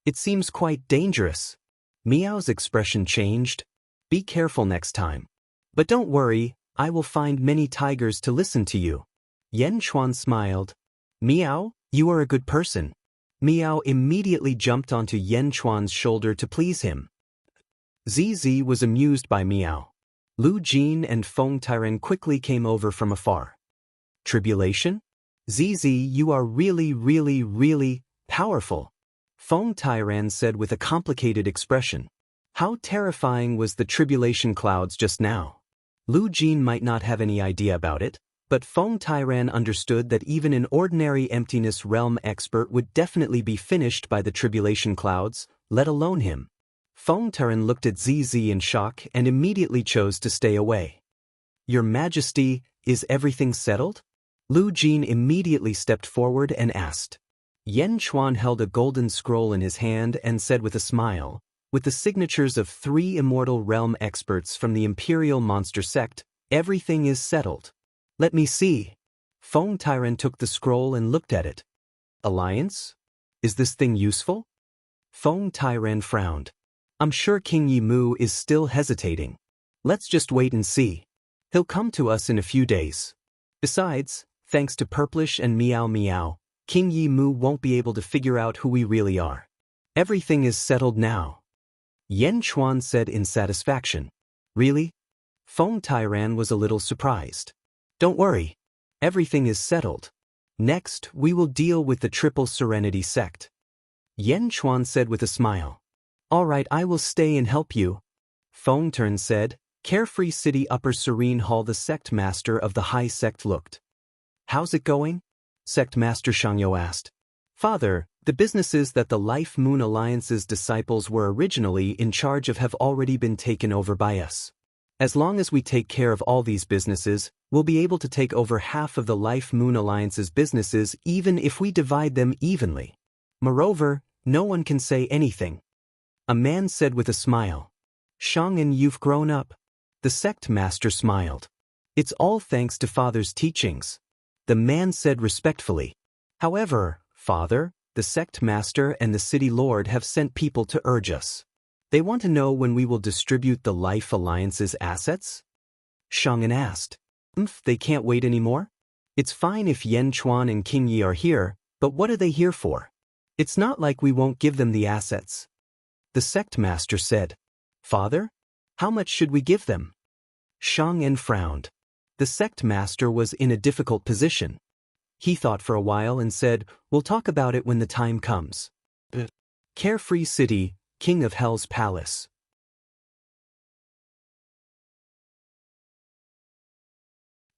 [SPEAKER 1] It seems quite dangerous. Meow's expression changed. Be careful next time. But don't worry, I will find many tigers to listen to you. Yen Chuan smiled. Meow, you are a good person. Meow immediately jumped onto Yen Chuan's shoulder to please him. ZZ was amused by Meow. Lu Jin and Feng Tairen quickly came over from afar. Tribulation? ZZ, you are really powerful. Feng Tairen said with a complicated expression. How terrifying was the tribulation clouds just now? Lu Jin might not have any idea about it, but Feng Tairen understood that even an ordinary emptiness realm expert would definitely be finished by the tribulation clouds, let alone him. Feng Tairen looked at ZZ in shock and immediately chose to stay away. Your Majesty, is everything settled? Lu Jin immediately stepped forward and asked. Yen Chuan held a golden scroll in his hand and said with a smile, with the signatures of 3 Immortal Realm experts from the Imperial Monster Sect, everything is settled. Let me see. Feng Tairen took the scroll and looked at it. Alliance? Is this thing useful? Feng Tairen frowned. I'm sure King Yi Mu is still hesitating. Let's just wait and see. He'll come to us in a few days. Besides, thanks to Purplish and Meow Meow, King Yi Mu won't be able to figure out who we really are. Everything is settled now. Yen Chuan said in satisfaction. Really? Feng Tairen was a little surprised. Don't worry. Everything is settled. Next, we will deal with the Triple Serenity Sect. Yen Chuan said with a smile. All right, I will stay and help you. Feng Tern said. Carefree City Upper Serene Hall. The sect master of the High Sect looked. How's it going? Sect Master Shangyo asked. Father, the businesses that the Life Moon Alliance's disciples were originally in charge of have already been taken over by us. As long as we take care of all these businesses, we'll be able to take over half of the Life Moon Alliance's businesses even if we divide them evenly. Moreover, no one can say anything. A man said with a smile. Shang'an, you've grown up. The sect master smiled. It's all thanks to Father's teachings. The man said respectfully. However, Father, the sect master and the city lord have sent people to urge us. They want to know when we will distribute the Life Alliance's assets? Shang'an asked. They can't wait anymore? It's fine if Yen Chuan and King Yi are here, but what are they here for? It's not like we won't give them the assets. The sect master said. Father? How much should we give them? Shang'an frowned. The sect master was in a difficult position. He thought for a while and said, we'll talk about it when the time comes. Carefree City, King of Hell's Palace.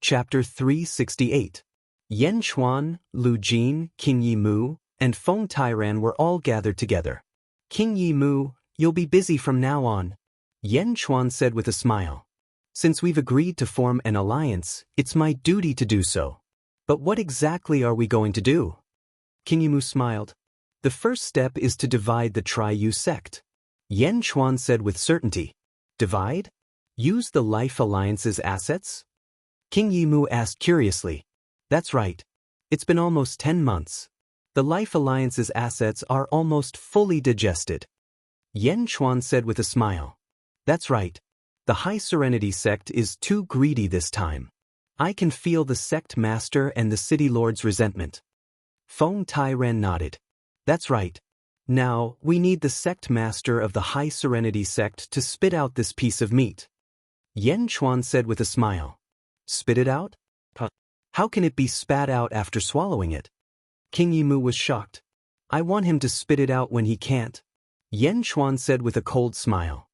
[SPEAKER 1] Chapter 368. Yen Chuan, Lu Jin, King Yi Mu, and Feng Tairen were all gathered together. King Yi Mu, you'll be busy from now on. Yen Chuan said with a smile. Since we've agreed to form an alliance, it's my duty to do so. But what exactly are we going to do? King Yi Mu smiled. The first step is to divide the Tri-Yu sect. Yen Chuan said with certainty. Divide? Use the Life Alliance's assets? King Yi Mu asked curiously. That's right. It's been almost 10 months. The Life Alliance's assets are almost fully digested. Yen Chuan said with a smile. That's right. The High Serenity sect is too greedy this time. I can feel the sect master and the city lord's resentment. Feng Tairen nodded. That's right. Now, we need the sect master of the High Serenity sect to spit out this piece of meat. Yen Chuan said with a smile. Spit it out? How can it be spat out after swallowing it? King Yi Mu was shocked. I want him to spit it out when he can't. Yen Chuan said with a cold smile.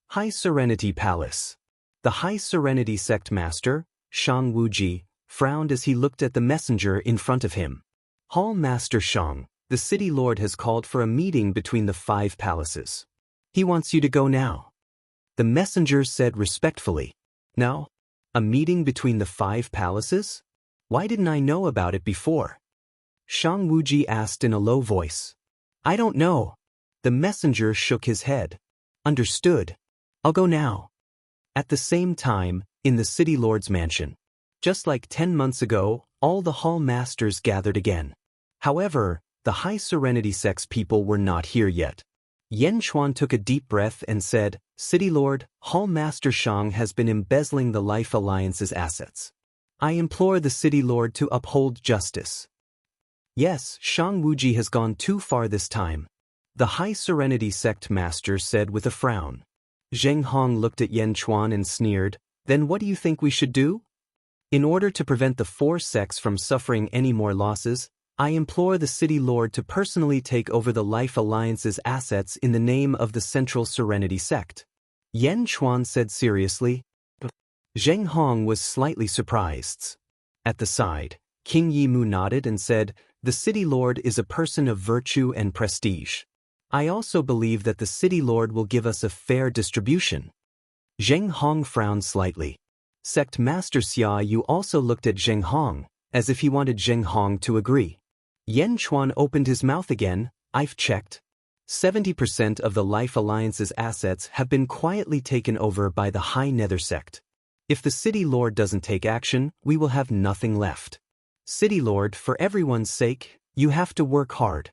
[SPEAKER 1] High Serenity Palace. The High Serenity sect master, Shang Wuji, frowned as he looked at the messenger in front of him. Hall Master Shang, the city lord has called for a meeting between the 5 palaces. He wants you to go now. The messenger said respectfully. Now? A meeting between the 5 palaces? Why didn't I know about it before? Shang Wuji asked in a low voice. I don't know. The messenger shook his head. Understood. I'll go now. At the same time, in the city lord's mansion. Just like 10 months ago, all the hall masters gathered again. However, the High Serenity sect's people were not here yet. Yen Chuan took a deep breath and said, City Lord, Hall Master Shang has been embezzling the Life Alliance's assets. I implore the City Lord to uphold justice. Yes, Shang Wuji has gone too far this time. The High Serenity sect master said with a frown. Zheng Hong looked at Yen Chuan and sneered, Then what do you think we should do? In order to prevent the 4 sects from suffering any more losses, I implore the City Lord to personally take over the Life Alliance's assets in the name of the Central Serenity sect. Yen Chuan said seriously. Zheng Hong was slightly surprised. At the side, King Yi Mu nodded and said, The City Lord is a person of virtue and prestige. I also believe that the City Lord will give us a fair distribution. Zheng Hong frowned slightly. Sect Master Xia Yu also looked at Zheng Hong, as if he wanted Zheng Hong to agree. Yen Chuan opened his mouth again. I've checked. 70% of the Life Alliance's assets have been quietly taken over by the High Nether sect. If the City Lord doesn't take action, we will have nothing left. City Lord, for everyone's sake, you have to work hard.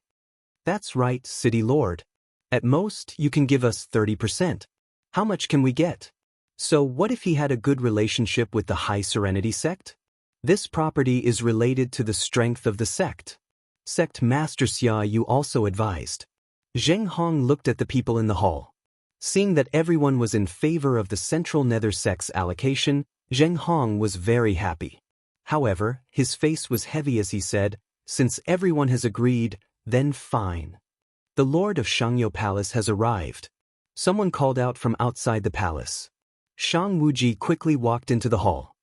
[SPEAKER 1] That's right, City Lord. At most, you can give us 30%. How much can we get? So what if he had a good relationship with the High Serenity sect? This property is related to the strength of the sect. Sect Master Xia Yu also advised. Zheng Hong looked at the people in the hall. Seeing that everyone was in favor of the Central Nether sect's allocation, Zheng Hong was very happy. However, his face was heavy as he said, since everyone has agreed, then fine. The Lord of Shangyo Palace has arrived. Someone called out from outside the palace. Shang Wuji quickly walked into the hall.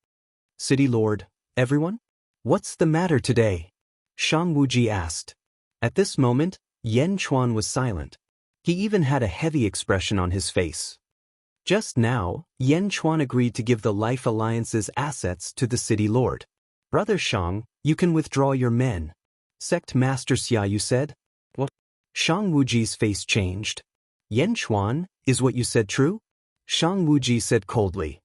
[SPEAKER 1] City Lord, everyone? What's the matter today? Shang Wuji asked. At this moment, Yen Chuan was silent. He even had a heavy expression on his face. Just now, Yen Chuan agreed to give the Life Alliance's assets to the City Lord. Brother Shang, you can withdraw your men. Sect Master Xia Yu said. What? Shang Wuji's face changed. Yen Chuan, is what you said true? Shang Wuji said coldly.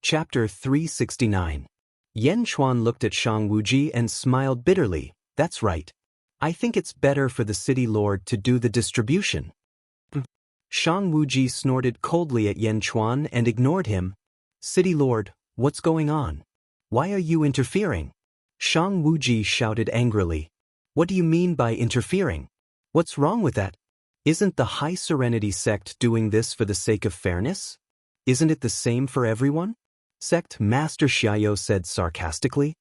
[SPEAKER 1] Chapter 369. Yen Chuan looked at Shang Wuji and smiled bitterly. That's right. I think it's better for the City Lord to do the distribution. Shang Wuji snorted coldly at Yen Chuan and ignored him. City Lord, what's going on? Why are you interfering? Shang Wuji shouted angrily. What do you mean by interfering? What's wrong with that? Isn't the High Serenity sect doing this for the sake of fairness? Isn't it the same for everyone? Sect Master Xiaoyu said sarcastically.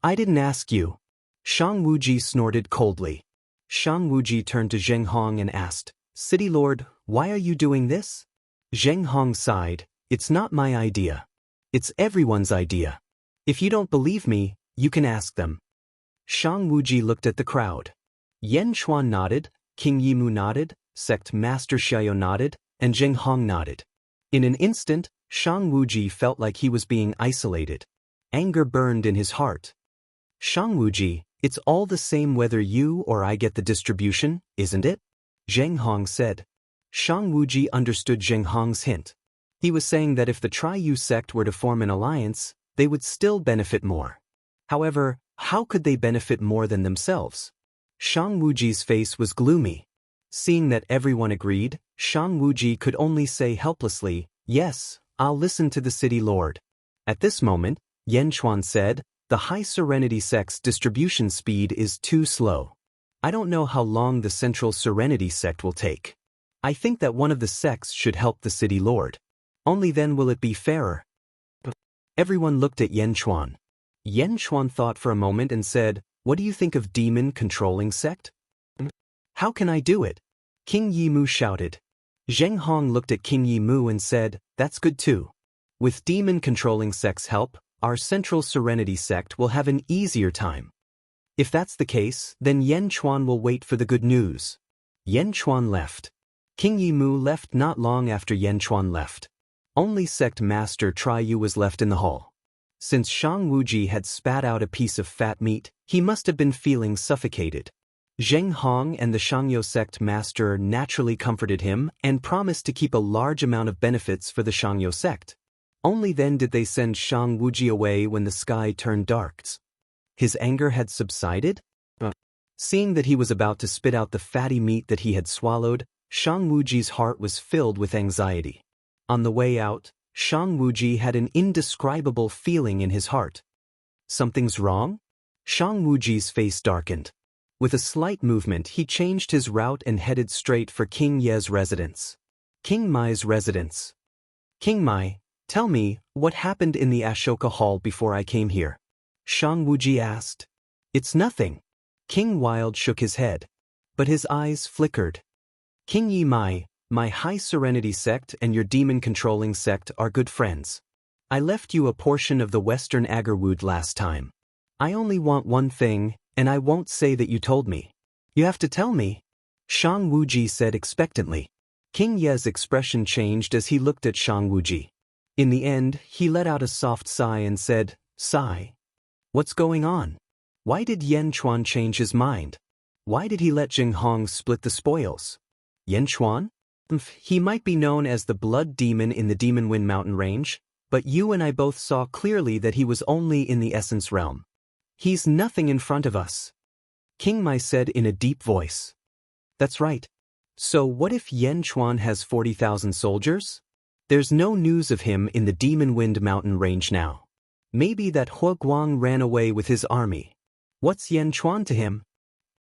[SPEAKER 1] I didn't ask you. Shang Wuji snorted coldly. Shang Wuji turned to Zheng Hong and asked, City Lord, why are you doing this? Zheng Hong sighed. It's not my idea. It's everyone's idea. If you don't believe me, you can ask them. Shang Wuji looked at the crowd. Yen Chuan nodded, King Yimu nodded, Sect Master Xiaoyu nodded, and Zheng Hong nodded. In an instant, Shang Wuji felt like he was being isolated. Anger burned in his heart. Shang Wuji, it's all the same whether you or I get the distribution, isn't it? Zheng Hong said. Shang Wuji understood Zheng Hong's hint. He was saying that if the Tri-Yu sect were to form an alliance, they would still benefit more. However, how could they benefit more than themselves? Shang Wuji's face was gloomy. Seeing that everyone agreed, Shang Wuji could only say helplessly, yes, I'll listen to the City Lord. At this moment, Yen Chuan said, the High Serenity sect's distribution speed is too slow. I don't know how long the Central Serenity sect will take. I think that one of the sects should help the City Lord. Only then will it be fairer. Everyone looked at Yen Chuan. Yen Chuan thought for a moment and said, what do you think of demon controlling sect? How can I do it? King Yimu shouted. Zheng Hong looked at King Yimu and said, that's good too. With demon controlling sect's help, our Central Serenity sect will have an easier time. If that's the case, then Yen Chuan will wait for the good news. Yen Chuan left. King Yimu left not long after Yen Chuan left. Only Sect Master Tri-Yu was left in the hall. Since Shang Wuji had spat out a piece of fat meat, he must have been feeling suffocated. Zheng Hong and the Shangyo sect master naturally comforted him and promised to keep a large amount of benefits for the Shangyo sect. Only then did they send Shang Wuji away when the sky turned dark. His anger had subsided? Seeing that he was about to spit out the fatty meat that he had swallowed, Shang Wuji's heart was filled with anxiety. On the way out, Shang Wuji had an indescribable feeling in his heart. Something's wrong? Shang Wuji's face darkened. With a slight movement, he changed his route and headed straight for King Ye's residence. King Mai's residence. King Mai, tell me, what happened in the Ashoka Hall before I came here? Shang Wuji asked. It's nothing. King Wild shook his head. But his eyes flickered. King Yi Mai, my High Serenity sect and your demon-controlling sect are good friends. I left you a portion of the Western Agarwood last time. I only want one thing, and I won't say that you told me. You have to tell me. Shang Wuji said expectantly. King Ye's expression changed as he looked at Shang Wuji. In the end, he let out a soft sigh and said, "Sigh. What's going on? Why did Yan Chuan change his mind? Why did he let Jing Hong split the spoils? Yan Chuan? He might be known as the blood demon in the Demon Wind Mountain range, but you and I both saw clearly that he was only in the essence realm. He's nothing in front of us." King Mai said in a deep voice. "That's right. So what if Yan Chuan has 40,000 soldiers? There's no news of him in the Demon Wind Mountain range now. Maybe that Hua Guang ran away with his army. What's Yan Chuan to him?"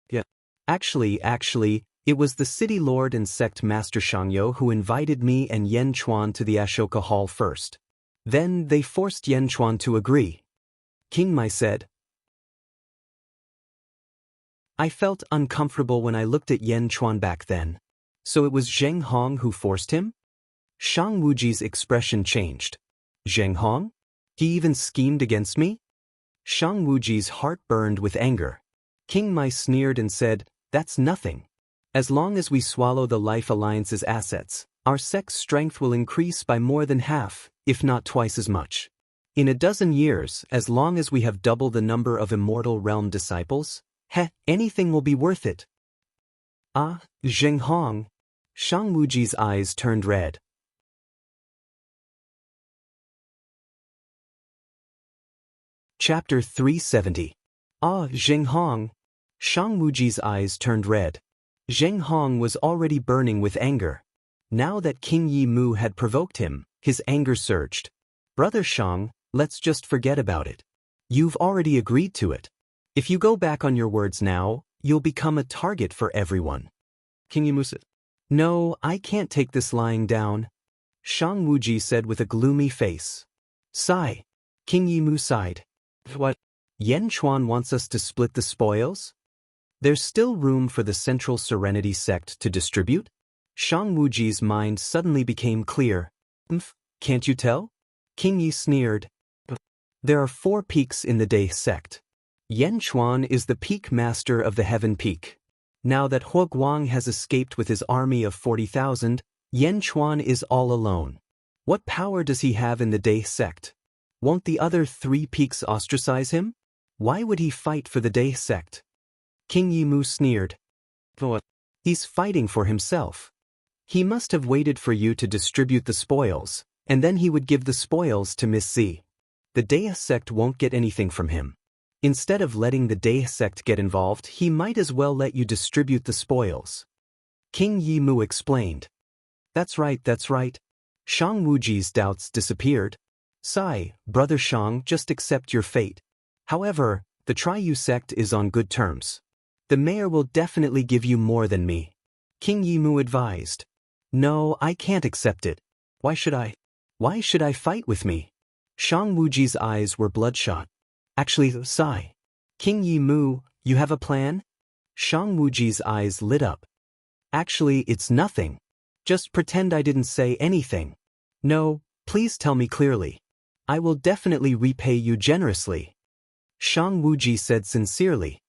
[SPEAKER 1] "Yeah. Actually, it was the city lord and sect master Shangyo who invited me and Yan Chuan to the Ashoka Hall first. Then they forced Yan Chuan to agree." King Mai said. "I felt uncomfortable when I looked at Yan Chuan back then. So it was Zheng Hong who forced him?" Shang Wuji's expression changed. "Zheng Hong? He even schemed against me?" Shang Wuji's heart burned with anger. King Mai sneered and said, "That's nothing. As long as we swallow the Life Alliance's assets, our sect's strength will increase by more than half, if not twice as much. In a dozen years, as long as we have double the number of Immortal Realm disciples, anything will be worth it." "Ah, Zheng Hong." Shang Wuji's eyes turned red. Chapter 370. "Ah, Zheng Hong." Shang Wuji's eyes turned red. Zheng Hong was already burning with anger. Now that King Yi Mu had provoked him, his anger surged. "Brother Shang, let's just forget about it. You've already agreed to it. If you go back on your words now, you'll become a target for everyone." King Yi Mu said. "No, I can't take this lying down," Shang Wuji said with a gloomy face. "Sigh." King Yi Mu sighed. "What? Yan Chuan wants us to split the spoils? There's still room for the Central Serenity sect to distribute?" Shang Wuji's mind suddenly became clear. Can't you tell?" King Yi sneered. "There are 4 peaks in the Day sect. Yan Chuan is the peak master of the Heaven Peak. Now that Hua Guang has escaped with his army of 40,000, Yan Chuan is all alone. What power does he have in the Day sect? Won't the other 3 peaks ostracize him? Why would he fight for the Day sect?" King Yi Mu sneered. "What? He's fighting for himself. He must have waited for you to distribute the spoils, and then he would give the spoils to Miss Z. The Dea sect won't get anything from him. Instead of letting the Dea sect get involved, he might as well let you distribute the spoils." King Yi Mu explained. That's right. Shang Wuji's doubts disappeared. "Sigh, Brother Shang, just accept your fate. However, the Triyu sect is on good terms. The mayor will definitely give you more than me," King Yi Mu advised. "No, I can't accept it. Why should I? Why should I fight with me?" Shang Wuji's eyes were bloodshot. "Actually, sigh. King Yi Mu, you have a plan?" Shang Wuji's eyes lit up. "Actually, it's nothing. Just pretend I didn't say anything. No, please tell me clearly. I will definitely repay you generously," Shang Wuji said sincerely.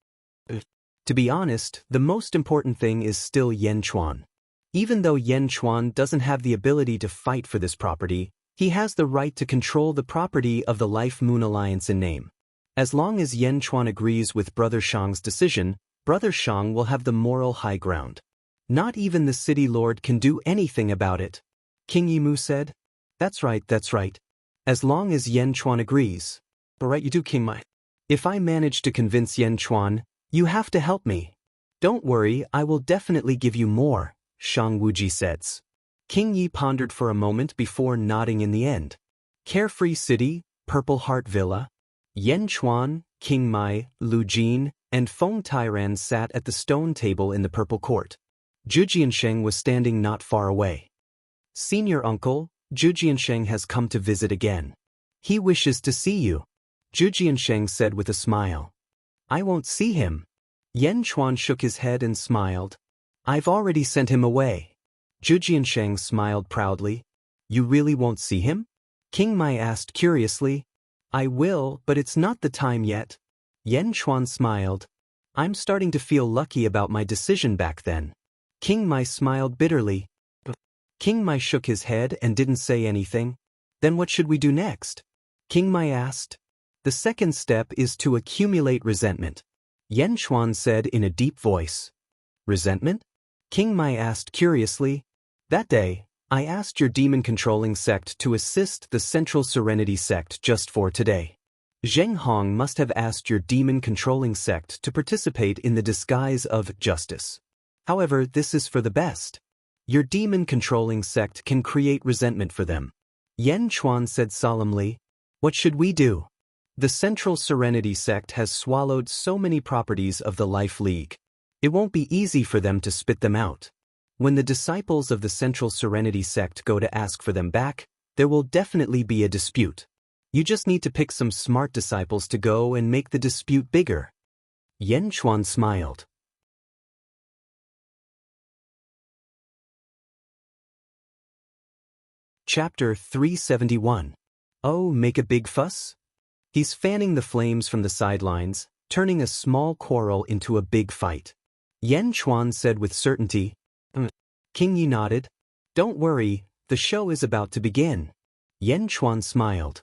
[SPEAKER 1] "To be honest, the most important thing is still Yan Chuan. Even though Yan Chuan doesn't have the ability to fight for this property, he has the right to control the property of the Life Moon Alliance in name. As long as Yan Chuan agrees with Brother Shang's decision, Brother Shang will have the moral high ground. Not even the city lord can do anything about it," King Yi Mu said. That's right. As long as Yan Chuan agrees." "Alright, you do, King Mai. If I manage to convince Yan Chuan, you have to help me." "Don't worry, I will definitely give you more," Shang Wuji says. King Yi pondered for a moment before nodding in the end. Carefree City, Purple Heart Villa. Yan Chuan, King Mai, Lu Jin, and Feng Tairan sat at the stone table in the Purple Court. Zhu Jiansheng was standing not far away. "Senior uncle, Zhu Jiansheng has come to visit again. He wishes to see you," Zhu Jiansheng said with a smile. "I won't see him." Yan Chuan shook his head and smiled. "I've already sent him away." Zhu Jiansheng smiled proudly. "You really won't see him?" King Mai asked curiously. "I will, but it's not the time yet." Yan Chuan smiled. "I'm starting to feel lucky about my decision back then." King Mai smiled bitterly. King Mai shook his head and didn't say anything. Then what should we do next? King Mai asked. The second step is to accumulate resentment. Yan Xuan said in a deep voice. Resentment? King Mai asked curiously. That day, I asked your demon-controlling sect to assist the Central Serenity sect just for today. Zheng Hong must have asked your demon-controlling sect to participate in the disguise of justice. However, this is for the best. Your demon-controlling sect can create resentment for them. Yan Xuan said solemnly. What should we do? The Central Serenity sect has swallowed so many properties of the Life League. It won't be easy for them to spit them out. When the disciples of the Central Serenity sect go to ask for them back, there will definitely be a dispute. You just need to pick some smart disciples to go and make the dispute bigger. Yan Xuan smiled. Chapter 371. Oh, make a big fuss? He's fanning the flames from the sidelines, turning a small quarrel into a big fight. Yan Xuan said with certainty. King Yi nodded. Don't worry, the show is about to begin. Yan Xuan smiled.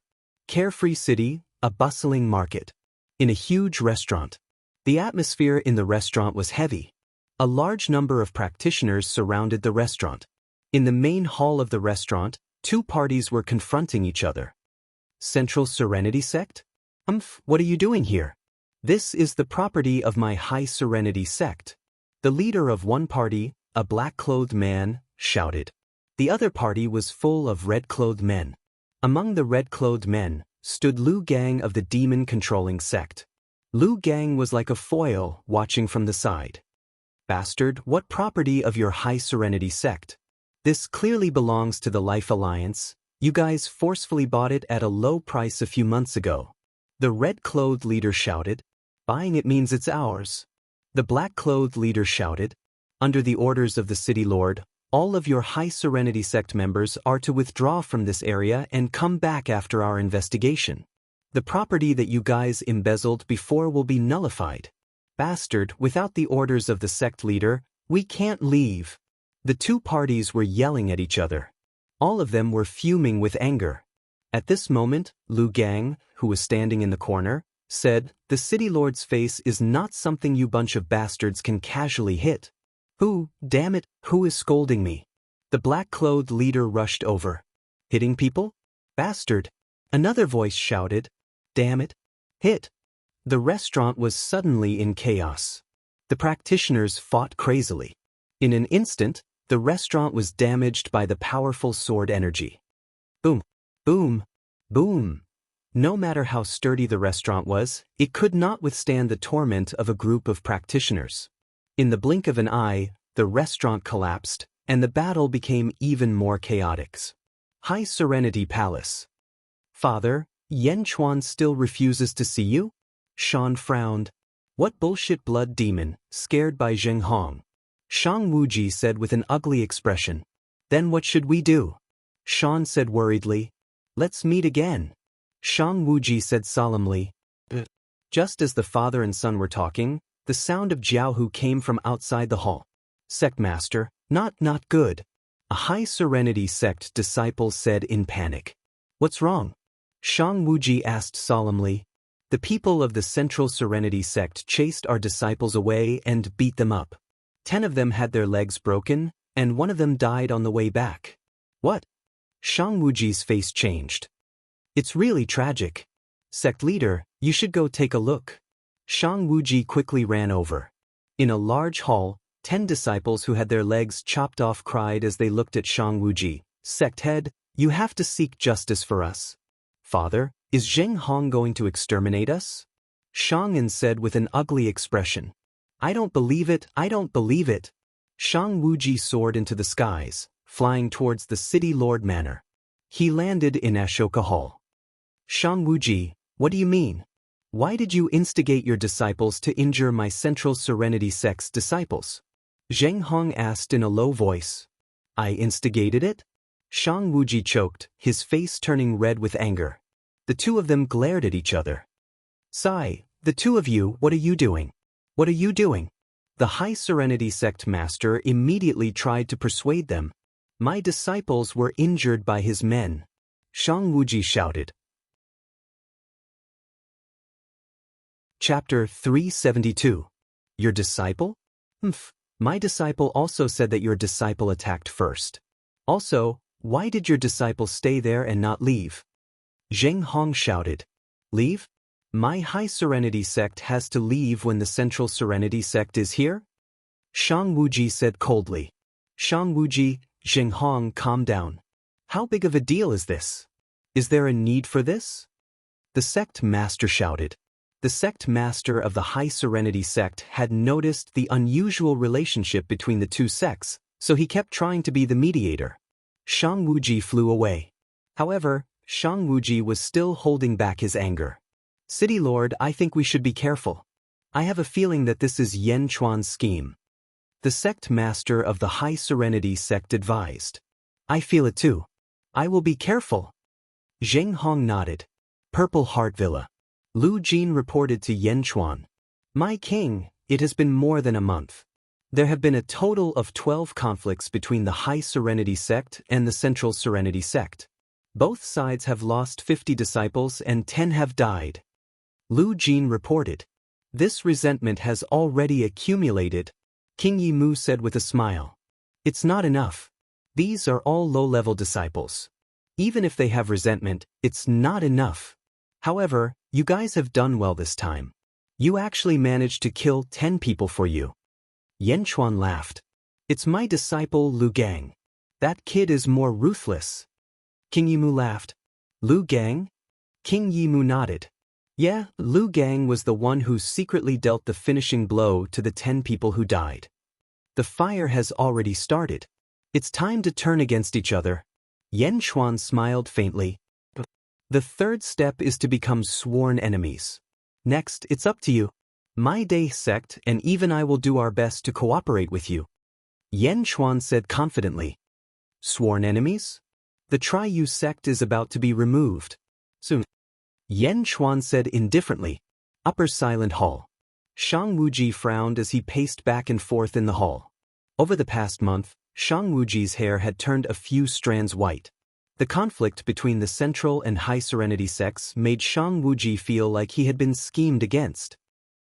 [SPEAKER 1] Carefree city, a bustling market. In a huge restaurant. The atmosphere in the restaurant was heavy. A large number of practitioners surrounded the restaurant. In the main hall of the restaurant, two parties were confronting each other. Central Serenity sect? What are you doing here? This is the property of my High Serenity sect. The leader of one party, a black-clothed man, shouted. The other party was full of red-clothed men. Among the red-clothed men stood Lu Gang of the demon-controlling sect. Lu Gang was like a foil watching from the side. Bastard, what property of your High Serenity sect? This clearly belongs to the Life Alliance. You guys forcefully bought it at a low price a few months ago. The red-clothed leader shouted. Buying it means it's ours. The black-clothed leader shouted. Under the orders of the city lord, all of your High Serenity sect members are to withdraw from this area and come back after our investigation. The property that you guys embezzled before will be nullified. Bastard, without the orders of the sect leader, we can't leave. The two parties were yelling at each other. All of them were fuming with anger. At this moment, Lu Gang, who was standing in the corner, said, The city lord's face is not something you bunch of bastards can casually hit. Damn it, who is scolding me? The black-clothed leader rushed over. Hitting people? Bastard. Another voice shouted. Damn it. Hit. The restaurant was suddenly in chaos. The practitioners fought crazily. In an instant, the restaurant was damaged by the powerful sword energy. Boom, boom, boom. No matter how sturdy the restaurant was, it could not withstand the torment of a group of practitioners. In the blink of an eye, the restaurant collapsed, and the battle became even more chaotic. High Serenity Palace. Father, Yan Xuan still refuses to see you? Shan frowned. What bullshit blood demon, scared by Zheng Hong? Shang Wuji said with an ugly expression. Then what should we do? Shan said worriedly. Let's meet again. Shang Wuji said solemnly. Just as the father and son were talking, the sound of Jiaohu came from outside the hall. Sect Master, not good. A High Serenity sect disciple said in panic. What's wrong? Shang Wuji asked solemnly. The people of the Central Serenity sect chased our disciples away and beat them up. 10 of them had their legs broken, and one of them died on the way back. What? Shang Wuji's face changed. It's really tragic. Sect leader, you should go take a look. Shang Wuji quickly ran over. In a large hall, 10 disciples who had their legs chopped off cried as they looked at Shang Wuji. Sect head, you have to seek justice for us. Father, is Zheng Hong going to exterminate us? Shang An said with an ugly expression. I don't believe it, I don't believe it. Shang Wuji soared into the skies, flying towards the city lord manor. He landed in Ashoka Hall. Shang Wuji, what do you mean? Why did you instigate your disciples to injure my Central Serenity sect's disciples? Zheng Hong asked in a low voice. I instigated it? Shang Wuji choked, his face turning red with anger. The two of them glared at each other. Sai, the two of you, what are you doing? What are you doing? The High Serenity sect master immediately tried to persuade them. My disciples were injured by his men. Shang Wuji shouted. Chapter 372. Your disciple? Humph. My disciple also said that your disciple attacked first. Also, why did your disciple stay there and not leave? Zheng Hong shouted. Leave? My High Serenity sect has to leave when the Central Serenity sect is here? Shang Wuji said coldly. Shang Wuji, Zheng Hong, calm down. How big of a deal is this? Is there a need for this? The sect master shouted. The sect master of the High Serenity sect had noticed the unusual relationship between the two sects, so he kept trying to be the mediator. Shang Wuji flew away. However, Shang Wuji was still holding back his anger. City Lord, I think we should be careful. I have a feeling that this is Yan Chuan's scheme. The sect master of the High Serenity sect advised. I feel it too. I will be careful. Zheng Hong nodded. Purple Heart Villa. Lu Jin reported to Yan Chuan. My king, it has been more than a month. There have been a total of 12 conflicts between the High Serenity sect and the Central Serenity sect. Both sides have lost 50 disciples and 10 have died. Lu Jin reported. This resentment has already accumulated, King Yi Mu said with a smile. It's not enough. These are all low-level disciples. Even if they have resentment, it's not enough. However, you guys have done well this time. You actually managed to kill 10 people for you. Yan Chuan laughed. It's my disciple Lu Gang. That kid is more ruthless. King Yimu laughed. Lu Gang? King Yimu nodded. Yeah, Lu Gang was the one who secretly dealt the finishing blow to the 10 people who died. The fire has already started. It's time to turn against each other. Yan Chuan smiled faintly. The third step is to become sworn enemies. Next, it's up to you. My Day sect and even I will do our best to cooperate with you. Yan Chuan said confidently. Sworn enemies? The Tri-Yu sect is about to be removed. Soon. Yan Chuan said indifferently. Upper Silent Hall. Shang Wuji frowned as he paced back and forth in the hall. Over the past month, Shang Wuji's hair had turned a few strands white. The conflict between the Central and High Serenity sects made Shang Wuji feel like he had been schemed against.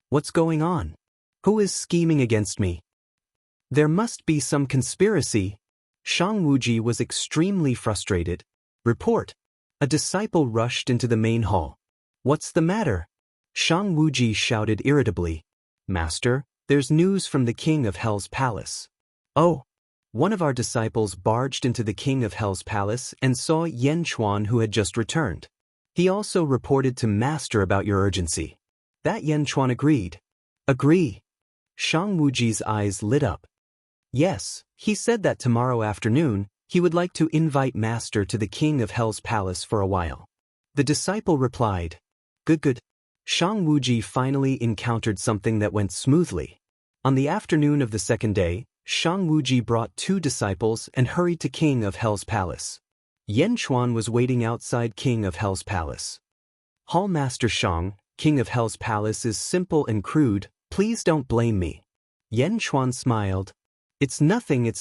[SPEAKER 1] What's going on? Who is scheming against me? There must be some conspiracy. Shang Wuji was extremely frustrated. Report. A disciple rushed into the main hall. What's the matter? Shang Wuji shouted irritably. Master, there's news from the King of Hell's palace. Oh. One of our disciples barged into the King of Hell's palace and saw Yan Chuan who had just returned. He also reported to Master about your urgency. That Yan Chuan agreed. Agree. Shang Wuji's eyes lit up. Yes, he said that tomorrow afternoon, he would like to invite Master to the King of Hell's palace for a while. The disciple replied. Good. Shang Wuji finally encountered something that went smoothly. On the afternoon of the second day, Shang Wuji brought 2 disciples and hurried to King of Hell's palace. Yan Chuan was waiting outside King of Hell's palace. Hall Master Shang, King of Hell's palace is simple and crude, please don't blame me. Yan Chuan smiled. It's nothing.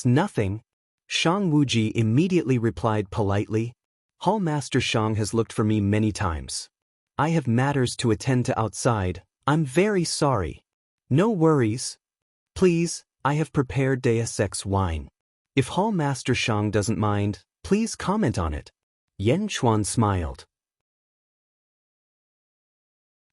[SPEAKER 1] Shang Wuji immediately replied politely. Hall Master Shang has looked for me many times. I have matters to attend to outside, I'm very sorry. No worries. Please. I have prepared Deus Ex wine. If Hall Master Shang doesn't mind, please comment on it. Yan Chuan smiled.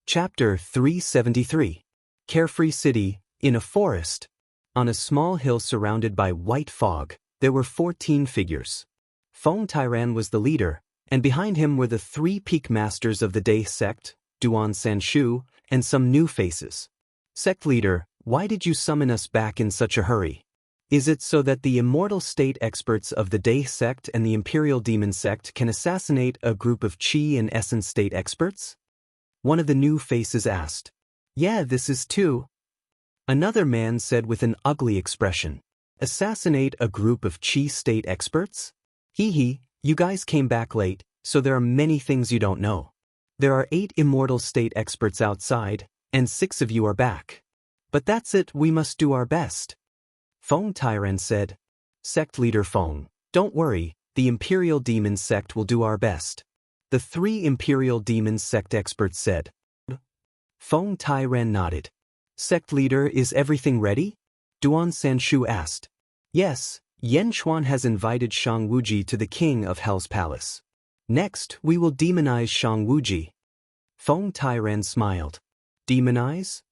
[SPEAKER 1] Chapter 373. Carefree City, in a forest. On a small hill surrounded by white fog, there were 14 figures. Feng Tairan was the leader, and behind him were the 3 peak masters of the Day sect, Duan Sanshu, and some new faces. Sect leader, why did you summon us back in such a hurry? Is it so that the immortal state experts of the Day sect and the Imperial Demon sect can assassinate a group of Qi and Essence state experts? One of the new faces asked. Yeah, this is too. Another man said with an ugly expression. Assassinate a group of Qi state experts? Hee, you guys came back late, so there are many things you don't know. There are 8 immortal state experts outside, and 6 of you are back. But that's it, we must do our best. Feng Tairan said. Sect leader Feng, don't worry, The Imperial Demon Sect will do our best. The 3 Imperial Demon Sect experts said. Feng Tairan nodded. Sect leader, is everything ready? Duan Sanshu asked. Yes, Yan Chuan has invited Shang Wuji to the king of Hell's palace. Next, we will demonize Shang Wuji. Feng Tairan smiled. Demonize?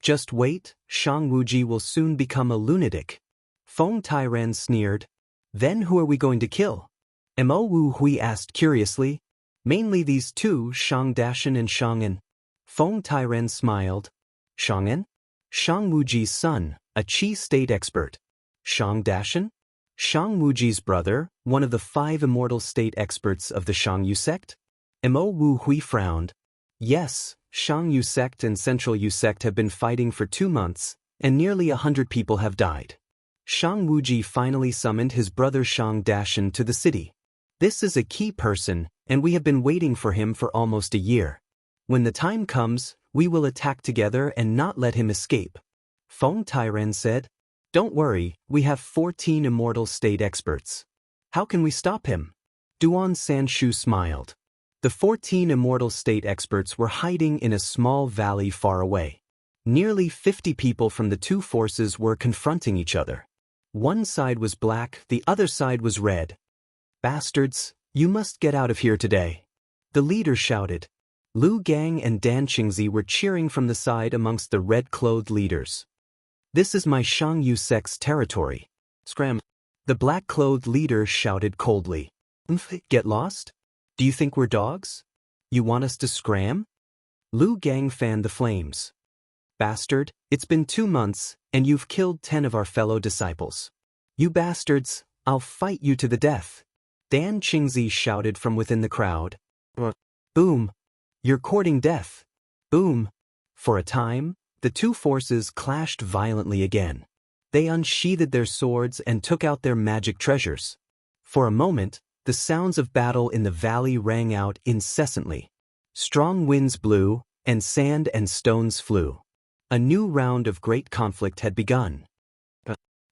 [SPEAKER 1] Just wait, Shang Wuji will soon become a lunatic. Feng Tairan sneered. Then who are we going to kill? Mo Wu Hui asked curiously. Mainly these 2, Shang Dashan and Shang En. Feng Tairan smiled. Shang En? Shang Wuji's son, a Qi state expert. Shang Dashan? Shang Wuji's brother, one of the 5 immortal state experts of the Shang Yu sect? Mo Wu Hui frowned. Yes, Shang Yu sect and Central Yu sect have been fighting for 2 months, and nearly 100 people have died. Shang Wuji finally summoned his brother Shang Dashan to the city. This is a key person, and we have been waiting for him for almost a year. When the time comes, we will attack together and not let him escape. Feng Tairan said. Don't worry, we have 14 immortal state experts. How can we stop him? Duan Sanshu smiled. The 14 immortal state experts were hiding in a small valley far away. Nearly 50 people from the 2 forces were confronting each other. One side was black, the other side was red. Bastards, you must get out of here today. The leader shouted. Lu Gang and Dan Qingzi were cheering from the side amongst the red-clothed leaders. This is my Shang Yu sect's territory. Scram. The black-clothed leader shouted coldly. Get lost? Do you think we're dogs? You want us to scram? Lu Gang fanned the flames. Bastard, it's been 2 months, and you've killed 10 of our fellow disciples. You bastards, I'll fight you to the death. Dan Qingzi shouted from within the crowd. Boom. You're courting death. Boom. For a time, the 2 forces clashed violently again. They unsheathed their swords and took out their magic treasures. For a moment, the sounds of battle in the valley rang out incessantly. Strong winds blew, and sand and stones flew. A new round of great conflict had begun.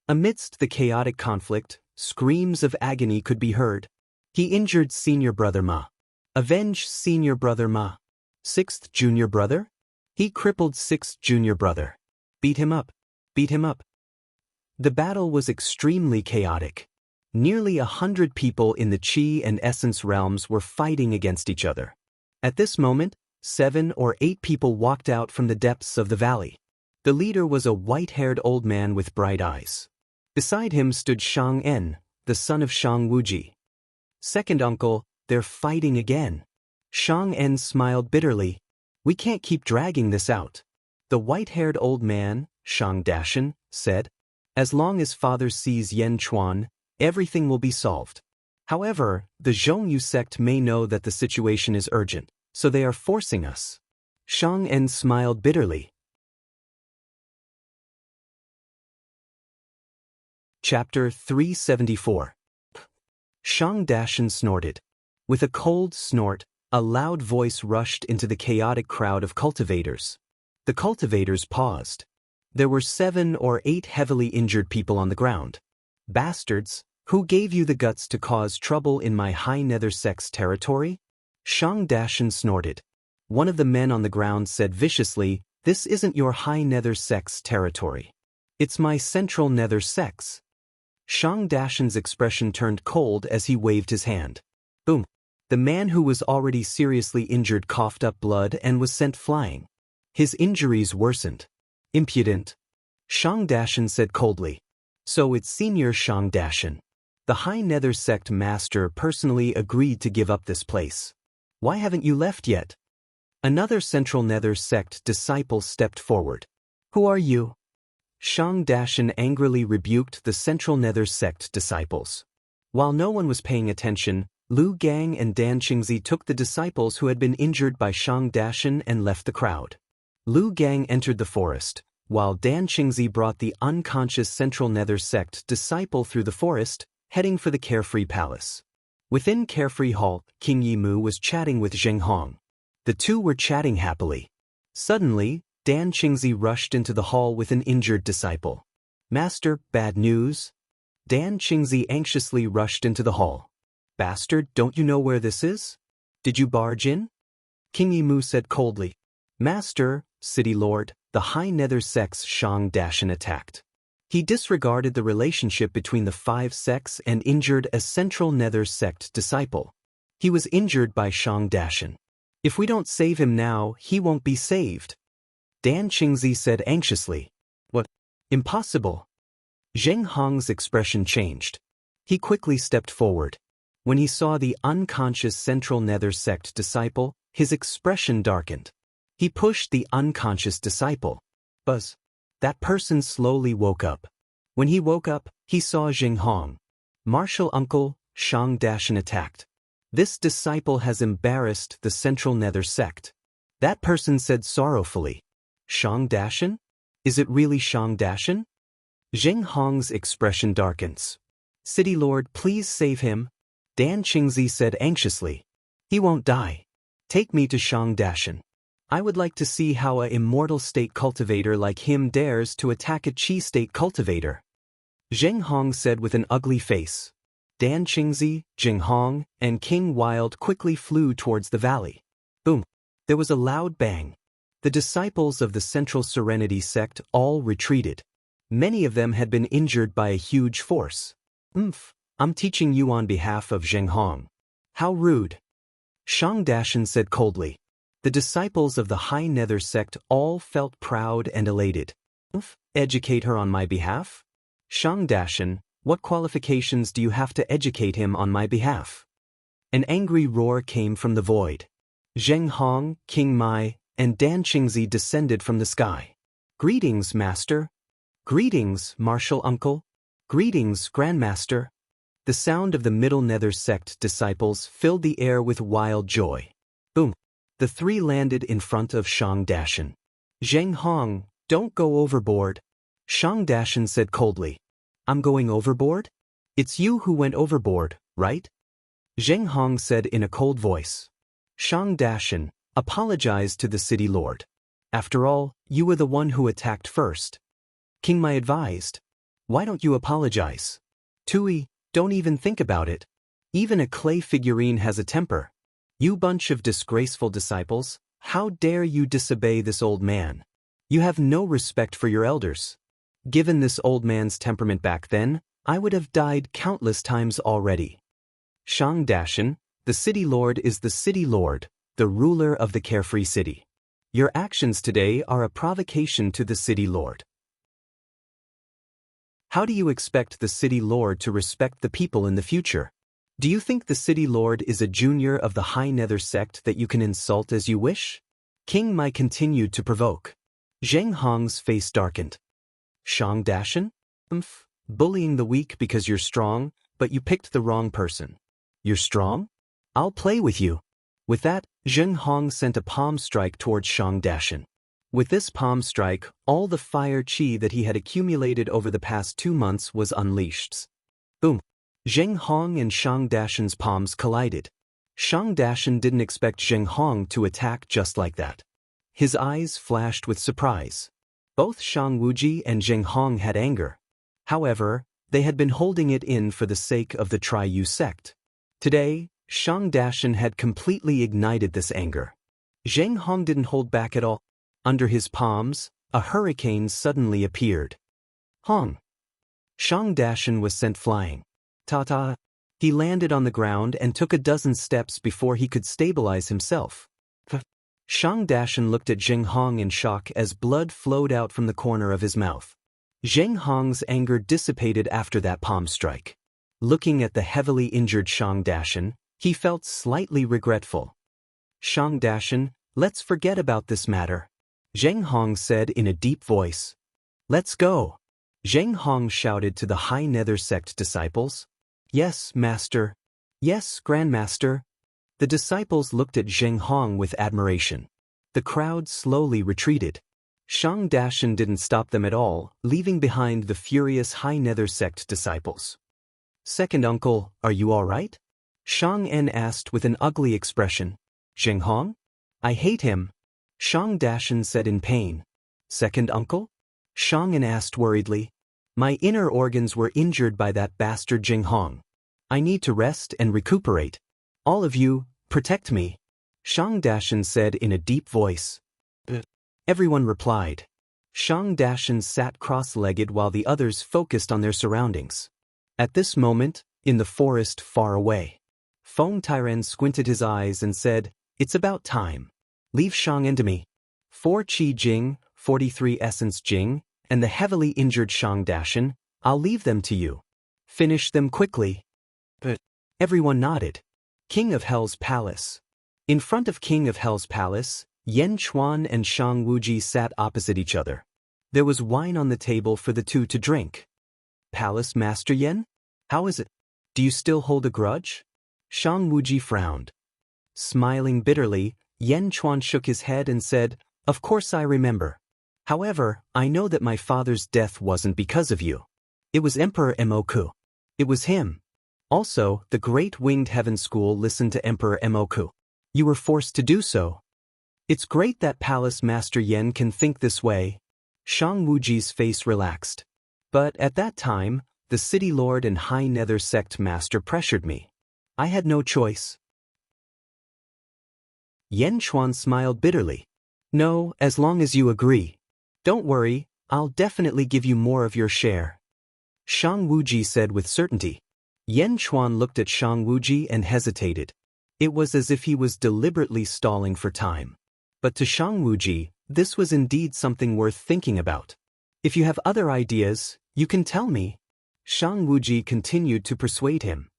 [SPEAKER 1] Amidst the chaotic conflict, screams of agony could be heard. He injured senior brother Ma. Avenge senior brother Ma. 6th junior brother? He crippled 6th junior brother. Beat him up. Beat him up. The battle was extremely chaotic. Nearly 100 people in the Qi and Essence realms were fighting against each other. At this moment, 7 or 8 people walked out from the depths of the valley. The leader was a white-haired old man with bright eyes. Beside him stood Shang En, the son of Shang Wuji. Second uncle, they're fighting again. Shang En smiled bitterly. We can't keep dragging this out. The white-haired old man, Shang Dashan, said. As long as father sees Yan Chuan, everything will be solved. However, the Zhongyu sect may know that the situation is urgent, so they are forcing us. Shang En smiled bitterly. Chapter 374. Shang Dashan snorted. With a cold snort, a loud voice rushed into the chaotic crowd of cultivators. The cultivators paused. There were 7 or 8 heavily injured people on the ground. Bastards, who gave you the guts to cause trouble in my high nether sect's territory? Shang Dashan snorted. One of the men on the ground said viciously, This isn't your high nether sect's territory. It's my central nether sect's. Shang Dashan's expression turned cold as he waved his hand. Boom. The man who was already seriously injured coughed up blood and was sent flying. His injuries worsened. Impudent. Shang Dashan said coldly. So it's Senior Shang Dashan. The High Nether Sect Master personally agreed to give up this place. Why haven't you left yet? Another Central Nether Sect disciple stepped forward. Who are you? Shang Dashan angrily rebuked the Central Nether Sect disciples. While no one was paying attention, Lu Gang and Dan Qingzi took the disciples who had been injured by Shang Dashan and left the crowd. Lu Gang entered the forest, while Dan Qingzi brought the unconscious Central Nether Sect disciple through the forest, heading for the Carefree Palace. Within Carefree Hall, King Yimu was chatting with Zheng Hong. The two were chatting happily. Suddenly, Dan Qingzi rushed into the hall with an injured disciple. Master, bad news? Dan Qingzi anxiously rushed into the hall. Bastard, don't you know where this is? Did you barge in? King Yimu said coldly. Master, City Lord, the High Nether sect's Shang Dashan attacked. He disregarded the relationship between the 5 sects and injured a central Nether sect disciple. He was injured by Shang Dashan. If we don't save him now, he won't be saved. Dan Qingzi said anxiously. What? Impossible. Zheng Hong's expression changed. He quickly stepped forward. When he saw the unconscious central Nether sect disciple, his expression darkened. He pushed the unconscious disciple. Buzz. That person slowly woke up. When he woke up, he saw Zheng Hong. Martial uncle, Shang Dashan attacked. This disciple has embarrassed the central Nether sect. That person said sorrowfully. Shang Dashan? Is it really Shang Dashan? Zheng Hong's expression darkens. City Lord, please save him. Dan Qingzi said anxiously. He won't die. Take me to Shang Dashan. I would like to see how a immortal state cultivator like him dares to attack a chi state cultivator. Zheng Hong said with an ugly face. Dan Qingzi, Zheng Hong, and King Wild quickly flew towards the valley. Boom. There was a loud bang. The disciples of the Central Serenity sect all retreated. Many of them had been injured by a huge force. I'm teaching you on behalf of Zheng Hong. How rude. Shang Dashan said coldly. The disciples of the High Nether sect all felt proud and elated. Educate her on my behalf? Shang Dashan, what qualifications do you have to educate him on my behalf? An angry roar came from the void. Zheng Hong, King Mai, and Dan Qingzi descended from the sky. Greetings, Master. Greetings, Martial Uncle. Greetings, Grandmaster. The sound of the Middle Nether sect disciples filled the air with wild joy. Boom. The 3 landed in front of Shang Dashan. Zheng Hong, don't go overboard. Shang Dashan said coldly. I'm going overboard? It's you who went overboard, right? Zheng Hong said in a cold voice. Shang Dashan, apologize to the City Lord. After all, you were the one who attacked first. King Mai advised. Why don't you apologize? Tui, don't even think about it. Even a clay figurine has a temper. You bunch of disgraceful disciples, how dare you disobey this old man? You have no respect for your elders. Given this old man's temperament back then, I would have died countless times already. Shang Dashan, the City Lord is the City Lord, the ruler of the carefree city. Your actions today are a provocation to the City Lord. How do you expect the City Lord to respect the people in the future? Do you think the City Lord is a junior of the High Nether sect that you can insult as you wish? King Mai continued to provoke. Zheng Hong's face darkened. Shang Dashan? Bullying the weak because you're strong, but you picked the wrong person. You're strong? I'll play with you. With that, Zheng Hong sent a palm strike towards Shang Dashan. With this palm strike, all the fire chi that he had accumulated over the past 2 months was unleashed. Boom. Zheng Hong and Shang Dashan's palms collided. Shang Dashan didn't expect Zheng Hong to attack just like that. His eyes flashed with surprise. Both Shang Wuji and Zheng Hong had anger. However, they had been holding it in for the sake of the Tri-Yu sect. Today, Shang Dashan had completely ignited this anger. Zheng Hong didn't hold back at all. Under his palms, a hurricane suddenly appeared. Hong. Shang Dashan was sent flying. Ta-ta. He landed on the ground and took a dozen steps before he could stabilize himself. Shang Dashan looked at Zheng Hong in shock as blood flowed out from the corner of his mouth. Zheng Hong's anger dissipated after that palm strike. Looking at the heavily injured Shang Dashan, he felt slightly regretful. Shang Dashan, let's forget about this matter. Zheng Hong said in a deep voice. Let's go. Zheng Hong shouted to the High Nether sect disciples. Yes, Master. Yes, Grandmaster. The disciples looked at Zheng Hong with admiration. The crowd slowly retreated. Shang Dashan didn't stop them at all, leaving behind the furious High Nether sect disciples. Second uncle, are you all right? Shang En asked with an ugly expression. Zheng Hong? I hate him. Shang Dashan said in pain. Second uncle? Shang En asked worriedly. My inner organs were injured by that bastard Zheng Hong. I need to rest and recuperate. All of you, protect me, Shang Dashan said in a deep voice. Everyone replied. Shang Dashan sat cross-legged while the others focused on their surroundings. At this moment, in the forest far away, Feng Tairen squinted his eyes and said, "It's about time. Leave Shang into me. 4 Qi Jing, 43 Essence Jing, and the heavily injured Shang Dashan, I'll leave them to you. Finish them quickly." But everyone nodded. King of Hell's Palace. In front of King of Hell's Palace, Yen Chuan and Shang Wuji sat opposite each other. There was wine on the table for the two to drink. "Palace Master Yen? How is it? Do you still hold a grudge?" Shang Wuji frowned. Smiling bitterly, Yen Chuan shook his head and said, "Of course I remember. However, I know that my father's death wasn't because of you. It was Emperor Emoku. It was him. Also, the Great Winged Heaven School listened to Emperor Emoku. You were forced to do so. It's great that Palace Master Yen can think this way." Shang Wuji's face relaxed. "But at that time, the City Lord and High Nether Sect Master pressured me. I had no choice." Yen Chuan smiled bitterly. "No, as long as you agree. Don't worry, I'll definitely give you more of your share," Shang Wuji said with certainty. Yen Chuan looked at Shang Wuji and hesitated. It was as if he was deliberately stalling for time. But to Shang Wuji, this was indeed something worth thinking about. "If you have other ideas, you can tell me," Shang Wuji continued to persuade him.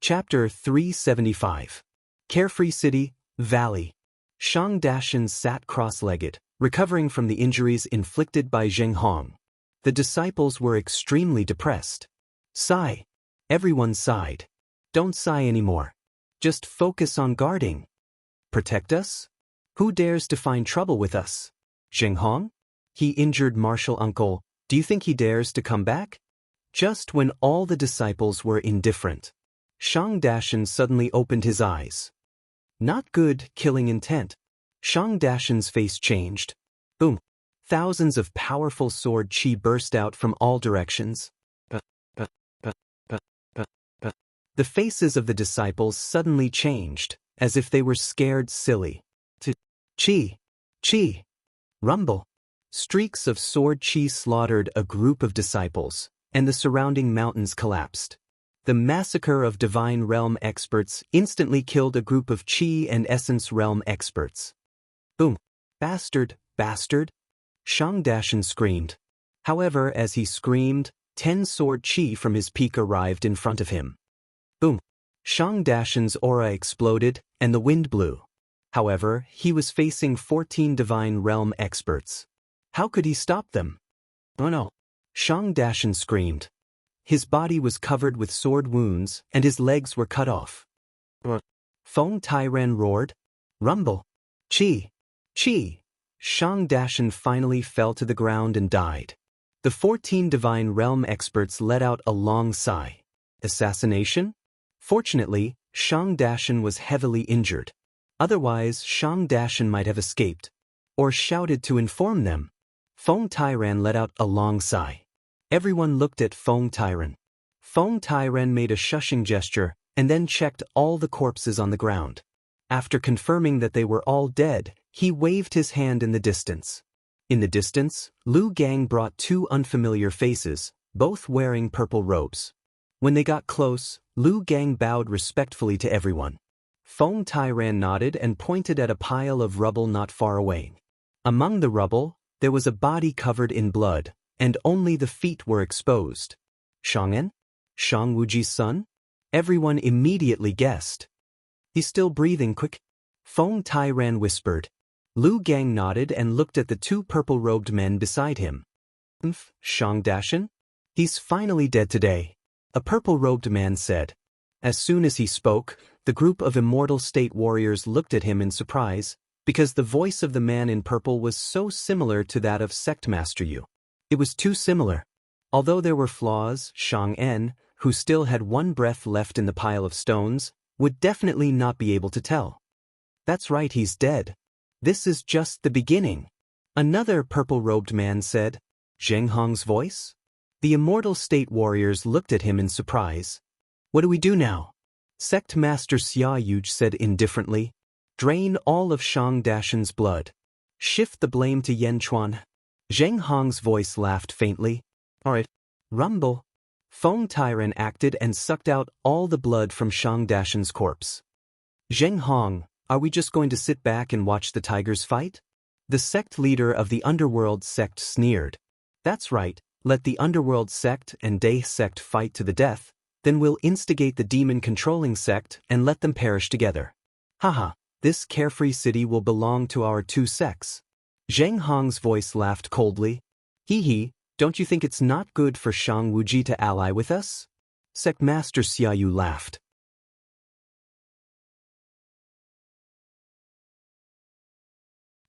[SPEAKER 1] Chapter 375. Carefree City, Valley. Shang Dashan sat cross-legged, recovering from the injuries inflicted by Zheng Hong. The disciples were extremely depressed. "Sigh." Everyone sighed. "Don't sigh anymore. Just focus on guarding. Protect us? Who dares to find trouble with us? Zheng Hong? He injured martial uncle. Do you think he dares to come back?" Just when all the disciples were indifferent, Shang Dashan suddenly opened his eyes. Not good, killing intent. Shang Dashan's face changed. Boom. Thousands of powerful sword chi burst out from all directions. The faces of the disciples suddenly changed, as if they were scared silly. Chi. Chi. Rumble. Streaks of sword chi slaughtered a group of disciples, and the surrounding mountains collapsed. The massacre of Divine Realm experts instantly killed a group of Chi and Essence Realm experts. Boom. Bastard, bastard. Shang Dashan screamed. However, as he screamed, 10 sword Chi from his peak arrived in front of him. Boom. Shang Dashan's aura exploded, and the wind blew. However, he was facing 14 Divine Realm experts. How could he stop them? "Oh no!" Shang Dashan screamed. His body was covered with sword wounds, and his legs were cut off. Feng Tairen roared. "Rumble! Chi! Chi!" Shang Dashan finally fell to the ground and died. The 14 Divine Realm experts let out a long sigh. Assassination? Fortunately, Shang Dashan was heavily injured. Otherwise, Shang Dashan might have escaped. Or shouted to inform them. Feng Tairen let out a long sigh. Everyone looked at Feng Tairen. Feng Tairen made a shushing gesture, and then checked all the corpses on the ground. After confirming that they were all dead, he waved his hand in the distance. In the distance, Lu Gang brought 2 unfamiliar faces, both wearing purple robes. When they got close, Lu Gang bowed respectfully to everyone. Feng Tairen nodded and pointed at a pile of rubble not far away. Among the rubble, there was a body covered in blood, and only the feet were exposed. Shang'en? Shang Wuji's son? Everyone immediately guessed. "He's still breathing quick," Feng Tairen whispered. Lu Gang nodded and looked at the 2 purple-robed men beside him. Shang Dashan? He's finally dead today," a purple-robed man said. As soon as he spoke, the group of immortal state warriors looked at him in surprise, because the voice of the man in purple was so similar to that of Sect Master Yu. It was too similar. Although there were flaws, Shang En, who still had 1 breath left in the pile of stones, would definitely not be able to tell. "That's right, he's dead. This is just the beginning," another purple-robed man said. Zheng Hong's voice? The Immortal State warriors looked at him in surprise. What do we do now? Sect Master Xia Yuj said indifferently. Drain all of Shang Dashan's blood. Shift the blame to Yan Chuan. Zheng Hong's voice laughed faintly. Alright. Rumble. Feng Tairan acted and sucked out all the blood from Shang Dashan's corpse. Zheng Hong, are we just going to sit back and watch the tigers fight? The sect leader of the Underworld sect sneered. That's right, let the Underworld sect and Day sect fight to the death, then we'll instigate the demon-controlling sect and let them perish together. Haha, this carefree city will belong to our two sects. Zheng Hong's voice laughed coldly. Hee hee, don't you think it's not good for Shang Wuji to ally with us? Sect Master Xiaoyu laughed.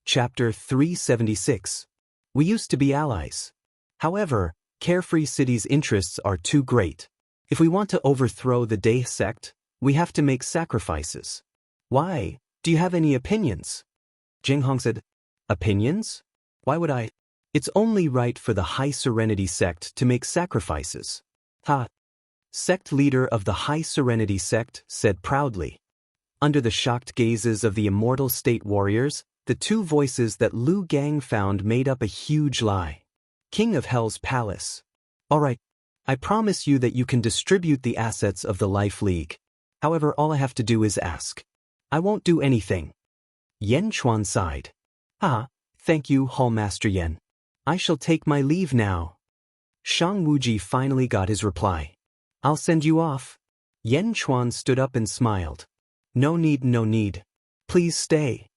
[SPEAKER 1] Chapter 376. We used to be allies. However, Carefree City's interests are too great. If we want to overthrow the Day sect, we have to make sacrifices. Why? Do you have any opinions? Zheng Hong said. Opinions? Why would I? It's only right for the High Serenity sect to make sacrifices. Ha! Sect leader of the High Serenity sect said proudly. Under the shocked gazes of the Immortal State warriors, the two voices that Lu Gang found made up a huge lie. King of Hell's Palace. Alright, I promise you that you can distribute the assets of the Life League. However, all I have to do is ask. I won't do anything. Yan Chuan sighed. Ah, thank you, Hallmaster Yan. I shall take my leave now. Shang Wuji finally got his reply. I'll send you off. Yan Chuan stood up and smiled. No need, no need. Please stay.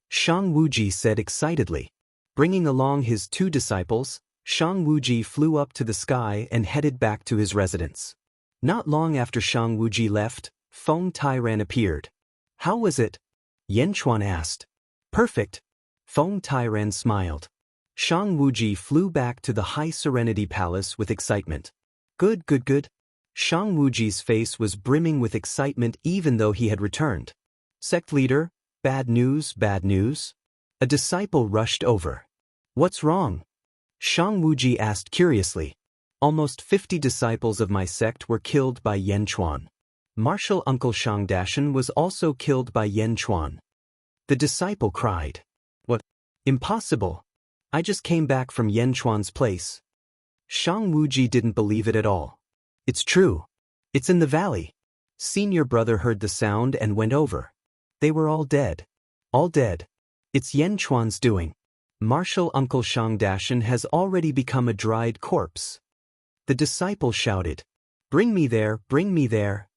[SPEAKER 1] Shang Wuji said excitedly. Bringing along his two disciples, Shang Wuji flew up to the sky and headed back to his residence. Not long after Shang Wuji left, Feng Tairan appeared. How was it? Yan Chuan asked. Perfect. Feng Tairan smiled. Shang Wuji flew back to the High Serenity Palace with excitement. Good, good, good. Shang Wuji's face was brimming with excitement even though he had returned. Sect leader, bad news, bad news? A disciple rushed over. What's wrong? Shang Wuji asked curiously. Almost 50 disciples of my sect were killed by Yan Chuan. Martial Uncle Shang Dashan was also killed by Yan Chuan. The disciple cried. What? Impossible. I just came back from Yan Chuan's place. Shang Wuji didn't believe it at all. It's true. It's in the valley. Senior brother heard the sound and went over. They were all dead. All dead. It's Yan Chuan's doing. Martial Uncle Shang Dashan has already become a dried corpse. The disciple shouted. Bring me there, bring me there.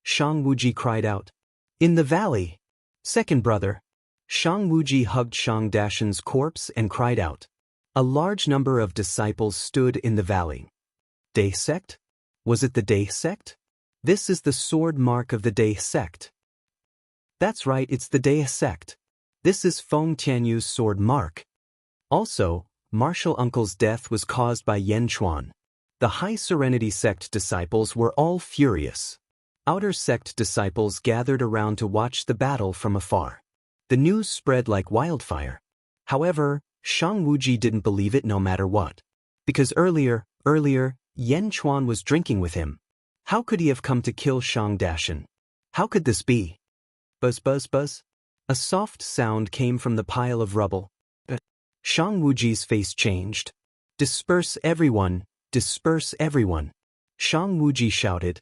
[SPEAKER 1] Shang Wuji cried out. In the valley. Second brother. Shang Wuji hugged Shang Dashan's corpse and cried out. A large number of disciples stood in the valley. Day sect? Was it the Day sect? This is the sword mark of the Day sect. That's right, it's the Day sect. This is Feng Tianyu's sword mark. Also, Martial Uncle's death was caused by Yan Chuan. The High Serenity sect disciples were all furious. Outer sect disciples gathered around to watch the battle from afar. The news spread like wildfire. However, Shang Wuji didn't believe it no matter what. Because earlier, Yan Chuan was drinking with him. How could he have come to kill Shang Dashan? How could this be? Buzz, buzz, buzz. A soft sound came from the pile of rubble. Shang Wuji's face changed. Disperse everyone, disperse everyone. Shang Wuji shouted.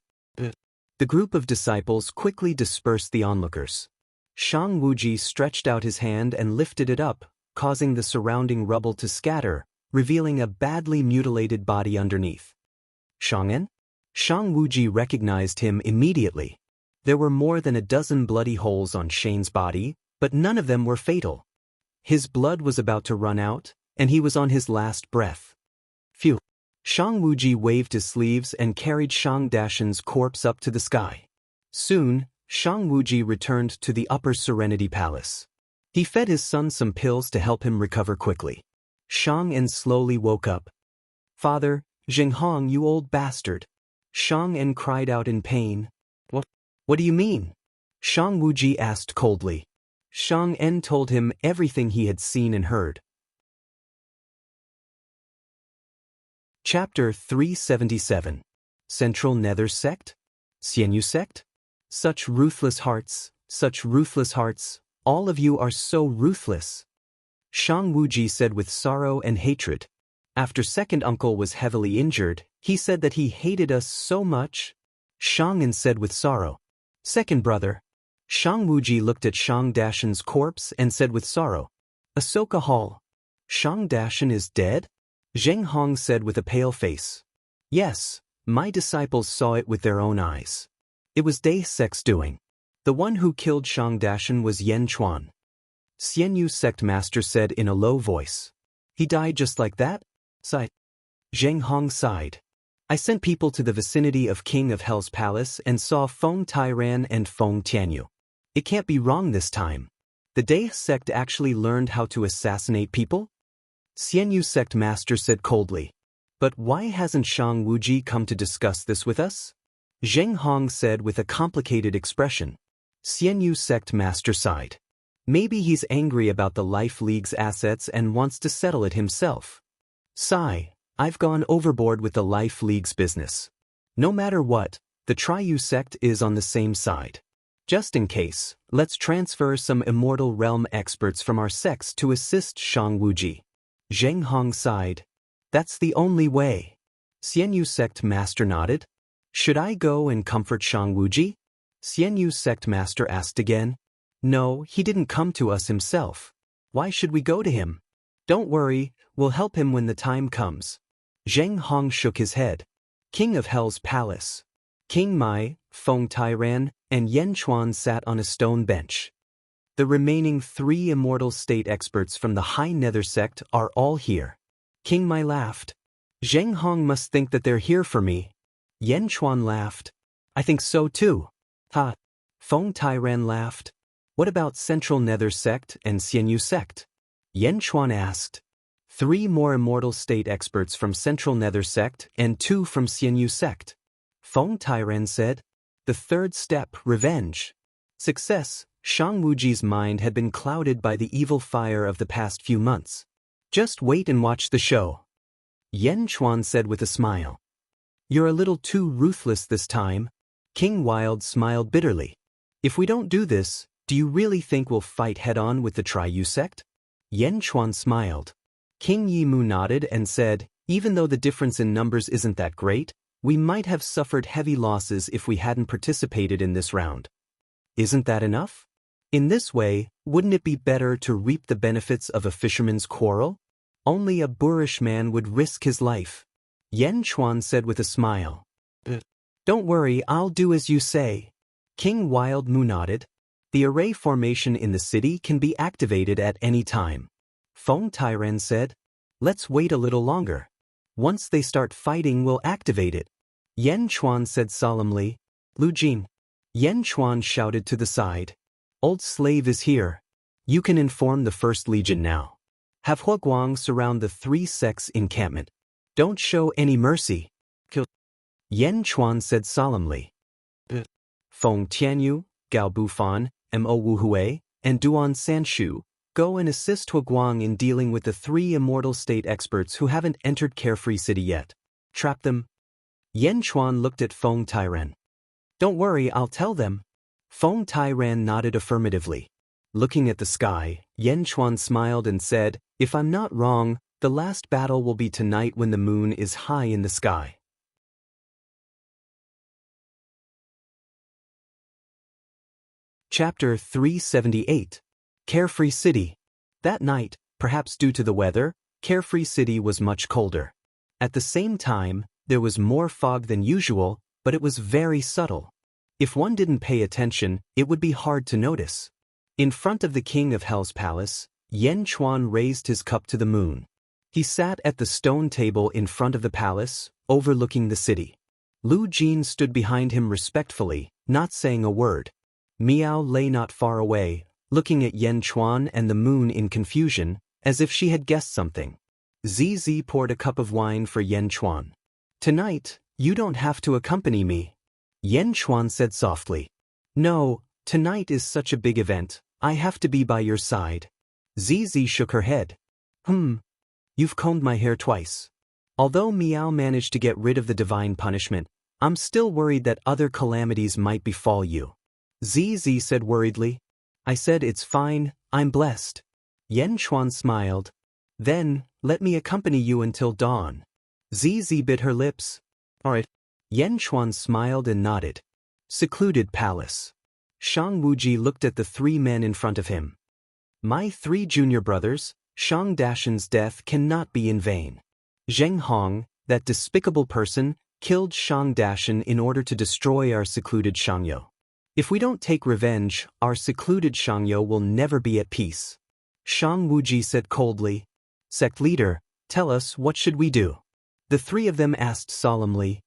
[SPEAKER 1] The group of disciples quickly dispersed the onlookers. Shang Wuji stretched out his hand and lifted it up, causing the surrounding rubble to scatter, revealing a badly mutilated body underneath. Shang'en? Shang Wuji recognized him immediately. There were more than a dozen bloody holes on Shane's body, but none of them were fatal. His blood was about to run out, and he was on his last breath. Phew. Shang Wuji waved his sleeves and carried Shang Dashan's corpse up to the sky. Soon, Shang Wuji returned to the Upper Serenity Palace. He fed his son some pills to help him recover quickly. Shang-En slowly woke up. Father, Zheng Hong, you old bastard. Shang-En cried out in pain. What do you mean? Shang Wuji asked coldly. Shang-En told him everything he had seen and heard. Chapter 377. Central Nether Sect? Xianyu Sect? Such ruthless hearts, all of you are so ruthless. Shang Wuji said with sorrow and hatred. After second uncle was heavily injured, he said that he hated us so much. Shang said with sorrow. Second brother. Shang Wuji looked at Shang Dashan's corpse and said with sorrow. Ahsoka Hall. Shang Dashan is dead? Zheng Hong said with a pale face. Yes, my disciples saw it with their own eyes. It was Day Sect's doing. The one who killed Shang Dashan was Yen Chuan. Xianyu Sect Master said in a low voice. He died just like that? Sighed. Zheng Hong sighed. I sent people to the vicinity of King of Hell's palace and saw Feng Tairan and Feng Tianyu. It can't be wrong this time. The Day Sect actually learned how to assassinate people? Xianyu Sect Master said coldly. But why hasn't Shang Wuji come to discuss this with us? Zheng Hong said with a complicated expression. Xianyu Sect Master sighed. Maybe he's angry about the Life League's assets and wants to settle it himself. Sigh, I've gone overboard with the Life League's business. No matter what, the Triyu Sect is on the same side. Just in case, let's transfer some Immortal Realm experts from our sects to assist Shang Wuji. Zheng Hong sighed. That's the only way. Xianyu Sect Master nodded. Should I go and comfort Shang Wuji? Xianyu Sect Master asked again. No, he didn't come to us himself. Why should we go to him? Don't worry, we'll help him when the time comes. Zheng Hong shook his head. King of Hell's palace. King Mai, Feng Tairan, and Yen Chuan sat on a stone bench. The remaining 3 immortal state experts from the High Nether Sect are all here. King Mai laughed. Zheng Hong must think that they're here for me. Yen Chuan laughed. I think so too. Ha. Feng Tairan laughed. What about Central Nether Sect and Xianyu Sect? Yen Chuan asked. 3 more immortal state experts from Central Nether Sect and 2 from Xianyu Sect. Feng Tairan said. The third step, revenge. Success. Shang Wuji's mind had been clouded by the evil fire of the past few months. Just wait and watch the show. Yen Chuan said with a smile. You're a little too ruthless this time. King Wild smiled bitterly. If we don't do this, do you really think we'll fight head-on with the Triyu Sect? Yen Chuan smiled. King Yi Mu nodded and said, even though the difference in numbers isn't that great, we might have suffered heavy losses if we hadn't participated in this round. Isn't that enough? In this way, wouldn't it be better to reap the benefits of a fisherman's quarrel? Only a boorish man would risk his life. Yen Chuan said with a smile. Don't worry, I'll do as you say. King Wild Mu nodded. The array formation in the city can be activated at any time. Feng Tairan said. Let's wait a little longer. Once they start fighting, we'll activate it. Yen Chuan said solemnly. Lu Jin. Yen Chuan shouted to the side. Old slave is here. You can inform the First Legion now. Have Hua Guang surround the 3 sects' encampment. Don't show any mercy. Kill. Yen Chuan said solemnly. Feng Tianyu, Gao Bufan, Mo Wuhui, and Duan Sanshu, go and assist Hua Guang in dealing with the 3 immortal state experts who haven't entered Carefree City yet. Trap them. Yen Chuan looked at Feng Tairan. Don't worry, I'll tell them. Feng Tairan nodded affirmatively. Looking at the sky, Yen Chuan smiled and said, if I'm not wrong, the last battle will be tonight when the moon is high in the sky. Chapter 378. Carefree City. That night, perhaps due to the weather, Carefree City was much colder. At the same time, there was more fog than usual, but it was very subtle. If one didn't pay attention, it would be hard to notice. In front of the King of Hell's palace, Yen Chuan raised his cup to the moon. He sat at the stone table in front of the palace, overlooking the city. Lu Jin stood behind him respectfully, not saying a word. Miao lay not far away, looking at Yen Chuan and the moon in confusion, as if she had guessed something. ZZ poured a cup of wine for Yen Chuan. Tonight, you don't have to accompany me. Yen Chuan said softly. No, tonight is such a big event, I have to be by your side. ZZ shook her head. You've combed my hair twice. Although Miao managed to get rid of the divine punishment, I'm still worried that other calamities might befall you. ZZ said worriedly. I said it's fine, I'm blessed. Yan Chuan smiled. Then, let me accompany you until dawn. ZZ bit her lips. Alright. Yan Chuan smiled and nodded. Secluded palace. Shang Wuji looked at the three men in front of him. My three junior brothers, Shang Dashan's death cannot be in vain. Zheng Hong, that despicable person, killed Shang Dashan in order to destroy our secluded Shangyo. If we don't take revenge, our secluded Shangyo will never be at peace. Shang Wuji said coldly. Sect leader, tell us what should we do? The three of them asked solemnly.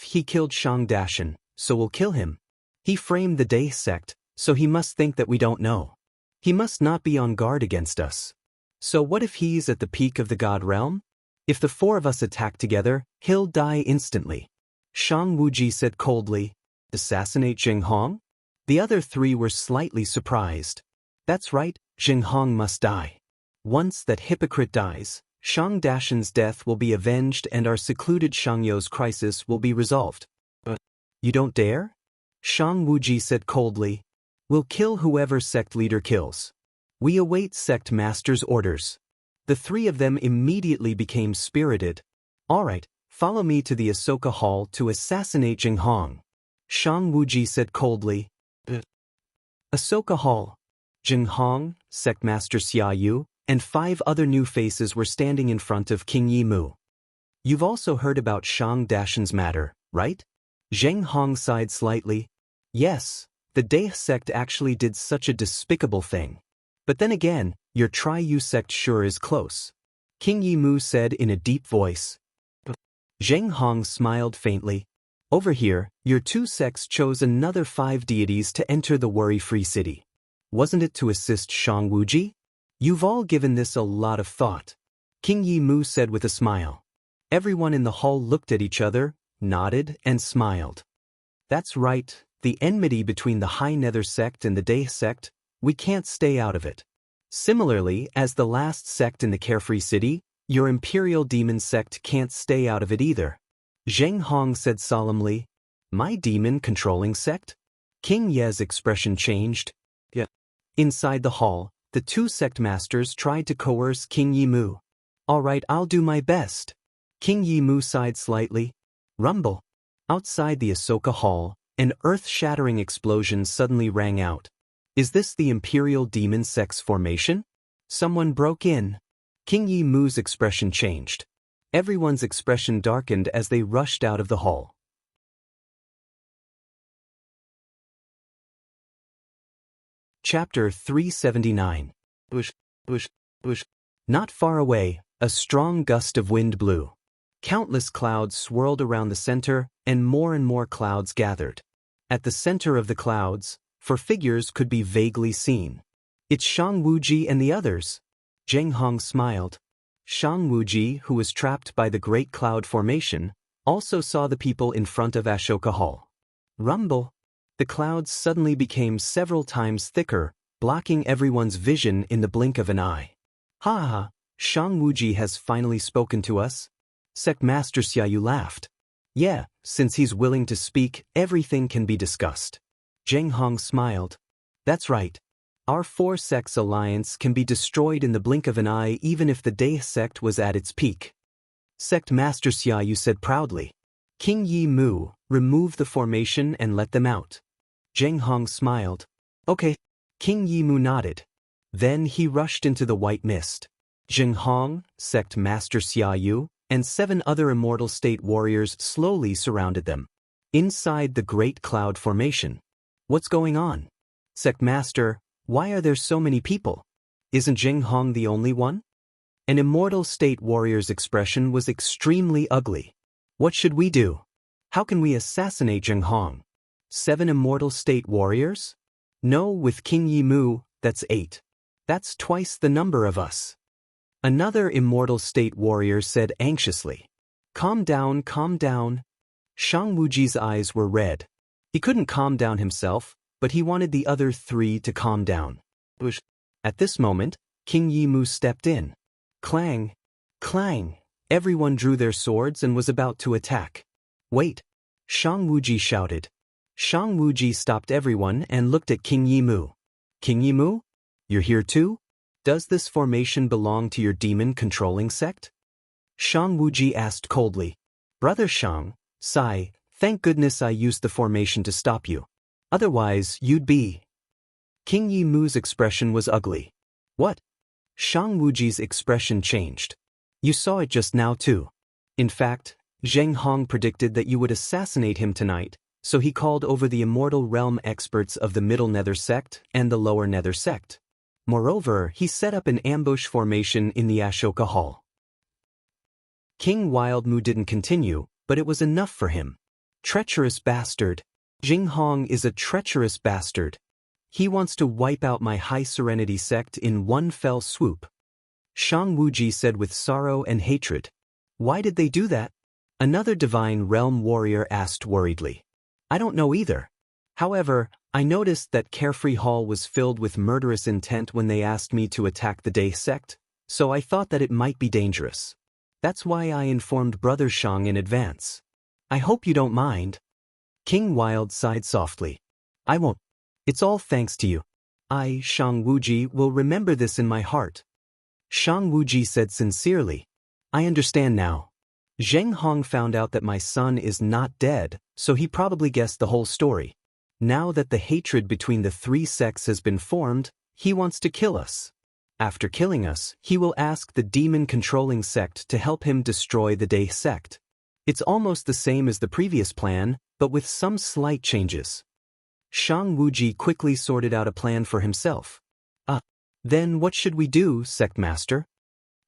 [SPEAKER 1] He killed Shang Dashan, so we'll kill him. He framed the Day sect, so he must think that we don't know. He must not be on guard against us. So what if he's at the peak of the God realm? If the four of us attack together, he'll die instantly. Shang Wuji said coldly. Assassinate Zheng Hong? The other three were slightly surprised. That's right, Zheng Hong must die. Once that hypocrite dies, Shang Dashan's death will be avenged and our secluded Shangyo's crisis will be resolved. But you don't dare? Shang Wuji said coldly. We'll kill whoever sect leader kills. We await sect master's orders. The three of them immediately became spirited. Alright, follow me to the Ahsoka Hall to assassinate Zheng Hong. Shang Wuji said coldly. Ahsoka Hall. Zheng Hong, sect master Xia Yu, and 5 other new faces were standing in front of King Yi Mu. You've also heard about Shang Dashan's matter, right? Zheng Hong sighed slightly. Yes, the Day sect actually did such a despicable thing. But then again, your Tri-Yu sect sure is close. King Yi Mu said in a deep voice. Zheng Hong smiled faintly. Over here, your 2 sects chose another 5 deities to enter the worry-free city. Wasn't it to assist Shang Wuji? You've all given this a lot of thought. King Yi Mu said with a smile. Everyone in the hall looked at each other, nodded, and smiled. That's right, the enmity between the High Nether sect and the Day sect, we can't stay out of it. Similarly, as the last sect in the Carefree City, your Imperial Demon sect can't stay out of it either. Zheng Hong said solemnly. My demon-controlling sect? King Ye's expression changed. Yeah. Inside the hall, the 2 sect masters tried to coerce King Yi Mu. Alright, I'll do my best. King Yi Mu sighed slightly. Rumble. Outside the Ahsoka Hall, an earth-shattering explosion suddenly rang out. Is this the Imperial Demon Sect's formation? Someone broke in. King Yi Mu's expression changed. Everyone's expression darkened as they rushed out of the hall. Chapter 379. Bush. Not far away, a strong gust of wind blew. Countless clouds swirled around the center, and more clouds gathered. At the center of the clouds, 4 figures could be vaguely seen. It's Shang Wuji and the others. Zheng Hong smiled. Shang Wuji, who was trapped by the Great Cloud Formation, also saw the people in front of Ashoka Hall. Rumble. The clouds suddenly became several times thicker, blocking everyone's vision in the blink of an eye. Ha ha, Shang Wuji has finally spoken to us. Sect Master Xia Yu laughed. Yeah, since he's willing to speak, everything can be discussed. Zheng Hong smiled. That's right. Our 4 sects alliance can be destroyed in the blink of an eye even if the Day sect was at its peak. Sect Master Xia Yu said proudly. King Yi Mu, remove the formation and let them out. Zheng Hong smiled. Okay. King Yi Mu nodded. Then he rushed into the white mist. Zheng Hong, Sect Master Xia Yu, and 7 other Immortal State warriors slowly surrounded them. Inside the Great Cloud Formation. What's going on? Sect Master, why are there so many people? Isn't Zheng Hong the only one? An Immortal State warrior's expression was extremely ugly. What should we do? How can we assassinate Zheng Hong? 7 Immortal State warriors? No, with King Yi Mu, that's 8. That's twice the number of us. Another Immortal State warrior said anxiously. Calm down, calm down. Shang Wuji's eyes were red. He couldn't calm down himself, but he wanted the other 3 to calm down. At this moment, King Yi Mu stepped in. Clang! Clang! Everyone drew their swords and was about to attack. Wait! Shang Wuji shouted. Shang Wuji stopped everyone and looked at King Yimu. King Yimu? You're here too? Does this formation belong to your demon-controlling sect? Shang Wuji asked coldly. Brother Shang, sigh, thank goodness I used the formation to stop you. Otherwise, you'd be. King Yimu's expression was ugly. What? Shang Wuji's expression changed. You saw it just now too. In fact, Zheng Hong predicted that you would assassinate him tonight, so he called over the Immortal Realm experts of the Middle Nether sect and the Lower Nether sect. Moreover, he set up an ambush formation in the Ashoka Hall. King Wildmu didn't continue, but it was enough for him. Treacherous bastard. Zheng Hong is a treacherous bastard. He wants to wipe out my High Serenity sect in one fell swoop. Shang Wuji said with sorrow and hatred. Why did they do that? Another Divine Realm warrior asked worriedly. I don't know either. However, I noticed that Carefree Hall was filled with murderous intent when they asked me to attack the Day sect, so I thought that it might be dangerous. That's why I informed Brother Shang in advance. I hope you don't mind. King Wild sighed softly. I won't. It's all thanks to you. I, Shang Wuji, will remember this in my heart. Shang Wuji said sincerely. I understand now. Zheng Hong found out that my son is not dead, so he probably guessed the whole story. Now that the hatred between the three sects has been formed, he wants to kill us. After killing us, he will ask the demon-controlling sect to help him destroy the Day sect. It's almost the same as the previous plan, but with some slight changes. Shang Wuji quickly sorted out a plan for himself. Then what should we do, Sect Master?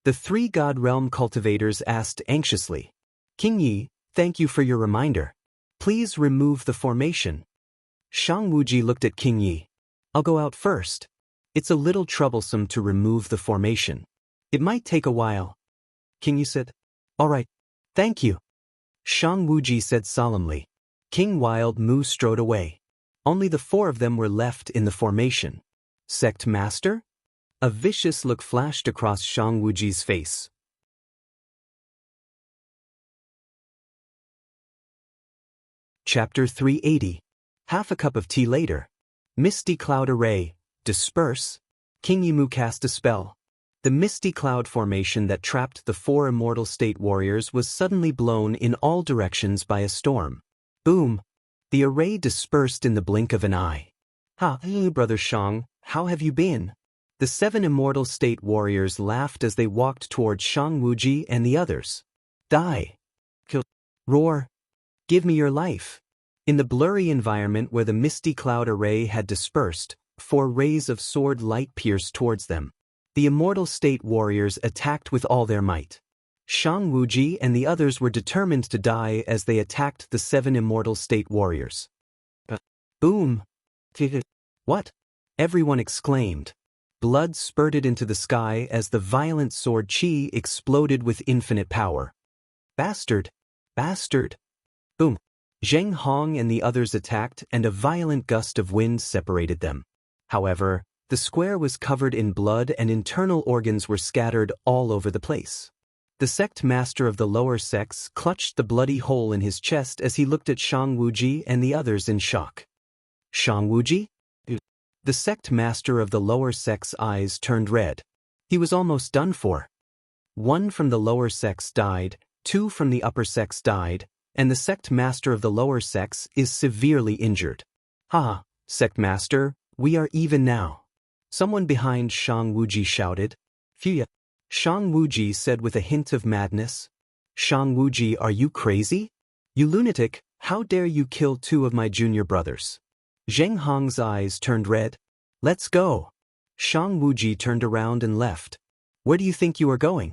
[SPEAKER 1] The three God Realm cultivators asked anxiously. King Yi, thank you for your reminder. Please remove the formation. Shang Wuji looked at King Yi. I'll go out first. It's a little troublesome to remove the formation. It might take a while. King Yi said. All right. Thank you. Shang Wuji said solemnly. King Wild Mu strode away. Only the four of them were left in the formation. Sect Master? A vicious look flashed across Shang Wuji's face. Chapter 380. Half a cup of tea later. Misty Cloud Array, disperse. King Yimu cast a spell. The misty cloud formation that trapped the four immortal state warriors was suddenly blown in all directions by a storm. Boom! The array dispersed in the blink of an eye. Brother Shang, how have you been? The seven immortal state warriors laughed as they walked toward Shang Wuji and the others. Die! Kill! Roar! Give me your life! In the blurry environment where the misty cloud array had dispersed, four rays of sword light pierced towards them. The immortal state warriors attacked with all their might. Shang Wuji and the others were determined to die as they attacked the seven immortal state warriors. Boom! What? Everyone exclaimed. Blood spurted into the sky as the violent sword chi exploded with infinite power. Bastard! Bastard! Boom! Zheng Hong and the others attacked and a violent gust of wind separated them. However, the square was covered in blood and internal organs were scattered all over the place. The sect master of the lower sects clutched the bloody hole in his chest as he looked at Shang Wuji and the others in shock. Shang Wuji? The sect master of the lower sect's eyes turned red. He was almost done for. One from the lower sects died, two from the upper sects died, and the sect master of the lower sects is severely injured. Sect master, we are even now. Someone behind Shang Wuji shouted. Phew! Shang Wuji said with a hint of madness. Shang Wuji, are you crazy? You lunatic, how dare you kill two of my junior brothers? Zheng Hong's eyes turned red. Let's go. Shang Wuji turned around and left. Where do you think you are going?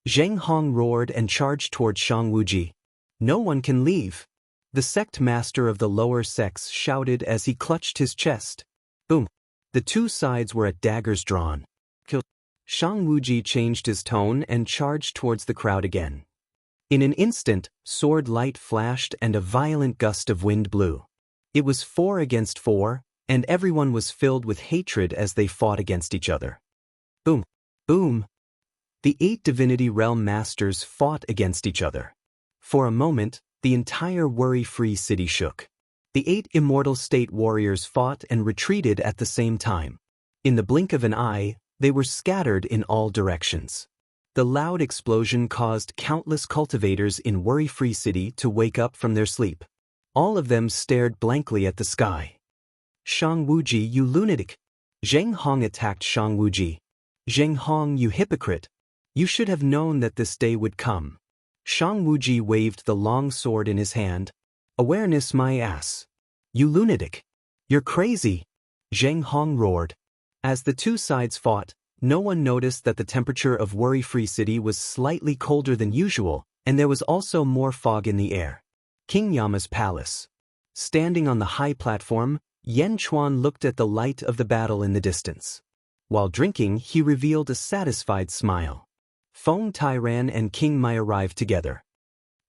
[SPEAKER 1] Zheng Hong roared and charged toward Shang Wuji. No one can leave. The sect master of the lower sects shouted as he clutched his chest. Boom. The two sides were at daggers drawn. Kill. Shang Wuji changed his tone and charged towards the crowd again. In an instant, sword light flashed and a violent gust of wind blew. It was 4 against 4, and everyone was filled with hatred as they fought against each other. Boom! Boom! The 8 Divinity Realm Masters fought against each other. For a moment, the entire worry-free city shook. The 8 Immortal State Warriors fought and retreated at the same time. In the blink of an eye, they were scattered in all directions. The loud explosion caused countless cultivators in Worry-Free City to wake up from their sleep. All of them stared blankly at the sky. Shang Wuji, you lunatic! Zheng Hong attacked Shang Wuji. Zheng Hong, you hypocrite! You should have known that this day would come. Shang Wuji waved the long sword in his hand. Awareness my ass! You lunatic! You're crazy! Zheng Hong roared. As the two sides fought, no one noticed that the temperature of Worry-Free City was slightly colder than usual, and there was also more fog in the air. King Yama's palace. Standing on the high platform, Yen Chuan looked at the light of the battle in the distance. While drinking, he revealed a satisfied smile. Feng Tairan and King Mai arrived together.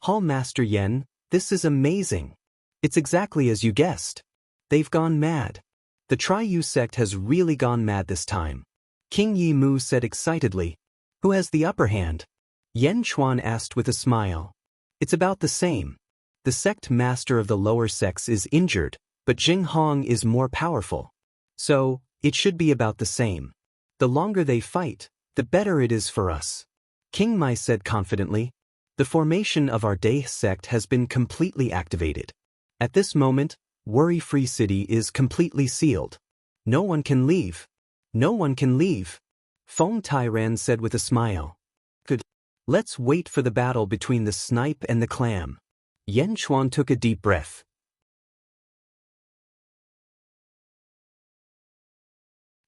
[SPEAKER 1] Hall Master Yen, this is amazing. It's exactly as you guessed. They've gone mad. The Tri-Yu sect has really gone mad this time. King Yi Mu said excitedly. Who has the upper hand? Yen Chuan asked with a smile. It's about the same. The sect master of the lower sects is injured, but Jing Hong is more powerful. So, it should be about the same. The longer they fight, the better it is for us. King Mai said confidently. The formation of our Daih sect has been completely activated. At this moment, Worry-Free City is completely sealed. No one can leave. No one can leave. Feng Tairan said with a smile. Good. Let's wait for the battle between the snipe and the clam. Yen Chuan took a deep breath.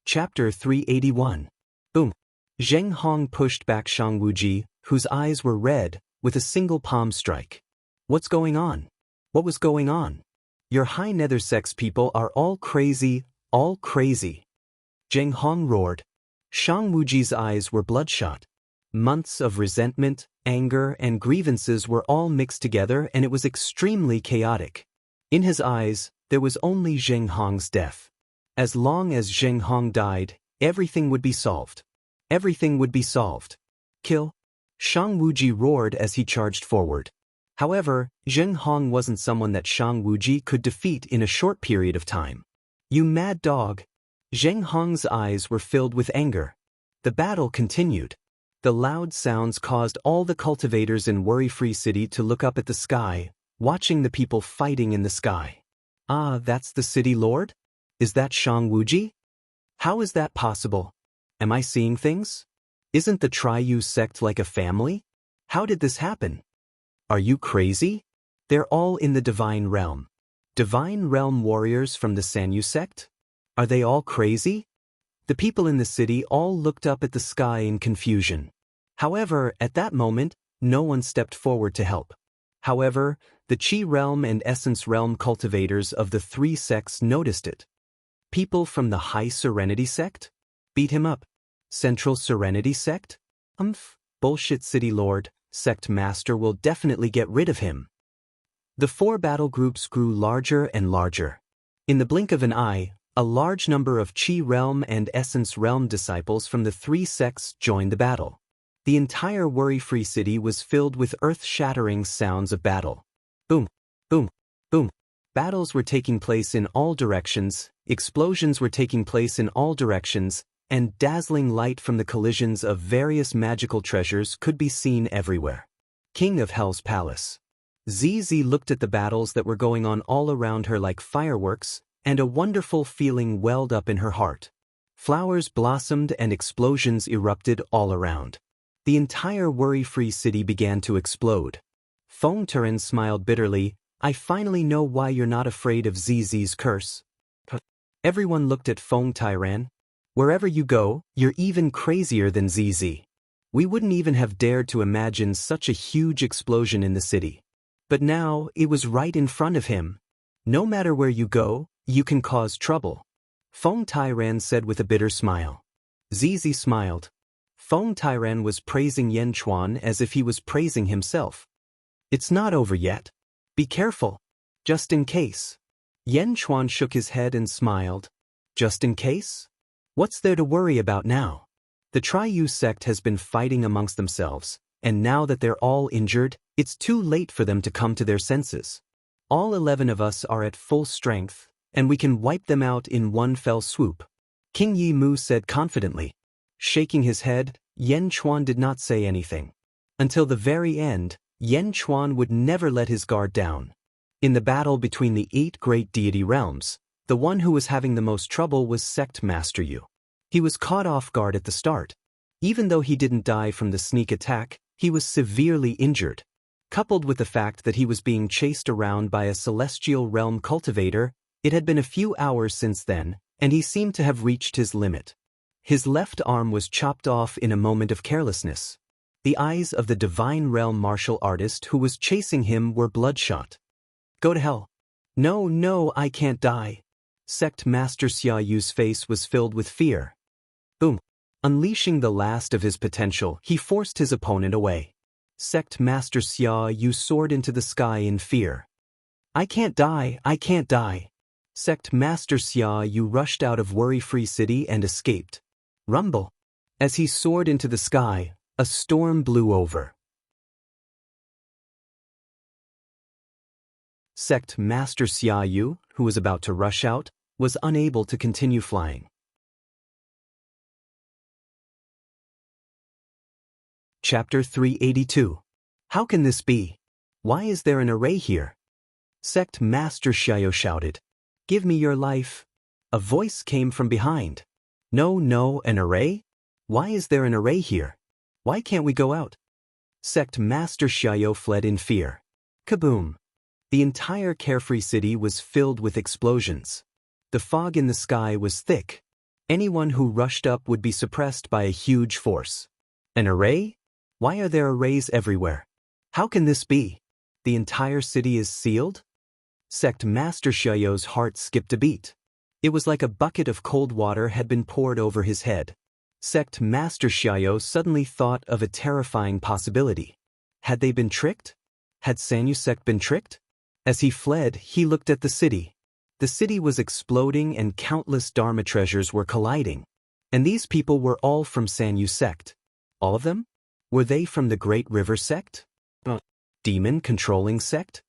[SPEAKER 1] Chapter 381. Boom. Zheng Hong pushed back Shang Wuji, whose eyes were red, with a single palm strike. What's going on? What was going on? Your high nether sex people are all crazy, all crazy. Zheng Hong roared. Shang Wuji's eyes were bloodshot. Months of resentment, anger, and grievances were all mixed together, and it was extremely chaotic. In his eyes, there was only Zheng Hong's death. As long as Zheng Hong died, everything would be solved. Everything would be solved. Kill! Shang Wuji roared as he charged forward. However, Zheng Hong wasn't someone that Shang Wuji could defeat in a short period of time. You mad dog! Zheng Hong's eyes were filled with anger. The battle continued. The loud sounds caused all the cultivators in Worry-Free City to look up at the sky, watching the people fighting in the sky. Ah, that's the city lord? Is that Shang Wuji? How is that possible? Am I seeing things? Isn't the Tri-Yu sect like a family? How did this happen? Are you crazy? They're all in the Divine Realm. Divine Realm warriors from the Sanyu sect? Are they all crazy? The people in the city all looked up at the sky in confusion. However, at that moment, no one stepped forward to help. However, the Qi Realm and Essence Realm cultivators of the 3 sects noticed it. People from the High Serenity sect? Beat him up. Central Serenity sect? Bullshit City Lord, sect master will definitely get rid of him. The 4 battle groups grew larger and larger. In the blink of an eye, a large number of Qi Realm and Essence Realm disciples from the 3 sects joined the battle. The entire Worry-Free City was filled with earth-shattering sounds of battle. Boom, boom, boom. Battles were taking place in all directions, explosions were taking place in all directions, and dazzling light from the collisions of various magical treasures could be seen everywhere. King of Hell's Palace. ZZ looked at the battles that were going on all around her like fireworks, and a wonderful feeling welled up in her heart. Flowers blossomed and explosions erupted all around. The entire Worry-Free City began to explode. Feng Turin smiled bitterly. I finally know why you're not afraid of ZZ's curse. Everyone looked at Feng Tairan. Wherever you go, you're even crazier than ZZ. We wouldn't even have dared to imagine such a huge explosion in the city. But now, it was right in front of him. No matter where you go, you can cause trouble. Feng Tairan said with a bitter smile. ZZ smiled. Feng Tairan was praising Yen Chuan as if he was praising himself. It's not over yet. Be careful. Just in case. Yen Chuan shook his head and smiled. Just in case? What's there to worry about now? The Triyu sect has been fighting amongst themselves, and now that they're all injured, it's too late for them to come to their senses. All 11 of us are at full strength, and we can wipe them out in one fell swoop, King Yi Mu said confidently. Shaking his head, Yan Chuan did not say anything. Until the very end, Yan Chuan would never let his guard down. In the battle between the 8 great deity realms, the one who was having the most trouble was Sect Master Yu. He was caught off guard at the start. Even though he didn't die from the sneak attack, he was severely injured. Coupled with the fact that he was being chased around by a celestial realm cultivator, it had been a few hours since then, and he seemed to have reached his limit. His left arm was chopped off in a moment of carelessness. The eyes of the divine realm martial artist who was chasing him were bloodshot. Go to hell. No, I can't die. Sect Master Xia Yu's face was filled with fear. Boom. Unleashing the last of his potential, he forced his opponent away. Sect Master Xia Yu soared into the sky in fear. I can't die. Sect Master Xia Yu rushed out of Worry-Free City and escaped. Rumble. As he soared into the sky, a storm blew over. Sect Master Xia Yu, who was about to rush out, was unable to continue flying. Chapter 382. How can this be? Why is there an array here? Sect Master Xiao shouted. Give me your life. A voice came from behind. No, an array? Why is there an array here? Why can't we go out? Sect Master Xiao fled in fear. Kaboom! The entire Carefree City was filled with explosions. The fog in the sky was thick. Anyone who rushed up would be suppressed by a huge force. An array? Why are there arrays everywhere? How can this be? The entire city is sealed? Sect Master Xiao's heart skipped a beat. It was like a bucket of cold water had been poured over his head. Sect Master Xiao suddenly thought of a terrifying possibility. Had they been tricked? Had Sanyu sect been tricked? As he fled, he looked at the city. The city was exploding and countless Dharma treasures were colliding. And these people were all from Sanyu sect. All of them? Were they from the Great River sect? Demon-controlling sect?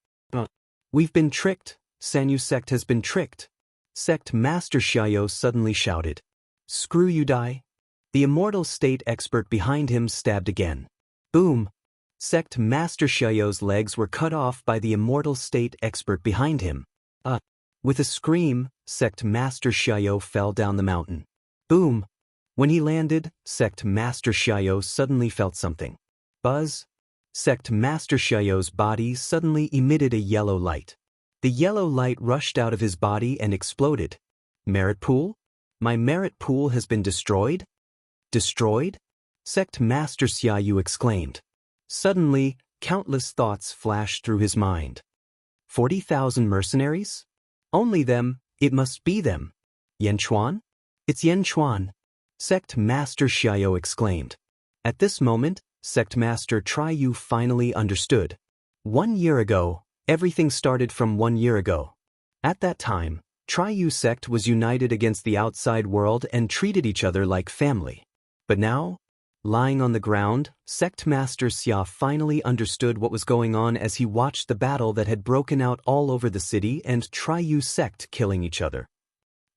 [SPEAKER 1] We've been tricked. Sanyu sect has been tricked. Sect Master Xiao suddenly shouted. Screw you, die. The Immortal state expert behind him stabbed again. Boom! Sect Master Xiao's legs were cut off by the Immortal state expert behind him. With a scream, Sect Master Xiao fell down the mountain. Boom! When he landed, Sect Master Xiao suddenly felt something. Buzz! Sect Master Xiao's body suddenly emitted a yellow light. The yellow light rushed out of his body and exploded. Merit pool? My merit pool has been destroyed? Destroyed? Sect Master Xiaoyu exclaimed. Suddenly, countless thoughts flashed through his mind. 40,000 mercenaries? Only them, it must be them. Yan Chuan? It's Yan Chuan. Sect Master Xiao exclaimed. At this moment, Sect Master Triyu finally understood. 1 year ago, everything started from 1 year ago. At that time, Triyu sect was united against the outside world and treated each other like family. But now, lying on the ground, Sect Master Xia finally understood what was going on as he watched the battle that had broken out all over the city and Triyu sect killing each other.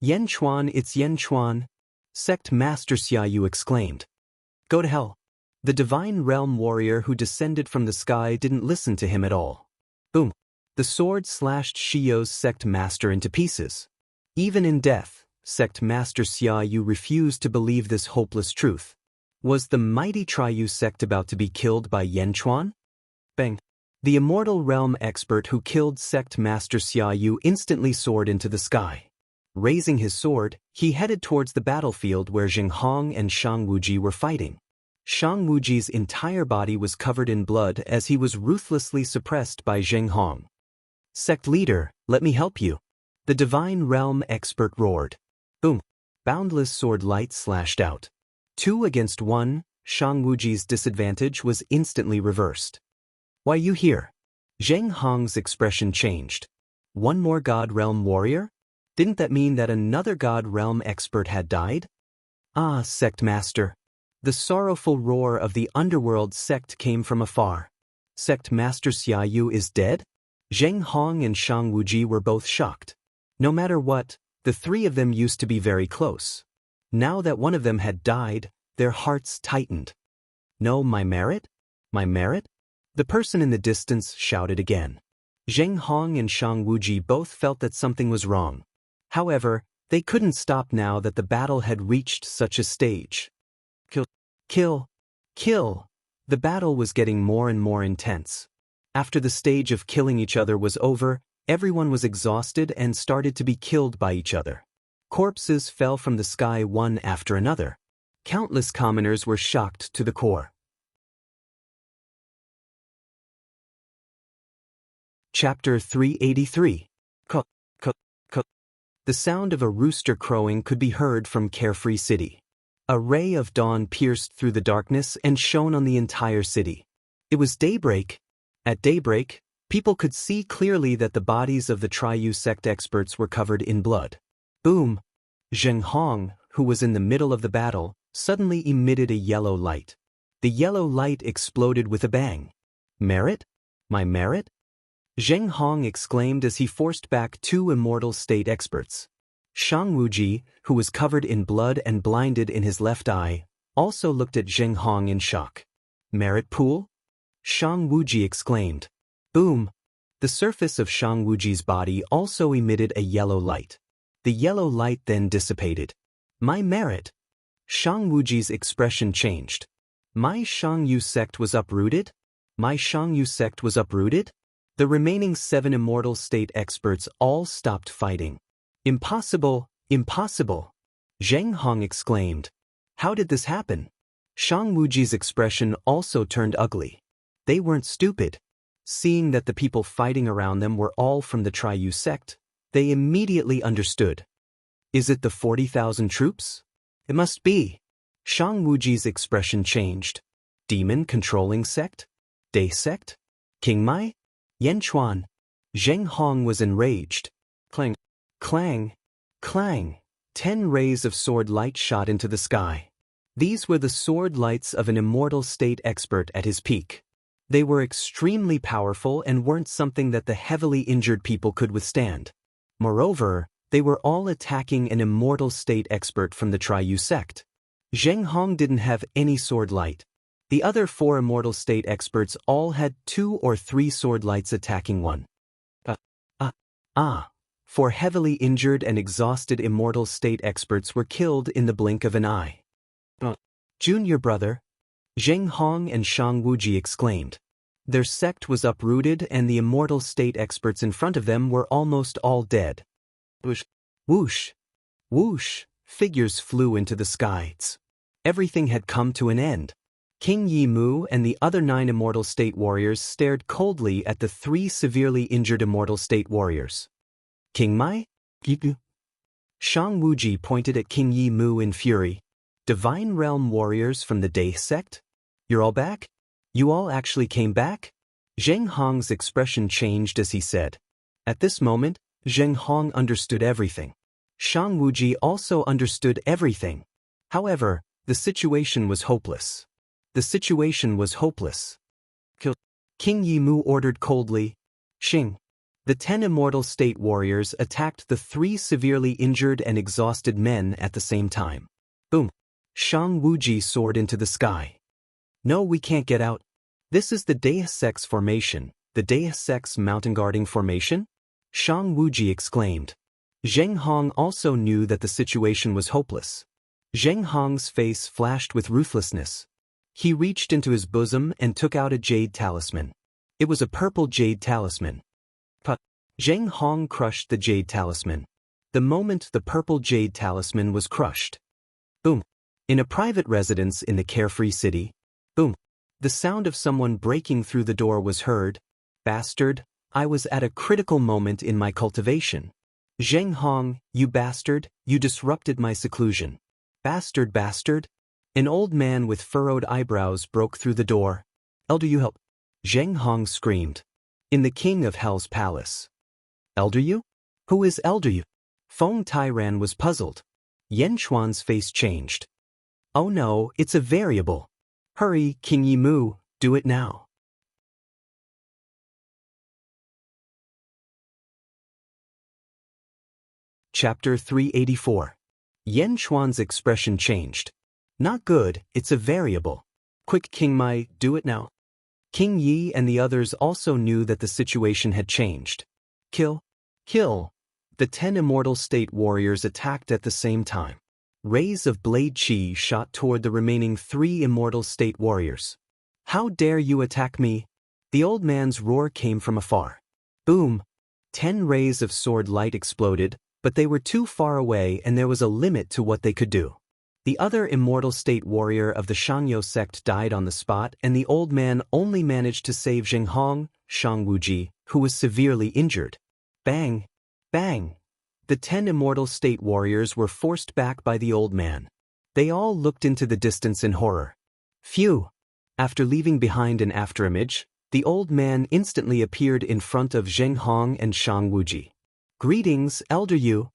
[SPEAKER 1] Yan Chuan, it's Yan Chuan. Sect Master Xiaoyu exclaimed. Go to hell. The divine realm warrior who descended from the sky didn't listen to him at all. Boom. The sword slashed Xiao's sect master into pieces. Even in death, Sect Master Xiaoyu refused to believe this hopeless truth. Was the mighty Triyu sect about to be killed by Yan Chuan? Bang. The immortal realm expert who killed Sect Master Xiaoyu instantly soared into the sky. Raising his sword, he headed towards the battlefield where Jing Hong and Shang Wuji were fighting. Shang Wuji's entire body was covered in blood as he was ruthlessly suppressed by Jing Hong. Sect leader, let me help you. The divine realm expert roared. Boom. Boundless sword light slashed out. 2 against 1, Shang Wuji's disadvantage was instantly reversed. Why you here? Zheng Hong's expression changed. One more God Realm warrior? Didn't that mean that another God Realm expert had died? Ah, Sect Master. The sorrowful roar of the underworld sect came from afar. Sect Master Xia Yu is dead? Zheng Hong and Shang Wuji were both shocked. No matter what, the three of them used to be very close. Now that one of them had died, their hearts tightened. No, my merit? My merit? The person in the distance shouted again. Zheng Hong and Shang Wuji both felt that something was wrong. However, they couldn't stop now that the battle had reached such a stage. Kill, kill, kill. The battle was getting more and more intense. After the stage of killing each other was over, everyone was exhausted and started to be killed by each other. Corpses fell from the sky one after another. Countless commoners were shocked to the core. Chapter 383. The sound of a rooster crowing could be heard from Carefree City. A ray of dawn pierced through the darkness and shone on the entire city. It was daybreak. At daybreak, people could see clearly that the bodies of the Triyu sect experts were covered in blood. Boom! Zheng Hong, who was in the middle of the battle, suddenly emitted a yellow light. The yellow light exploded with a bang. Merit? My merit? Zheng Hong exclaimed as he forced back two immortal state experts. Shang Wuji, who was covered in blood and blinded in his left eye, also looked at Zheng Hong in shock. Merit pool? Shang Wuji exclaimed. Boom! The surface of Shang Wuji's body also emitted a yellow light. The yellow light then dissipated. My merit! Shang Wuji's expression changed. My Shang Yu sect was uprooted? My Shang Yu sect was uprooted? The remaining 7 immortal state experts all stopped fighting. Impossible, impossible! Zheng Hong exclaimed. How did this happen? Shang Wuji's expression also turned ugly. They weren't stupid. Seeing that the people fighting around them were all from the Triyu sect, they immediately understood. Is it the 40,000 troops? It must be. Shang Wuji's expression changed. Demon controlling sect? Day sect? King Mai? Yanchuan. Zheng Hong was enraged. Clang, clang, clang. 10 rays of sword light shot into the sky. These were the sword lights of an immortal state expert at his peak. They were extremely powerful and weren't something that the heavily injured people could withstand. Moreover, they were all attacking an immortal state expert from the Triyu sect. Zheng Hong didn't have any sword light. The other 4 immortal state experts all had 2 or 3 sword lights attacking one. 4 heavily injured and exhausted immortal state experts were killed in the blink of an eye. Junior brother, Zheng Hong and Shang Wuji exclaimed. Their sect was uprooted and the immortal state experts in front of them were almost all dead. Whoosh, whoosh, whoosh, figures flew into the skies. Everything had come to an end. King Yi Mu and the other 9 immortal state warriors stared coldly at the 3 severely injured immortal state warriors. King Mai? Shang Wuji pointed at King Yi Mu in fury. Divine Realm warriors from the Day sect? You're all back? You all actually came back? Zheng Hong's expression changed as he said. At this moment, Zheng Hong understood everything. Shang Wuji also understood everything. However, the situation was hopeless. The situation was hopeless. Kill. King Yi Mu ordered coldly. Xing. The 10 immortal state warriors attacked the 3 severely injured and exhausted men at the same time. Boom. Shang Wuji soared into the sky. No, we can't get out. This is the Deus Ex formation, the Deus Ex mountain guarding formation? Shang Wuji exclaimed. Zheng Hong also knew that the situation was hopeless. Zheng Hong's face flashed with ruthlessness. He reached into his bosom and took out a jade talisman. It was a purple jade talisman. Zheng Hong crushed the jade talisman. The moment the purple jade talisman was crushed. Boom. In a private residence in the Carefree City. Boom. The sound of someone breaking through the door was heard. Bastard, I was at a critical moment in my cultivation. Zheng Hong, you bastard, you disrupted my seclusion. Bastard, bastard. An old man with furrowed eyebrows broke through the door. Elder, you help. Zheng Hong screamed. In the King of Hell's palace. Elder Yu? Who is Elder Yu? Feng Tairan was puzzled. Yan Chuan's face changed. Oh no, it's a variable. Hurry, King Yimu, do it now. Chapter 384. Yan Chuan's expression changed. Not good, it's a variable. Quick, King Mai, do it now. King Yi and the others also knew that the situation had changed. Kill! Kill! The 10 immortal state warriors attacked at the same time. Rays of blade chi shot toward the remaining 3 immortal state warriors. How dare you attack me? The old man's roar came from afar. Boom! 10 rays of sword light exploded, but they were too far away and there was a limit to what they could do. The other immortal state warrior of the Shangyo sect died on the spot and the old man only managed to save Zhenghong, Shang Wuji, who was severely injured. Bang! Bang! The 10 immortal state warriors were forced back by the old man. They all looked into the distance in horror. Phew! After leaving behind an afterimage, the old man instantly appeared in front of Zhenghong and Shang Wuji. Greetings, Elder Yu.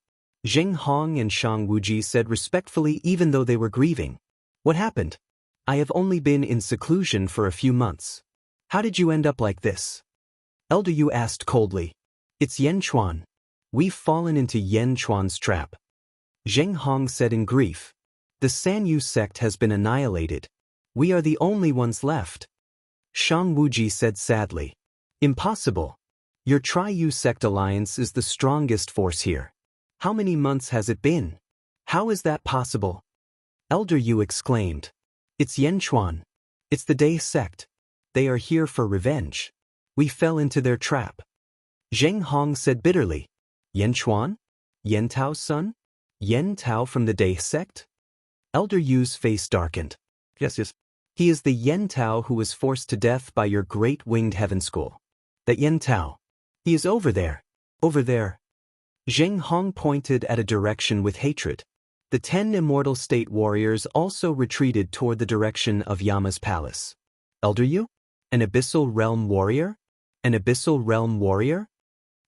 [SPEAKER 1] Zhenghong and Shang Wuji said respectfully even though they were grieving. What happened? I have only been in seclusion for a few months. How did you end up like this? Elder Yu asked coldly. It's Yan Chuan. We've fallen into Yan Chuan's trap. Zhenghong said in grief. The Sanyu sect has been annihilated. We are the only ones left. Shang Wuji said sadly. Impossible. Your Tri-Yu sect alliance is the strongest force here. How many months has it been? How is that possible? Elder Yu exclaimed. It's Yan Chuan. It's the Day sect. They are here for revenge. We fell into their trap. Zhenghong said bitterly. Yan Chuan? Yan Tao's son? Yan Tao from the Day sect? Elder Yu's face darkened. Yes. He is the Yan Tao who was forced to death by your great winged heaven school. That Yan Tao. He is over there. Over there. Zhenghong pointed at a direction with hatred. The 10 immortal state warriors also retreated toward the direction of Yama's palace. Elder Yu? An abyssal realm warrior? An abyssal realm warrior?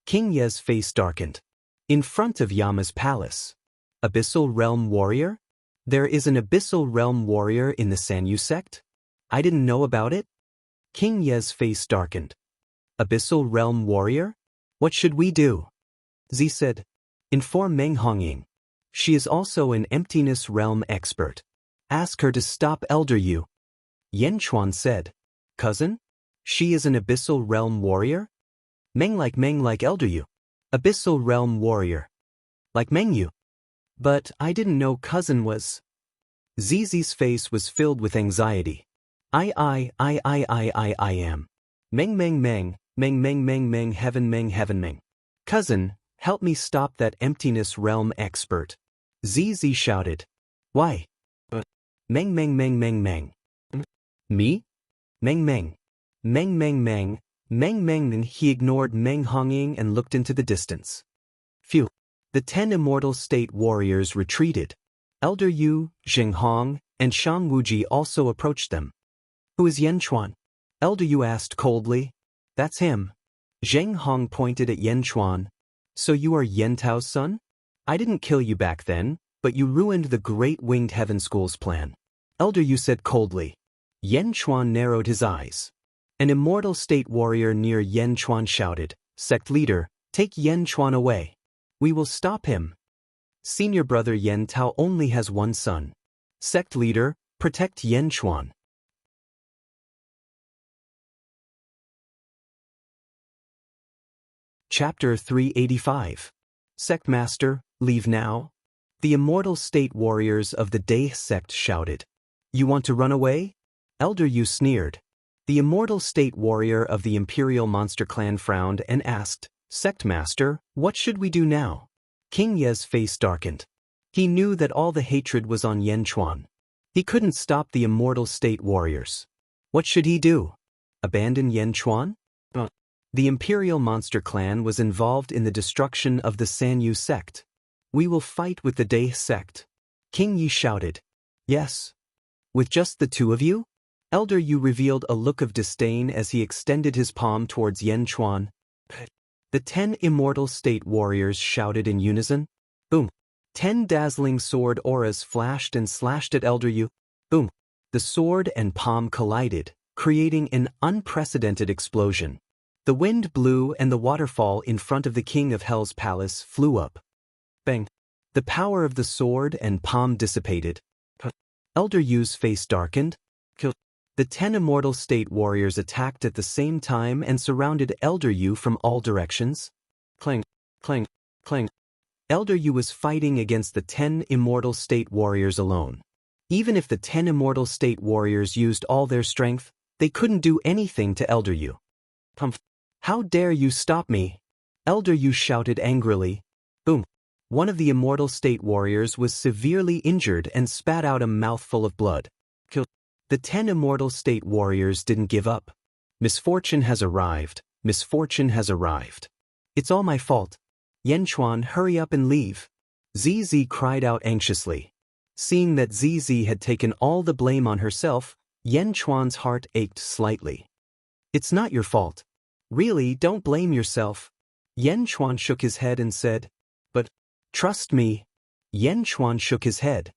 [SPEAKER 1] King Ye's face darkened. In front of Yama's palace. Abyssal realm warrior? There is an abyssal realm warrior in the Sanyu sect? I didn't know about it? King Ye's face darkened. Abyssal realm warrior? What should we do? Z said. Inform Meng Hongying. She is also an emptiness realm expert. Ask her to stop Elder Yu. Yan Chuan said. Cousin? She is an abyssal realm warrior? Meng like Elder Yu. Abyssal realm warrior. Like Meng Yu. But I didn't know cousin was. Zizi's face was filled with anxiety. I am. Meng, heaven Meng. Cousin, help me stop that emptiness realm expert. Zizi shouted. Why? Meng. Me? Meng. He ignored Meng Hongying and looked into the distance. Phew. The 10 immortal state warriors retreated. Elder Yu, Zhenghong, and Shang Wuji also approached them. Who is Yan Chuan? Elder Yu asked coldly. That's him. Zhenghong pointed at Yan Chuan. So you are Yan Tao's son? I didn't kill you back then, but you ruined the Great Winged Heaven School's plan. Elder Yu said coldly. Yan Chuan narrowed his eyes. An immortal state warrior near Yan Chuan shouted, Sect leader, take Yan Chuan away. We will stop him. Senior brother Yan Tao only has one son. Sect leader, protect Yan Chuan. Chapter 385. Sect Master, leave now. The immortal state warriors of the Day sect shouted. You want to run away? Elder Yu sneered. The immortal state warrior of the Imperial Monster Clan frowned and asked, Sect Master, what should we do now? King Ye's face darkened. He knew that all the hatred was on Yan Chuan. He couldn't stop the immortal state warriors. What should he do? Abandon Yan Chuan? The Imperial Monster Clan was involved in the destruction of the Sanyu sect. We will fight with the Day sect. King Yi shouted. Yes. With just the two of you? Elder Yu revealed a look of disdain as he extended his palm towards Yan Chuan. The 10 immortal state warriors shouted in unison. Boom. 10 dazzling sword auras flashed and slashed at Elder Yu. Boom! The sword and palm collided, creating an unprecedented explosion. The wind blew and the waterfall in front of the King of Hell's palace flew up. Bang! The power of the sword and palm dissipated. Elder Yu's face darkened. The 10 immortal state warriors attacked at the same time and surrounded Elder Yu from all directions. Clang, clang, clang. Elder Yu was fighting against the 10 immortal state warriors alone. Even if the 10 immortal state warriors used all their strength, they couldn't do anything to Elder Yu. How dare you stop me? Elder Yu shouted angrily. Boom! One of the immortal state warriors was severely injured and spat out a mouthful of blood. The 10 immortal state warriors didn't give up. Misfortune has arrived. Misfortune has arrived. It's all my fault. Yanchuan, hurry up and leave. ZZ cried out anxiously. Seeing that ZZ had taken all the blame on herself, Yanchuan's heart ached slightly. It's not your fault. Really, don't blame yourself. Yanchuan shook his head and said, but, trust me. Yanchuan shook his head.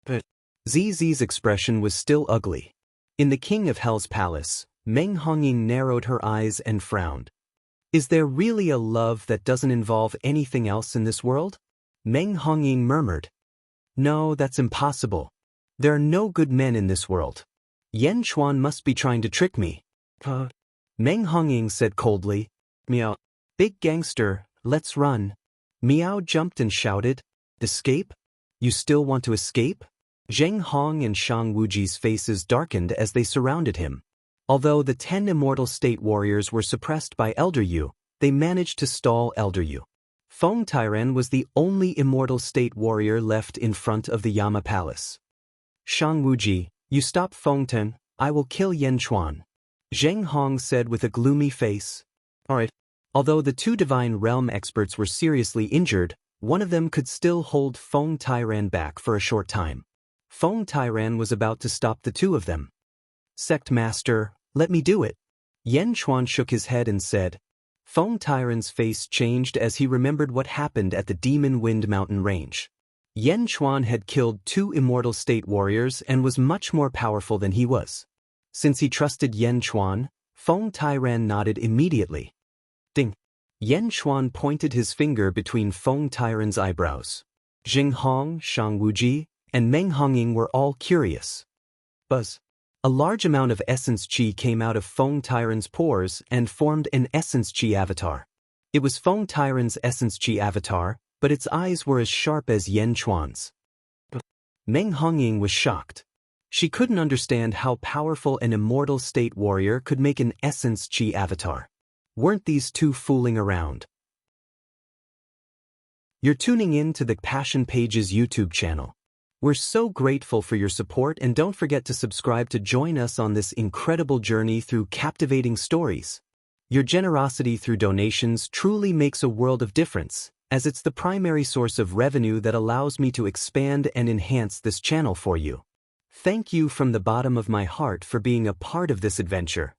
[SPEAKER 1] But, ZZ's expression was still ugly. In the King of Hell's palace, Meng Hongying narrowed her eyes and frowned. Is there really a love that doesn't involve anything else in this world? Meng Hongying murmured. No, that's impossible. There are no good men in this world. Yanchuan must be trying to trick me. Meng Hongying said coldly. Meow. Big gangster, let's run. Meow jumped and shouted. Escape? You still want to escape? Zheng Hong and Shang Wuji's faces darkened as they surrounded him. Although the 10 immortal state warriors were suppressed by Elder Yu, they managed to stall Elder Yu. Feng Tairen was the only immortal state warrior left in front of the Yama Palace. Shang Wuji, you stop Feng Ten, I will kill Yanchuan. Zheng Hong said with a gloomy face. Alright. Although the 2 Divine Realm experts were seriously injured, one of them could still hold Feng Tairen back for a short time. Feng Tairen was about to stop the 2 of them. Sect Master, let me do it. Yanchuan shook his head and said. Feng Tairen's face changed as he remembered what happened at the Demon Wind Mountain Range. Yanchuan had killed 2 immortal state warriors and was much more powerful than he was. Since he trusted Yanchuan, Feng Tairen nodded immediately. Ding! Yanchuan pointed his finger between Feng Tairen's eyebrows. Zheng Hong, Shang Wuji, and Meng Hongying were all curious. Buzz. A large amount of essence chi came out of Feng Tairen's pores and formed an essence chi avatar. It was Feng Tairen's essence chi avatar, but its eyes were as sharp as Yanchuan's. Meng Hongying was shocked. She couldn't understand how powerful an immortal state warrior could make an essence chi avatar. Weren't these 2 fooling around? You're tuning in to the Passion Pages YouTube channel. We're so grateful for your support, and don't forget to subscribe to join us on this incredible journey through captivating stories. Your generosity through donations truly makes a world of difference, as it's the primary source of revenue that allows me to expand and enhance this channel for you. Thank you from the bottom of my heart for being a part of this adventure.